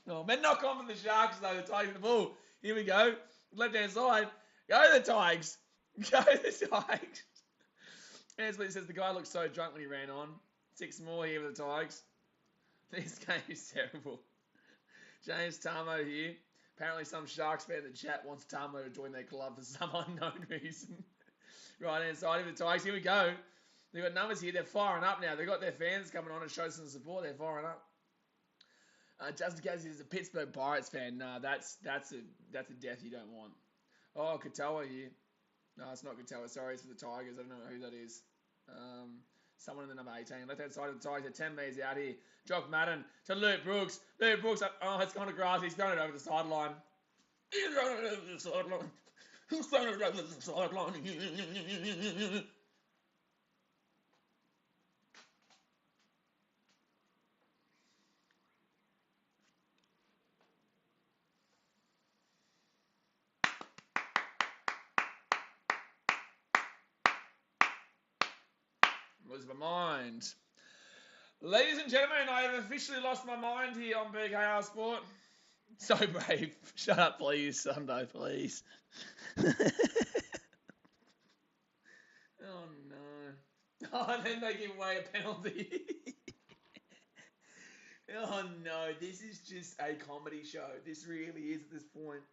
Oh, man, knock on from the Sharks, though. The Tigers the ball. Here we go. Left-hand side. Go the Tigers. Go the Tigers. That's what it says. The guy looked so drunk when he ran on. 6 more here with the Tigers. This game is terrible. James Tamo here. Apparently some Sharks fan in the chat wants Tamo to join their club for some unknown reason. Right-hand side of the Tigers. Here we go. They've got numbers here. They're firing up now. They've got their fans coming on and show some support. They're firing up. Just in case he's a Pittsburgh Pirates fan, nah, that's a death you don't want. Oh, Katoa here. No, it's not Katoa. Sorry, it's for the Tigers. I don't know who that is. Someone in the number 18. Left-hand side of the Tigers. They're 10 metres out here. Jock Madden to Luke Brooks. Luke Brooks. Oh, it's gone to grass. He's thrown it over the sideline. He's thrown it over the sideline. Who's thrown it over the sideline? Lose my mind. Ladies and gentlemen, I have officially lost my mind here on BKRsport. So brave. Shut up, please, Sunday, please. Oh, no. Oh, and then they give away a penalty. Oh, no. This is just a comedy show. This really is at this point.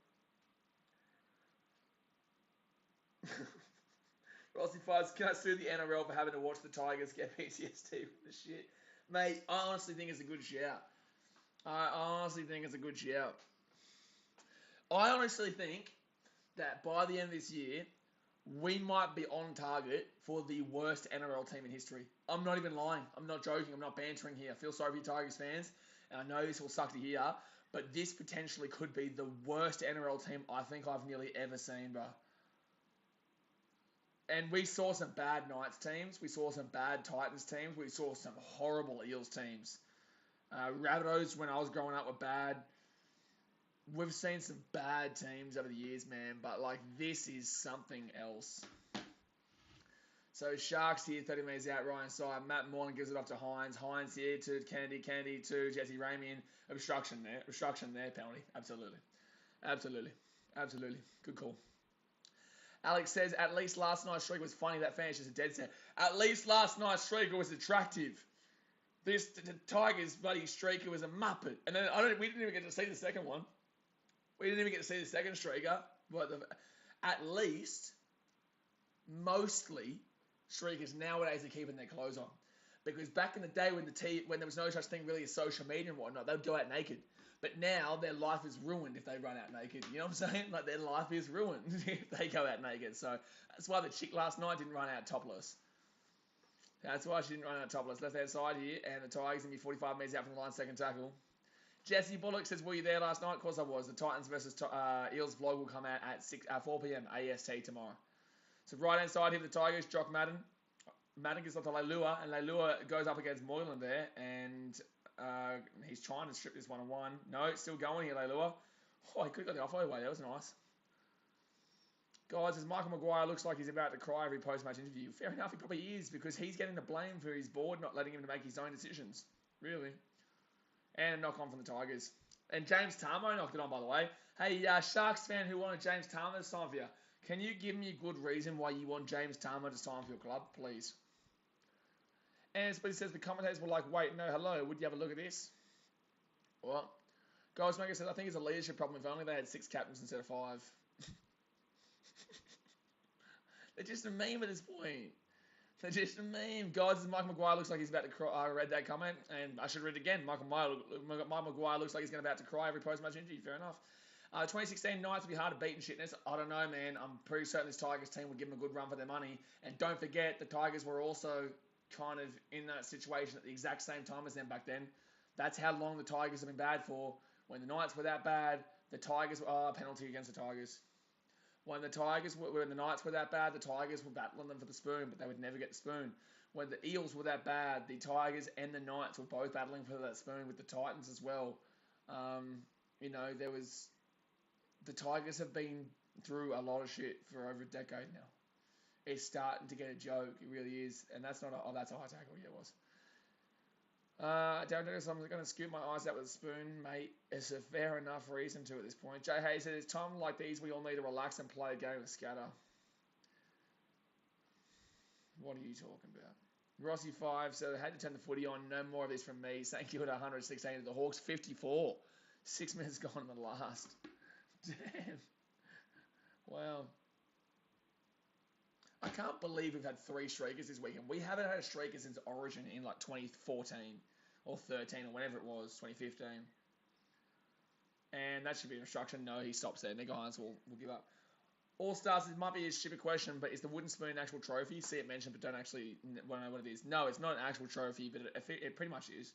Rossi Fives, can I sue the NRL for having to watch the Tigers get PTSD from the shit? Mate, I honestly think it's a good shout. I honestly think that by the end of this year, we might be on target for the worst NRL team in history. I'm not even lying. I'm not joking. I'm not bantering here. I feel sorry for you Tigers fans, and I know this will suck to hear, but this potentially could be the worst NRL team I think I've nearly ever seen, bro. And we saw some bad Knights teams. We saw some bad Titans teams. We saw some horrible Eels teams. Rabbitohs, when I was growing up, were bad. We've seen some bad teams over the years, man. But, like, this is something else. So, Sharks here, 30 metres out, right side. Matt Morland gives it up to Hines. Hines here to Kennedy. Kennedy to Jesse Ramian. Obstruction there. Penalty. Absolutely. Good call. Alex says, at least last night's streak was funny. That fan's just a dead set. At least last night's streaker was attractive. The Tigers' bloody streaker was a muppet. And then we didn't even get to see the second one. We didn't even get to see the second streaker. But at least, mostly, streakers nowadays are keeping their clothes on. Because back in the day when there was no such thing really as social media and whatnot, they'd go out naked. But now their life is ruined if they run out naked. You know what I'm saying? Like, their life is ruined if they go out naked. So that's why the chick last night didn't run out topless. That's why she didn't run out topless. Left-hand side here, and the Tigers going to be 45 metres out from the line, second tackle. Jesse Bullock says, were you there last night? Of course I was. The Titans versus Eels vlog will come out at 4 p.m. AST tomorrow. So right-hand side here, the Tigers, Jock Madden. Madden gets up to Leilua, and Leilua goes up against Moylan there, and he's trying to strip this one-on-one. No, it's still going here, Leilua. Oh, he could have got the offload away. That was nice. Guys, as Michael Maguire looks like he's about to cry every post-match interview. Fair enough, he probably is, because he's getting the blame for his board not letting him to make his own decisions. Really. And a knock-on from the Tigers. And James Tarmo knocked it on, by the way. Hey, Sharks fan who wanted James Tarmo to sign for you, can you give me a good reason why you want James Tarmo to sign for your club, please? And but he says the commentators were like, wait, no, hello, would you have a look at this? What? Ghostmaker says, I think it's a leadership problem if only they had 6 captains instead of 5. They're just a meme at this point. They're just a meme. Guys, Mike Maguire looks like he's about to cry. I read that comment, and I should read it again. Mike Maguire looks like he's about to cry every post-match interview. Fair enough. 2016 Knights will be hard to beat in shitness. I don't know, man. I'm pretty certain this Tigers team would give them a good run for their money. And don't forget, the Tigers were also kind of in that situation at the exact same time as them back then. That's how long the Tigers have been bad for. When the Knights were that bad, The Tigers, penalty against the Tigers. When the Knights were that bad, the Tigers were battling them for the spoon, but they would never get the spoon. When the Eels were that bad, the Tigers and the Knights were both battling for that spoon with the Titans as well. The Tigers have been through a lot of shit for over a decade now. It's starting to get a joke. It really is. And that's not that's a high tackle. Yeah, it was. Don't notice I'm going to scoop my eyes out with a spoon, mate. It's a fair enough reason to at this point. Jay Hayes said, it's times like these we all need to relax and play a game of scatter. What are you talking about? Rossi 5 said, I had to turn the footy on. No more of this from me. Thank you at 116 to the Hawks. 54. 6 minutes gone in the last. Damn. Wow. I can't believe we've had 3 streakers this weekend. We haven't had a streaker since Origin in like 2014 or 13 or whatever it was, 2015. And that should be an instruction. No, he stops there. Nico Hines will give up. All-Stars, this might be a stupid question, but is the wooden spoon an actual trophy? See it mentioned, but don't actually want to know what it is. No, it's not an actual trophy, but it pretty much is.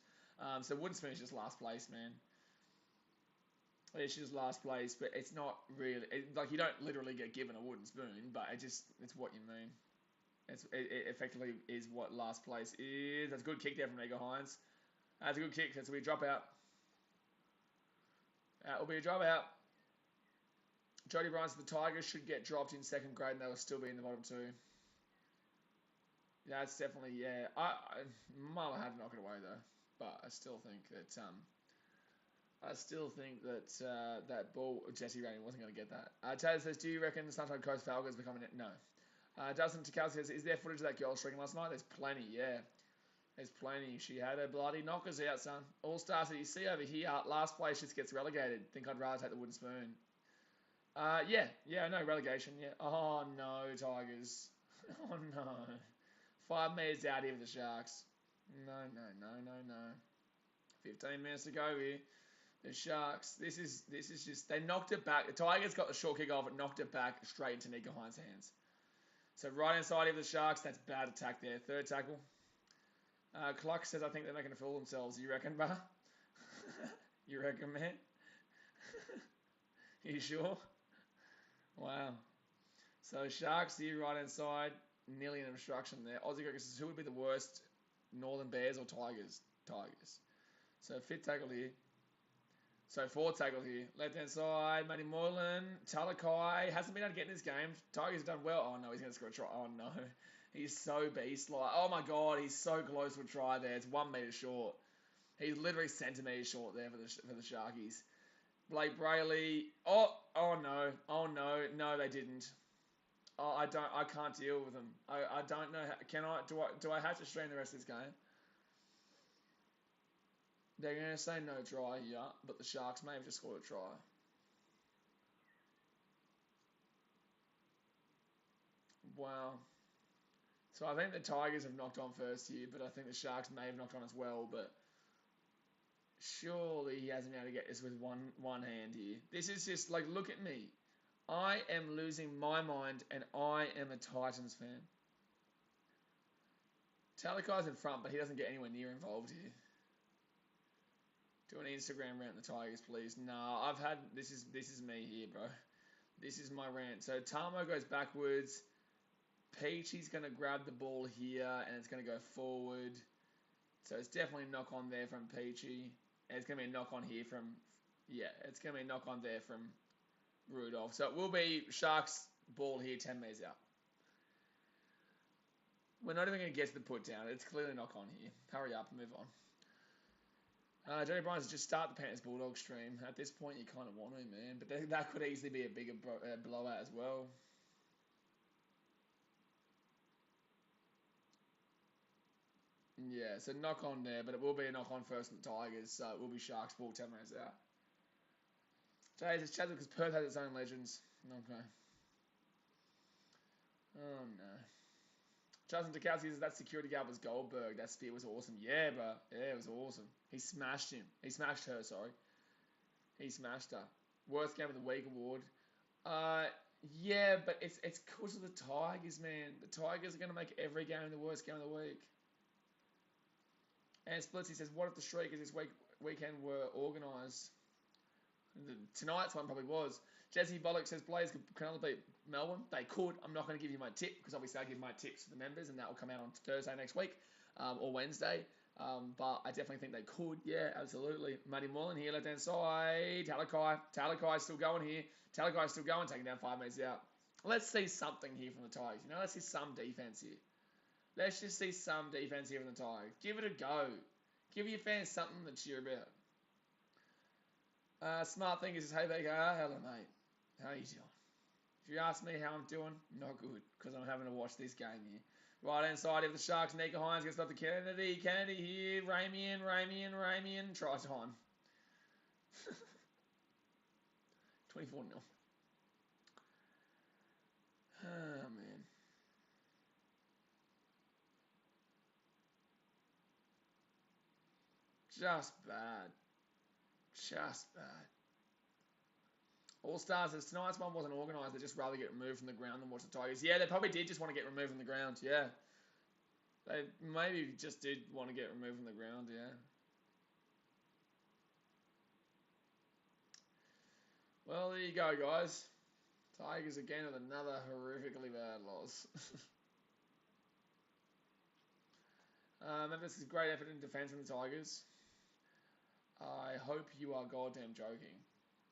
So wooden spoon is just last place, man. It's just last place, but it's not really... you don't literally get given a wooden spoon, but it's what you mean. It effectively is what last place is. That's a good kick there from Nico Hines. That's a good kick. That's will be a dropout. That will be a dropout. Jody Bryant said the Tigers should get dropped in second grade and they will still be in the bottom 2. That's definitely, yeah. I might have had to knock it away, though. But I still think that... that ball, Jesse Rainey wasn't going to get that. Taylor says, do you reckon Sunshine Coast Falcons becoming it? No. Dustin Takowski says, is there footage of that girl streaking last night? There's plenty, yeah. There's plenty. She had her bloody knockers out, son. All-Stars that you see over here, last place just gets relegated. Think I'd rather take the wooden spoon. Yeah, no, relegation, yeah. Oh, no, Tigers. Oh, no. 5 meters out here for the Sharks. No. 15 minutes to go here. The Sharks, this is just, they knocked it back. The Tigers got the short kick off and knocked it back straight into Nico Hines' hands. So right inside of the Sharks, that's bad attack there. Third tackle. Cluck says, I think they're making a fool of themselves. You reckon, brah? You reckon, man? You sure? Wow. So Sharks here, right inside, nearly an obstruction there. Aussie Greg says, who would be the worst, Northern Bears or Tigers? Tigers. So fifth tackle here. So 4 tackles here. Left hand side, Matty Moylan, Talakai hasn't been able to get in this game. Tigers have done well. Oh no, he's going to score a try. Oh no. He's so beast-like. Oh my god, he's so close to a try there. It's 1 metre short. He's literally centimetres short there for the Sharkies. Blake Brayley. Oh no. No, they didn't. Oh, I can't deal with them. I don't know. Do I have to stream the rest of this game? They're going to say no try here, but the Sharks may have just scored a try. Wow. So I think the Tigers have knocked on first here, but I think the Sharks may have knocked on as well, but surely he hasn't been able to get this with one hand here. This is just, like, look at me. I am losing my mind, and I am a Titans fan. Talakai's in front, but he doesn't get anywhere near involved here. Do an Instagram rant in the Tigers, please. Nah, I've had... This is me here, bro. This is my rant. So, Tamo goes backwards. Peachy's going to grab the ball here, and it's going to go forward. So, it's definitely a knock-on there from Peachy. And it's going to be a knock-on here from... Yeah, it's going to be a knock-on there from Rudolph. So, it will be Sharks ball here, 10 metres out. We're not even going to get to the put-down. It's clearly a knock-on here. Hurry up and move on. Jerry Bryan says, just start the Panthers Bulldog stream. At this point, you kind of want to, man. But that could easily be a bigger blowout as well. Yeah, so knock on there, but it will be a knock on first from the Tigers, so it will be Sharks ball 10 minutes out. Jay says, Chadwick, because Perth has its own legends. Okay. Oh, no. Justin Dukowski says, that security guard was Goldberg. That spear was awesome. Yeah, bro. Yeah, it was awesome. He smashed him. He smashed her, sorry. He smashed her. Worst game of the week award. Yeah, but it's because of the Tigers, man. The Tigers are going to make every game the worst game of the week. And Splitsy says, what if the Shriekers this weekend were organised? Tonight's one probably was. Jesse Bollock says, Blaze, could Cronulla beat Melbourne? They could. I'm not going to give you my tip, because obviously I give my tips to the members, and that will come out on Thursday next week, or Wednesday. But I definitely think they could. Yeah, absolutely. Matty Moylan here, left-hand side. Talakai's still going here. Talakai's still going, taking down 5 metres out. Let's see something here from the Tigers. Let's see some defence here. Let's just see some defence here from the Tigers. Give it a go. Give your fans something to cheer about. Smart thing is, hey, BKR, hello, mate. How you doing? If you ask me how I'm doing, not good, because I'm having to watch this game here. Right-hand side of the Sharks, Nico Hines gets up to Kennedy. Kennedy here, Ramian, try time. 24-0. Oh, man. Just bad. All-Stars says, tonight's one wasn't organised. They'd just rather get removed from the ground than watch the Tigers. Yeah, they probably did just want to get removed from the ground, yeah. They maybe just did want to get removed from the ground, yeah. Well, there you go, guys. Tigers again with another horrifically bad loss. This is great effort in defence from the Tigers. I hope you are goddamn joking.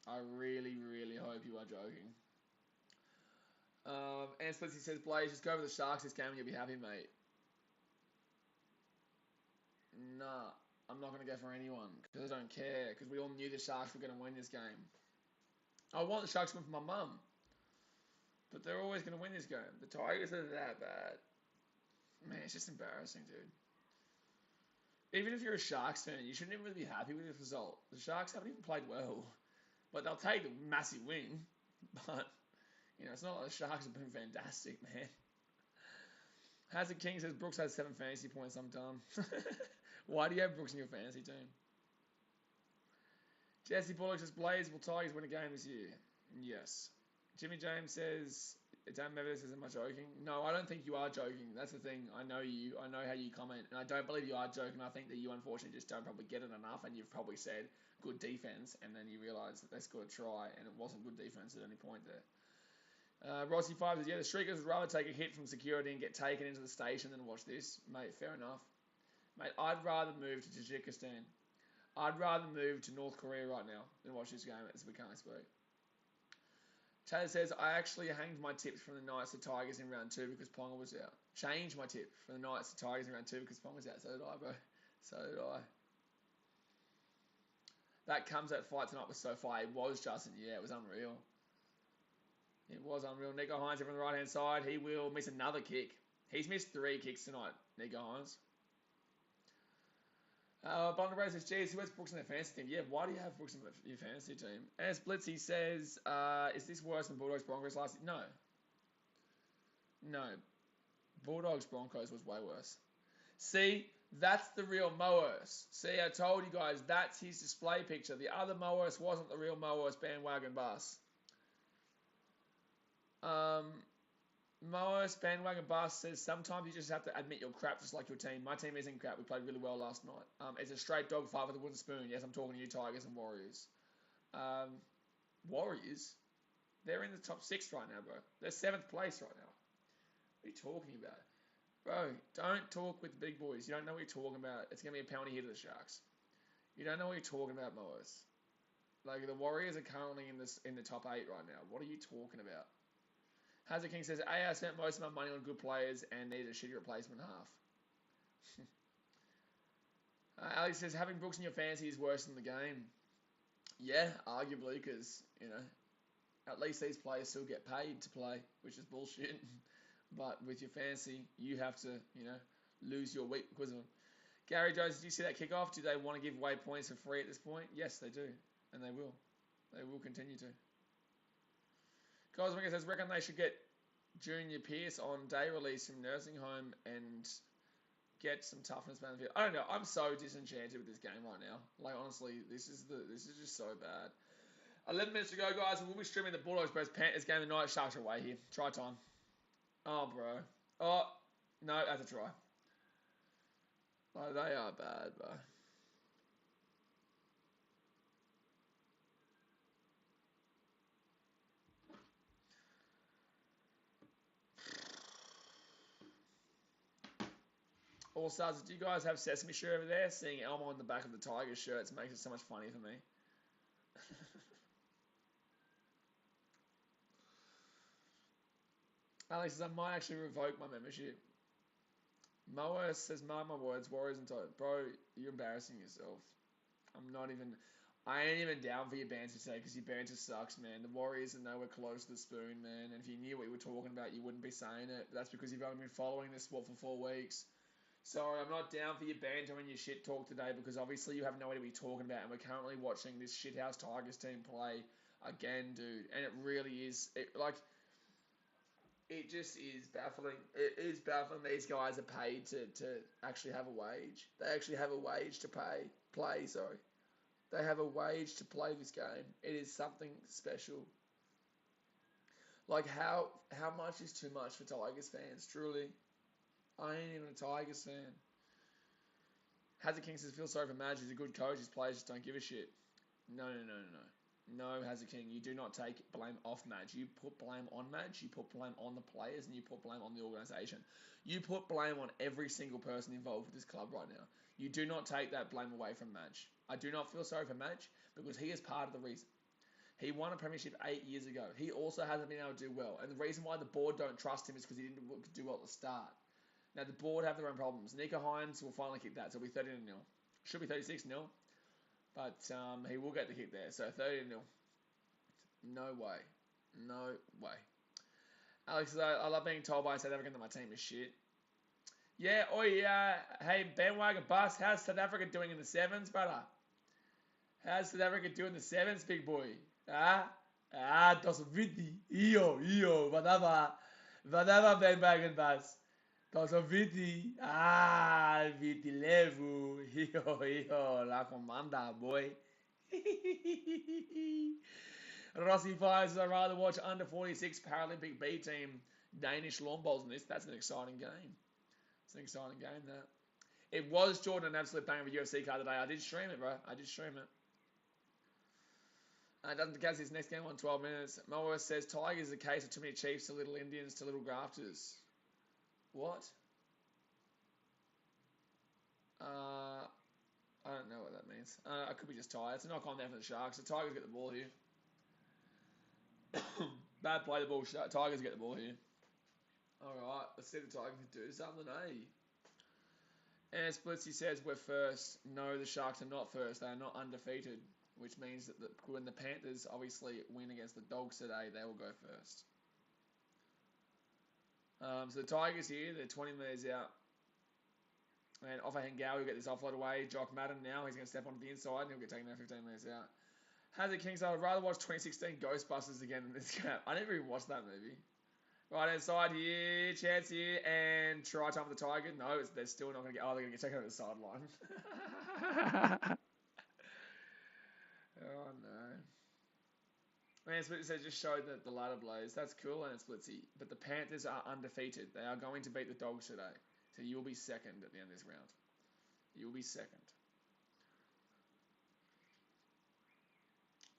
I really, really hope you are joking. And Splitsy says, Blaze, just go over the Sharks this game and you'll be happy, mate. Nah, I'm not going to go for anyone because I don't care, because we all knew the Sharks were going to win this game. I want the Sharks to win for my mum, but they're always going to win this game. The Tigers are that bad. Man, it's just embarrassing, dude. Even if you're a Sharks fan, you shouldn't even really be happy with this result. The Sharks haven't even played well. But they'll take a massive win. But, it's not like the Sharks have been fantastic, man. Hazard King says Brooks has 7 fantasy points sometime. Why do you have Brooks in your fantasy team? Jesse Bullock says, Blaze, will Tigers win a game this year? Yes. Jimmy James says, Dan Mevis isn't much joking. No, I don't think you are joking. That's the thing. I know you. I know how you comment. And I don't believe you are joking. I think that you unfortunately just don't probably get it enough. And you've probably said good defense. And then you realise that they scored a try. And it wasn't good defense at any point there. Rossi 5 says, yeah, the Streakers would rather take a hit from security and get taken into the station than watch this. Mate, fair enough. Mate, I'd rather move to Tajikistan. I'd rather move to North Korea right now than watch this game as we can't speak. Taylor says, I actually hanged my tips from the Knights to Tigers in round 2 because Ponga was out. Changed my tip from the Knights to Tigers in round 2 because Ponga was out. So did I, bro. So did I. That comes at fight tonight was so far. It was, Justin. Yeah, it was unreal. It was unreal. Nico Hines from the right-hand side. He will miss another kick. He's missed 3 kicks tonight, Nico Hines. Bondabray says, geez, who has Brooks in their fantasy team? Yeah, why do you have Brooks in your fantasy team? As Blitzy says, is this worse than Bulldogs Broncos last year? No. Bulldogs Broncos was way worse. See, that's the real Moers. See, I told you guys, that's his display picture. The other Moers wasn't the real Moers bandwagon bus. Moers bandwagon bus says sometimes you just have to admit you're crap just like your team. My team isn't crap. We played really well last night. It's a straight dog fight with a wooden spoon. Yes, I'm talking to you Tigers and Warriors. Warriors? They're in the top 6 right now, bro. They're 7th place right now. What are you talking about? Bro, don't talk with the big boys. You don't know what you're talking about. It's going to be a penalty here to the Sharks. You don't know what you're talking about, Moers. Like, the Warriors are currently in the top 8 right now. What are you talking about? Hazard King says, I spent most of my money on good players and need a shitty replacement half. Alex says, having Brooks in your fantasy is worse than the game. Yeah, arguably, because, at least these players still get paid to play, which is bullshit. But with your fantasy, you have to, lose your week because of them. Gary Jones, did you see that kickoff? Do they want to give away points for free at this point? Yes, they do. And they will. They will continue to. Cosmic says, reckon they should get Junior Pierce on day release from nursing home and get some toughness benefit. I don't know. I'm so disenchanted with this game right now. Like, honestly, this is just so bad. 11 minutes to go, guys. We'll be streaming the Bulldogs vs Panthers game tonight. Sharks are away here. Try time. Oh, bro. Oh, no, that's a try. Oh, they are bad, bro. All Stars, do you guys have Sesame Street over there? Seeing Elmo on the back of the Tigers shirts makes it so much funny for me. Alex says, I might actually revoke my membership. Moa says, mark my words, Warriors and Tigers. Bro, you're embarrassing yourself. I ain't even down for your banter today because your banter sucks, man. The Warriors are nowhere close to the spoon, man. And if you knew what you were talking about, you wouldn't be saying it. But that's because you've only been following this sport for 4 weeks. Sorry, I'm not down for your banter and your shit talk today because obviously you have no idea what you're talking about. And we're currently watching this shithouse Tigers team play again, dude. And it really is, it just is baffling. It is baffling. These guys are paid to actually have a wage. They actually have a wage to play. They have a wage to play this game. It is something special. Like, how much is too much for Tigers fans, truly? I ain't even a Tigers fan. Hazard King says, feel sorry for Madge. He's a good coach. His players just don't give a shit. No. No, Hazard King, you do not take blame off Madge. You put blame on Madge, you put blame on the players, and you put blame on the organisation. You put blame on every single person involved with this club right now. You do not take that blame away from Madge. I do not feel sorry for Madge because he is part of the reason. He won a premiership 8 years ago. He also hasn't been able to do well. And the reason why the board don't trust him is because he didn't do well at the start. Now, the board have their own problems. Nico Hines will finally kick that, so it'll be 30-0. Should be 36-0. But he will get the kick there. So 30-0. No way. Alex, I love being told by South African that my team is shit. Yeah, hey, bandwagon bus, how's South Africa doing in the sevens, brother? How's South Africa doing in the sevens, big boy? Das Witty. Io, whatever, bandwagon bus. Das Witty. Witty levu. Io, la comanda, boy. Rossi fires, I'd rather watch under 46 Paralympic B team Danish lawn bowls than this. That's an exciting game. It's an exciting game, that. It was Jordan, an absolute bang of a UFC card today. I did stream it, bro. I did stream it. Doesn't cast his next game on 12 minutes. Moa says, Tigers is a case of too many Chiefs to little Indians to little grafters. What? I don't know what that means. I could be just tired. It's a knock on there for the Sharks. The Tigers get the ball here. Bad play the ball. Tigers get the ball here. Alright, let's see the Tigers can do something, eh? And Splitsy says we're first. No, the Sharks are not first. They are not undefeated, which means that when the Panthers obviously win against the Dogs today, they will go first. So the Tigers here, they're 20 metres out. And Offa Hengao will get this offload away. Jock Madden now, he's going to step onto the inside and he'll get taken out 15 metres out. Hazard King, so I'd rather watch 2016 Ghostbusters again than this cap. I never even watched that movie. Right hand side here, chance here, and try time for the Tiger. No, they're still not going to get. Oh, they're going to get taken over the sideline. Oh no. Man, Splitsy says just showed that the ladder blaze. That's cool, and Splitsy. But the Panthers are undefeated. They are going to beat the Dogs today. So you'll be second at the end of this round. You'll be second.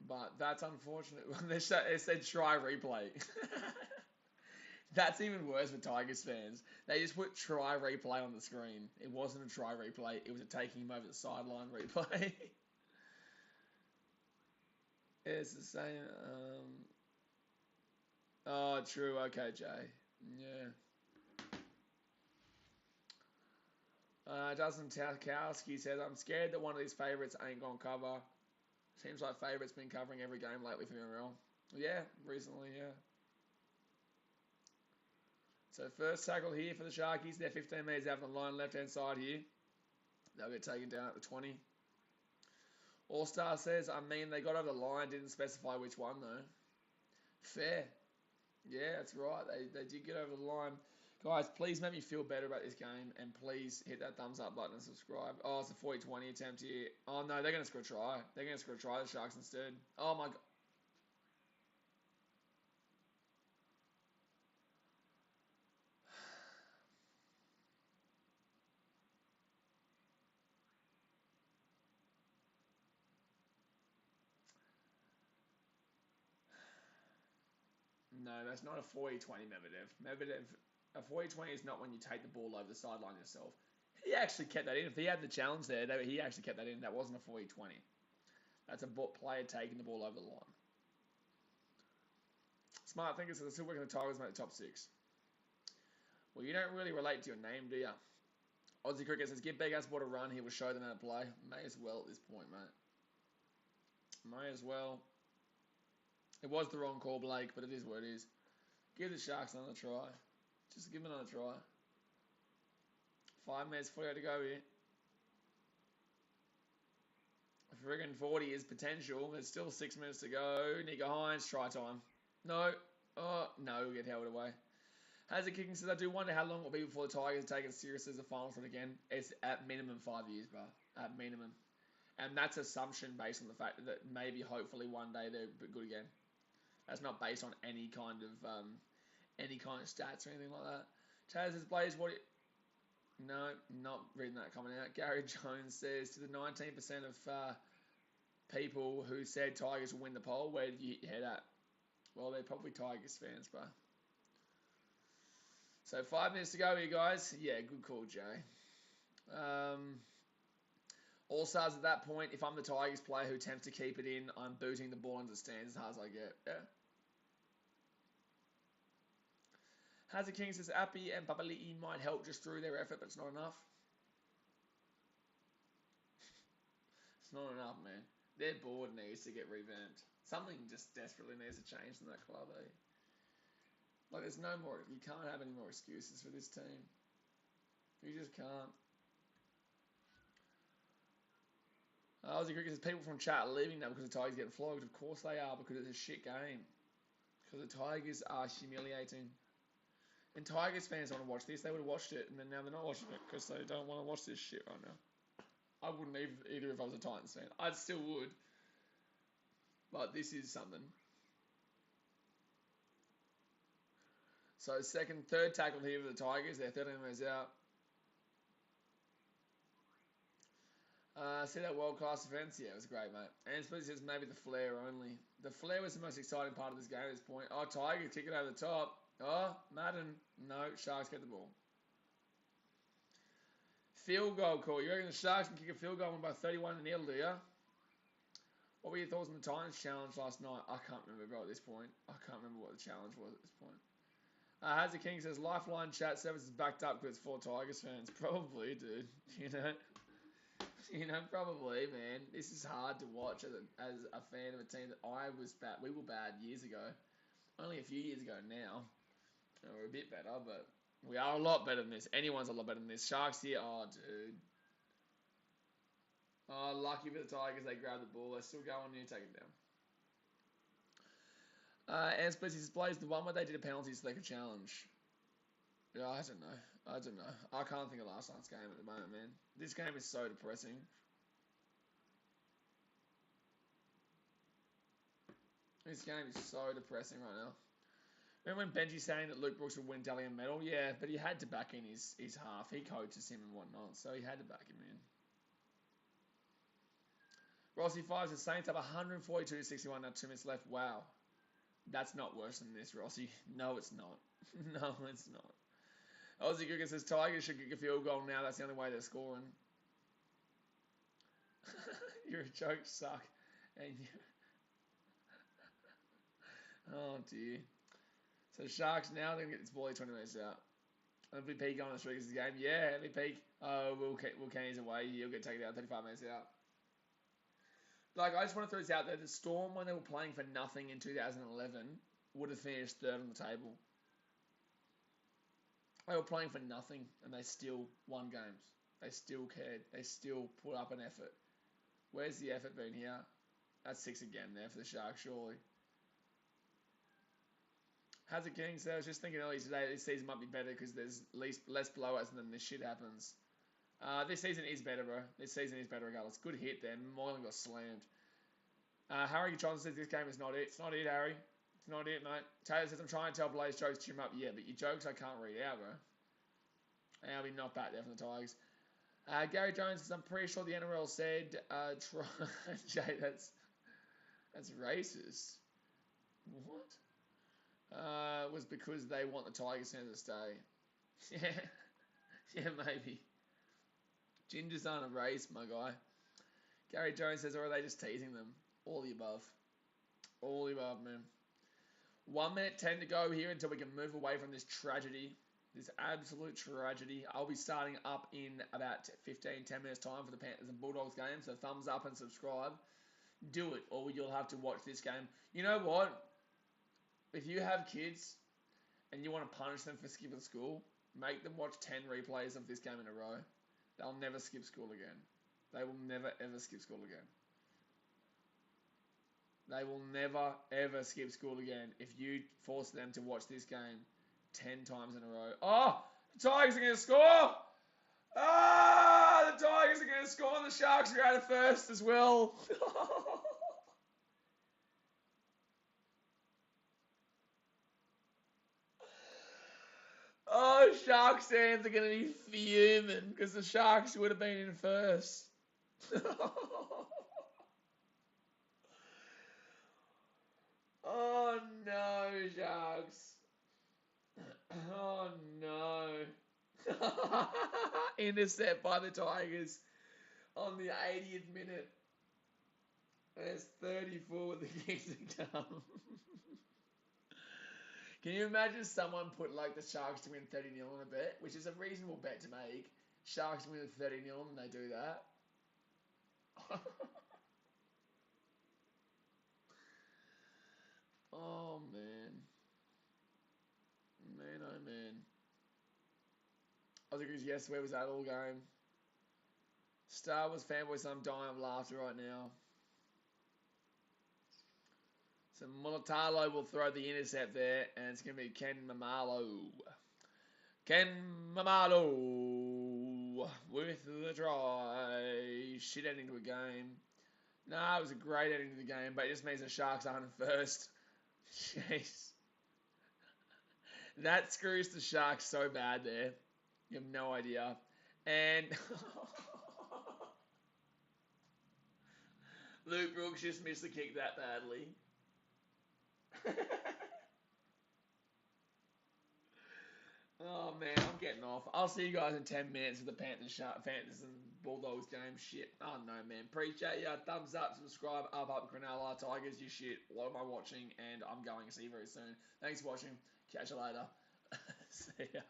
But that's unfortunate. They said try replay. That's even worse for Tigers fans. They just put try replay on the screen. It wasn't a try replay. It was a taking him over the sideline replay. It's the same. Oh, true. Okay, Jay. Yeah. Justin Tarkowski says, I'm scared that one of these favourites ain't going to cover. Seems like favourites been covering every game lately for NRL. Yeah, recently, yeah. So first tackle here for the Sharkies. They're 15 metres out from the line, left-hand side here. They'll get taken down at the 20. All-Star says, I mean, they got over the line, didn't specify which one, though. Fair. Yeah, that's right. They did get over the line. Guys, please make me feel better about this game, and please hit that thumbs up button and subscribe. Oh, it's a 40-20 attempt here. Oh, no, they're going to score a try. They're going to score a try, the Sharks, instead. Oh, my God. No, that's not a 40-20 Medvedev. A 40-20 is not when you take the ball over the sideline yourself. He actually kept that in. If he had the challenge there, he actually kept that in. That wasn't a 40-20. That's a player taking the ball over the line. Smart thinkers are still working the Tigers make the top 6. Well, you don't really relate to your name, do you? Aussie Cricket says, give BKRsport a run. He will show them how to play. May as well at this point, mate. May as well. It was the wrong call, Blake, but it is what it is. Give the Sharks another try. Just give them another try. 5 minutes, 48 to go here. Friggin' 40 is potential. There's still 6 minutes to go. Nico Hines, try time. No. Oh, no, get held away. Has it kicking says, I do wonder how long it will be before the Tigers take it seriously as a final threat again. It's at minimum 5 years, bro. At minimum. And that's assumption based on the fact that maybe, hopefully, one day they're good again. That's not based on any kind of stats or anything like that. Chaz says, Blaze, what... No, not reading that coming out. Gary Jones says, to the 19% of people who said Tigers will win the poll, where did you head at? Well, they're probably Tigers fans, bro. So 5 minutes to go here, guys. Yeah, good call, Jay. All stars at that point, if I'm the Tigers player who attempts to keep it in, I'm booting the ball into the stands as hard as I get. Yeah. Hazard King says, Appy and Babali'i might help just through their effort, but it's not enough. It's not enough, man. Their board needs to get revamped. Something just desperately needs to change in that club, eh? Like, there's no more... You can't have any more excuses for this team. You just can't. Aussie Cricket says, people from chat are leaving now because the Tigers getting flogged. Of course they are, because it's a shit game. Because the Tigers are humiliating. And Tigers fans want to watch this. They would have watched it, and then now they're not watching it because they don't want to watch this shit right now. I wouldn't either if I was a Titans fan. I still would. But this is something. So third tackle here for the Tigers. They're 13 minutes out. See that world-class defence? Yeah, it was great, mate. And Spence says maybe the flare only. The flare was the most exciting part of this game at this point. Oh, Tigers kick it over the top. Oh, Madden. No, Sharks get the ball. Field goal call. You reckon the Sharks can kick a field goal by 31-0, do you? What were your thoughts on the Titans challenge last night? I can't remember, bro, at this point. I can't remember what the challenge was at this point. Hazard King says, Lifeline chat service is backed up because it's 4 Tigers fans. Probably, dude. You know, probably, man. This is hard to watch as a fan of a team that I was bad. We were bad years ago. Only a few years ago now. We're a bit better, but we are a lot better than this. Anyone's a lot better than this. Sharks here, oh, dude. Oh, lucky for the Tigers, they grab the ball. They're still going near, take it down. And Species plays the one where they did a penalty so they could challenge. Yeah, I don't know. I can't think of last night's game at the moment, man. This game is so depressing. This game is so depressing right now. Remember when Benji's saying that Luke Brooks would win Dalian medal? Yeah, but he had to back in his half. He coaches him and whatnot, so he had to back him in. Rossi 5 says Saints have 142-61, now 2 minutes left. Wow. That's not worse than this, Rossi. No, it's not. No, it's not. Aussie Cricket says Tigers should kick a field goal now. That's the only way they're scoring. You're a joke, suck. And you... Oh, dear. So Sharks now, they're going to get this ball 20 minutes out. MVP going on the streak is the game. Yeah, MVP. Oh, Will Kenny's away. He'll get taken out 35 minutes out. Like, I just want to throw this out there. The Storm, when they were playing for nothing in 2011, would have finished third on the table. They were playing for nothing, and they still won games. They still cared. They still put up an effort. Where's the effort been here? That's 6 again there for the Sharks, surely. Hazard King says, I was just thinking earlier today, this season might be better because there's less blowouts and then this shit happens. This season is better, bro. This season is better regardless. Good hit there. Moylan got slammed. Harry Johnson says this game is not it. It's not it, Harry. It's not it, mate. Taylor says, I'm trying to tell Blaze jokes to cheer him up. Yeah, but your jokes I can't read out, bro. And I'll be knocked back there from the Tigers. Gary Jones says, I'm pretty sure the NRL said, Jay, that's racist. What? Was because they want the Tigers to stay. Yeah, maybe. Gingers aren't a race, my guy. Gary Jones says, or are they just teasing them? All the above. All the above, man. 1 minute 10 to go here until we can move away from this tragedy. This absolute tragedy. I'll be starting up in about 10 minutes time for the Panthers and Bulldogs game. So thumbs up and subscribe. Do it, or you'll have to watch this game. You know what? If you have kids and you want to punish them for skipping school, make them watch 10 replays of this game in a row. They'll never skip school again. They will never, ever skip school again. They will never, ever skip school again if you force them to watch this game 10 times in a row. Oh, the Tigers are going to score! Ah, the Tigers are going to score and the Sharks are out of first as well. Oh, Sharks fans are going to be fuming because the Sharks would have been in first. Oh no, Sharks. Oh no. Intercept by the Tigers on the 80th minute. There's 34 with the kicks to come. Can you imagine someone put like the Sharks to win 30-0 on a bet, which is a reasonable bet to make. Sharks win 30-0 and they do that. Oh man. Man, oh man. Aussie yes, where was that all going? Star Wars fanboys, I'm dying of laughter right now. So Mulatalo will throw the intercept there, and it's going to be Ken Mamalo. Ken Mamalo with the try. Shit ending to a game. Nah, it was a great ending to the game, but it just means the Sharks aren't in first. Jeez. That screws the Sharks so bad there. You have no idea. And Luke Brooks just missed the kick that badly. Oh man, I'm getting off. I'll see you guys in 10 minutes with the Panthers and Bulldogs game. Shit. I don't know, man. Appreciate ya. Thumbs up, subscribe, up, Cronulla, Tigers, you shit. What am I watching? And I'm going to see you very soon. Thanks for watching. Catch you later. See ya.